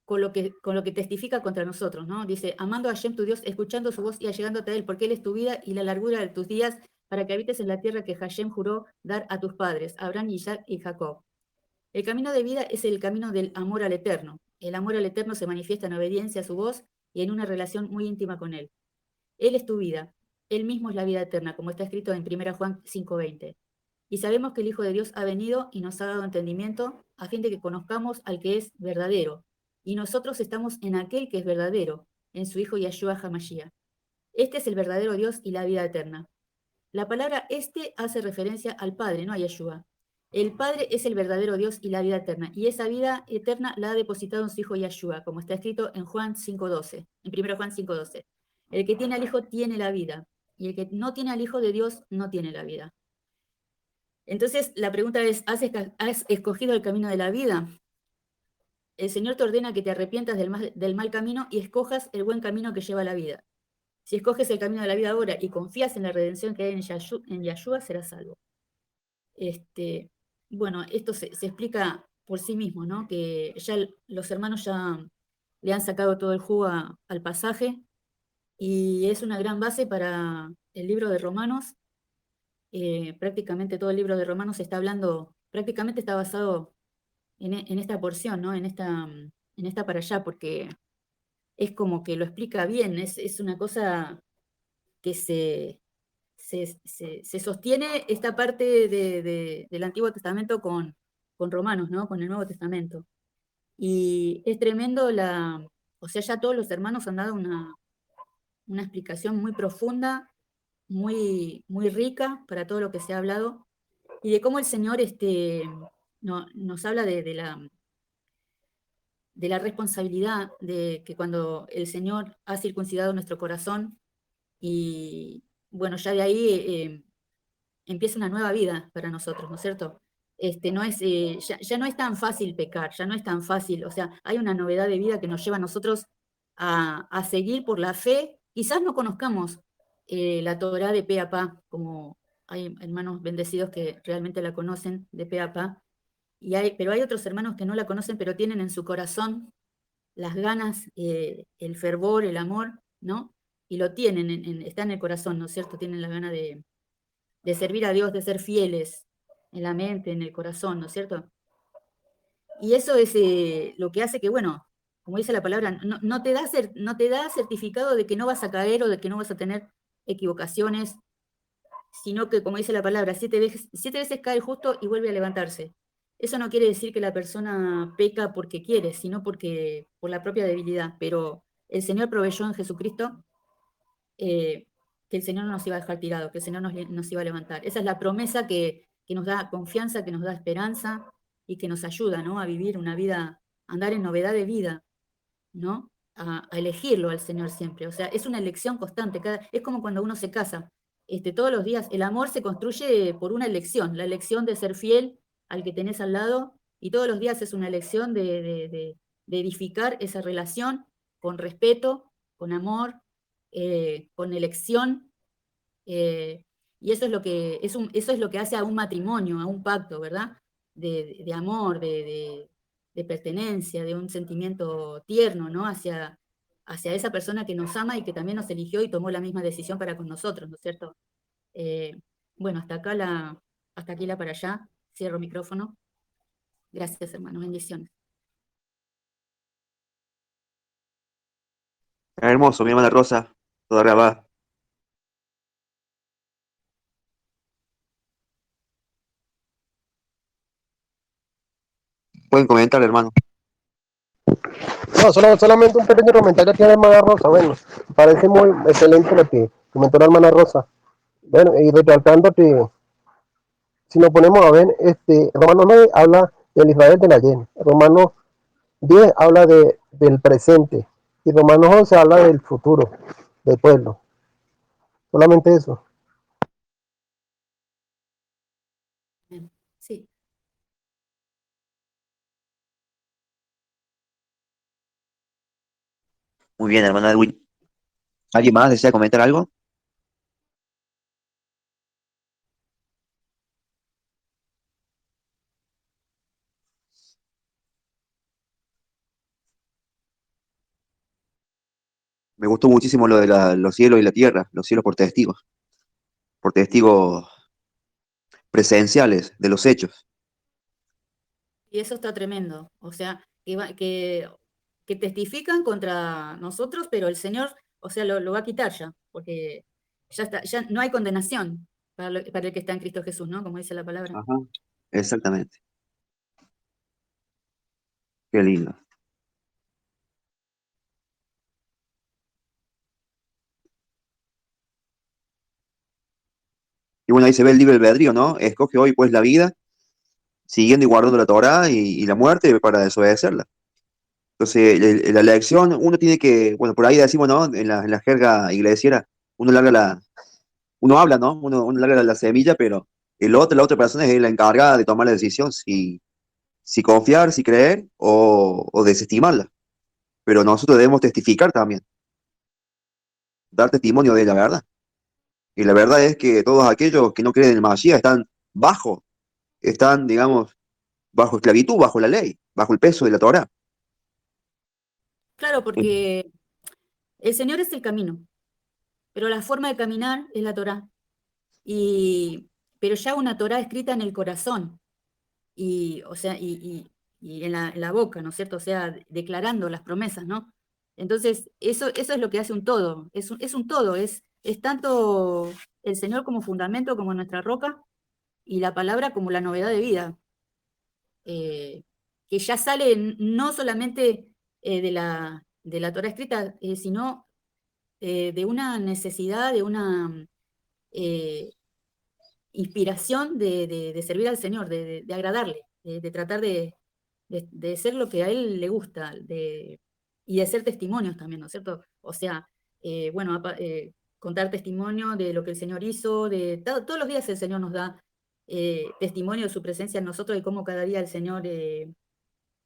Speaker 7: con lo que testifica contra nosotros, ¿no? Dice, amando a Hashem tu Dios, escuchando su voz y allegándote a él, porque él es tu vida y la largura de tus días, para que habites en la tierra que Hashem juró dar a tus padres, Abraham, Isaac y Jacob. El camino de vida es el camino del amor al Eterno. El amor al Eterno se manifiesta en obediencia a su voz y en una relación muy íntima con Él. Él es tu vida. Él mismo es la vida eterna, como está escrito en 1 Juan 5:20. Y sabemos que el Hijo de Dios ha venido y nos ha dado entendimiento a fin de que conozcamos al que es verdadero. Y nosotros estamos en aquel que es verdadero, en su Hijo Yahshua HaMashiach. Este es el verdadero Dios y la vida eterna. La palabra este hace referencia al Padre, no a Yahshua. El Padre es el verdadero Dios y la vida eterna, y esa vida eterna la ha depositado en su Hijo Yahshua, como está escrito en Juan 5:12, en 1 Juan 5:12. El que tiene al Hijo tiene la vida, y el que no tiene al Hijo de Dios no tiene la vida. Entonces, la pregunta es, ¿has escogido el camino de la vida? El Señor te ordena que te arrepientas del mal camino y escojas el buen camino que lleva a la vida. Si escoges el camino de la vida ahora y confías en la redención que hay en Yahshua, serás salvo. Bueno, esto se explica por sí mismo, ¿no? Que ya los hermanos ya le han sacado todo el jugo al pasaje y es una gran base para el libro de Romanos. Prácticamente todo el libro de Romanos prácticamente está basado en esta porción, ¿no? En esta para allá, porque es como que lo explica bien, es una cosa que se sostiene esta parte del Antiguo Testamento con Romanos, ¿no? Con el Nuevo Testamento. Y es tremendo o sea, ya todos los hermanos han dado una explicación muy profunda, muy, muy rica para todo lo que se ha hablado, y de cómo el Señor nos habla de la responsabilidad de que cuando el Señor ha circuncidado nuestro corazón, y bueno, ya de ahí empieza una nueva vida para nosotros, ¿no es cierto? Ya no es tan fácil pecar, ya no es tan fácil, o sea, hay una novedad de vida que nos lleva a nosotros a seguir por la fe. Quizás no conozcamos la Torá de pe a pa, como hay hermanos bendecidos que realmente la conocen de pe a pa, pero hay otros hermanos que no la conocen, pero tienen en su corazón las ganas, el fervor, el amor, ¿no? Y lo tienen, está en el corazón, ¿no es cierto? Tienen la gana de servir a Dios, de ser fieles en la mente, en el corazón, ¿no es cierto? Y eso es lo que hace que, bueno, como dice la palabra, no te da certificado de que no vas a caer o de que no vas a tener equivocaciones, sino que, como dice la palabra, 7 veces cae el justo y vuelve a levantarse. Eso no quiere decir que la persona peca porque quiere, sino por la propia debilidad. Pero el Señor proveyó en Jesucristo que el Señor no nos iba a dejar tirados, que el Señor nos iba a levantar. Esa es la promesa que nos da confianza, que nos da esperanza y que nos ayuda, ¿no? A vivir una vida, a andar en novedad de vida, ¿no? A elegirlo al Señor siempre. O sea, es una elección constante. Es como cuando uno se casa. Todos los días, el amor se construye por una elección, la elección de ser fiel al que tenés al lado, y todos los días es una elección de edificar esa relación con respeto, con amor, con elección, y eso es lo que hace a un matrimonio, a un pacto, ¿verdad? de amor, de pertenencia, de un sentimiento tierno, ¿no? Hacia esa persona que nos ama y que también nos eligió y tomó la misma decisión para con nosotros, ¿no es cierto? Bueno, hasta aquí la para allá. Cierro micrófono. Gracias, hermano. Bendiciones.
Speaker 1: Hermoso, mi hermana Rosa, toda grabada. Pueden comentar, hermano.
Speaker 6: No, solamente un pequeño comentario aquí a la hermana Rosa. Bueno, me parece muy excelente lo que comentó la hermana Rosa. Bueno, y recalcando que si nos ponemos a ver, Romano 9 habla del Israel del ayer, Romano 10 habla del presente y Romanos 11 habla del futuro del pueblo. Solamente eso.
Speaker 7: Sí.
Speaker 1: Muy bien, hermana Edwin. ¿Alguien más desea comentar algo? Me gustó muchísimo lo de los cielos y la tierra, los cielos por testigos presenciales de los hechos.
Speaker 7: Y eso está tremendo. O sea, que testifican contra nosotros, pero el Señor, o sea, lo va a quitar ya, porque ya está, ya no hay condenación para el que está en Cristo Jesús, ¿no? Como dice la palabra.
Speaker 1: Ajá, exactamente. Qué lindo. Y bueno, ahí se ve el libre albedrío, ¿no? Escoge hoy pues la vida, siguiendo y guardando la Torá y la muerte para desobedecerla. Entonces, la elección, uno tiene que, bueno, por ahí decimos, ¿no? En la jerga iglesiera, uno habla, ¿no? Uno larga la semilla, pero la otra persona es la encargada de tomar la decisión, si confiar, si creer o desestimarla. Pero nosotros debemos testificar también, dar testimonio de la verdad. Y la verdad es que todos aquellos que no creen en el Mashiach están, digamos, bajo esclavitud, bajo la ley, bajo el peso de la Torá.
Speaker 7: Claro, porque el Señor es el camino, pero la forma de caminar es la Torá. Pero ya una Torá escrita en el corazón, o sea, y en la boca, ¿no es cierto? O sea, declarando las promesas, ¿no? Entonces, eso es lo que hace un todo, es un todo, es tanto el Señor como fundamento, como nuestra roca, y la palabra como la novedad de vida, que ya sale no solamente de la Torá escrita, sino de una necesidad, de una inspiración de servir al Señor, de agradarle, de tratar de ser lo que a Él le gusta, y de ser testimonios también, ¿no es cierto? O sea, bueno, contar testimonio de lo que el Señor hizo, todos los días el Señor nos da testimonio de su presencia en nosotros y cómo cada día el Señor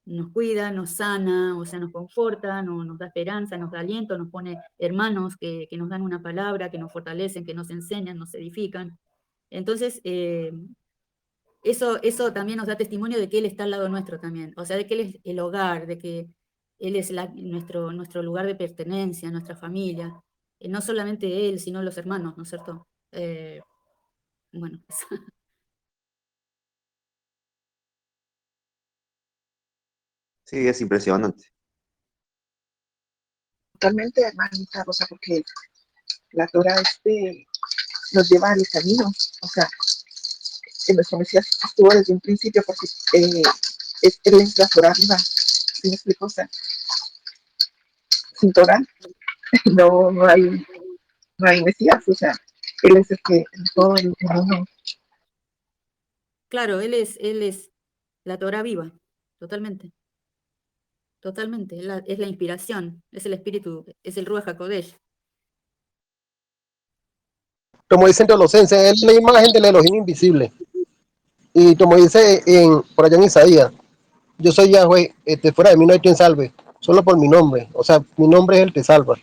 Speaker 7: nos cuida, nos sana, o sea, nos conforta, nos da esperanza, nos da aliento, nos pone hermanos que nos dan una palabra, que nos fortalecen, que nos enseñan, nos edifican. Entonces, eso también nos da testimonio de que Él está al lado nuestro también, o sea, de que Él es el hogar, de que Él es nuestro lugar de pertenencia, nuestra familia, no solamente Él, sino los hermanos, ¿no es cierto? Bueno,
Speaker 1: Sí, es impresionante.
Speaker 2: Totalmente, hermanita Rosa, porque la Torah nos lleva al camino. O sea, nuestro Mesías estuvo desde un principio porque él es la Torah viva. ¿Sí me explico? O sea, sin Torah no hay Mesías. O sea, él es el que todo el mundo.
Speaker 7: claro, Él es la Torah viva, totalmente. Totalmente, es la inspiración, es el espíritu, es el Ruach HaKodesh.
Speaker 6: Como dicen Colosenses, es la imagen del Elohim invisible. Y como dice por allá en Isaías, yo soy Yahweh, fuera de mí no hay quien salve, solo por mi nombre. O sea, mi nombre es el que salva.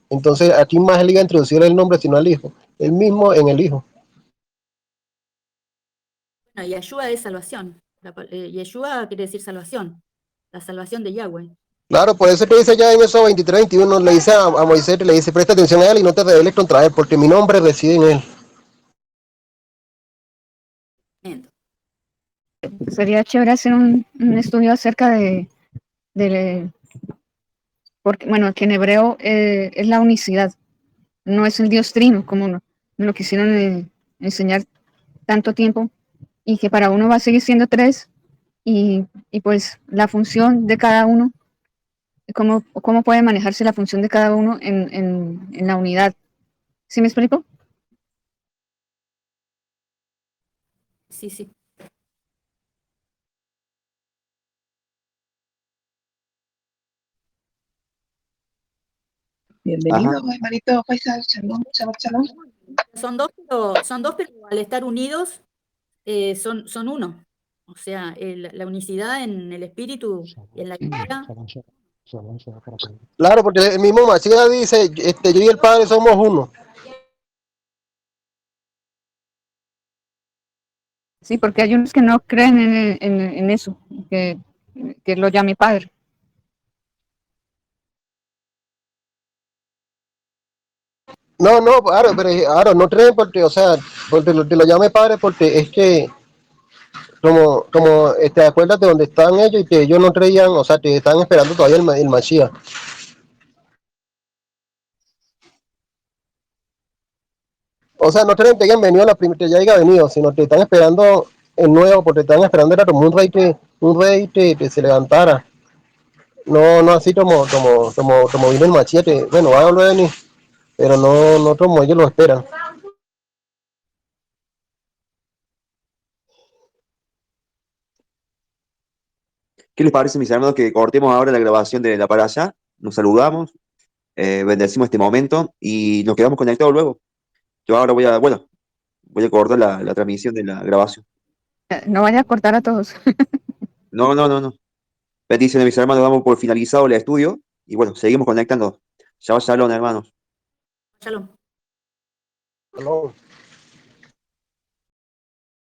Speaker 6: Entonces, aquí más él iba a introducir el nombre, sino al Hijo. El mismo en el Hijo.
Speaker 7: Bueno, y Yahshua es salvación. Yeshua quiere decir salvación, la salvación de Yahweh.
Speaker 6: Claro, por eso te dice ya en eso 23, 21, le dice a Moisés, le dice, presta atención a él y no te rebeles contra él, porque mi nombre reside en él.
Speaker 4: Sería chévere hacer un estudio acerca de porque, bueno, que en hebreo es la unicidad, no es el Dios trino, como me lo quisieron enseñar tanto tiempo, y que para uno va a seguir siendo tres, y pues la función de cada uno, cómo puede manejarse la función de cada uno en la unidad. ¿Sí me explico?
Speaker 7: Sí, sí.
Speaker 2: Bienvenido,
Speaker 1: Ajá.
Speaker 2: hermanito Faisal. Shalom, shalom, shalom.
Speaker 7: Son dos, pero al estar unidos son uno. O sea, la unicidad en el espíritu y en la idea.
Speaker 6: Claro, porque el mismo Masías dice, yo y el Padre somos uno.
Speaker 4: Sí, porque hay unos que no creen en eso, que lo llame padre.
Speaker 6: No, no, claro, pero claro, no creen porque, o sea, porque lo llame Padre porque es que, acuérdate donde están ellos y que ellos no creían, o sea, que están esperando todavía el Masías. O sea, no creen que hayan venido que ya haya venido, sino que están esperando el nuevo, porque están esperando era como un rey que se levantara. No, no así como vino el Masías, que bueno, va a volver a venir, pero no como ellos lo esperan.
Speaker 1: ¿Qué les parece, mis hermanos, que cortemos ahora la grabación de la para allá? Nos saludamos, bendecimos este momento y nos quedamos conectados luego. Yo ahora voy a cortar la transmisión de la grabación.
Speaker 4: No vaya a cortar a todos.
Speaker 1: No, no, no, no. Bendiciones, mis hermanos, damos por finalizado el estudio y bueno, seguimos conectando. Shabbat shalom, hermanos.
Speaker 7: Shalom.
Speaker 6: Shalom.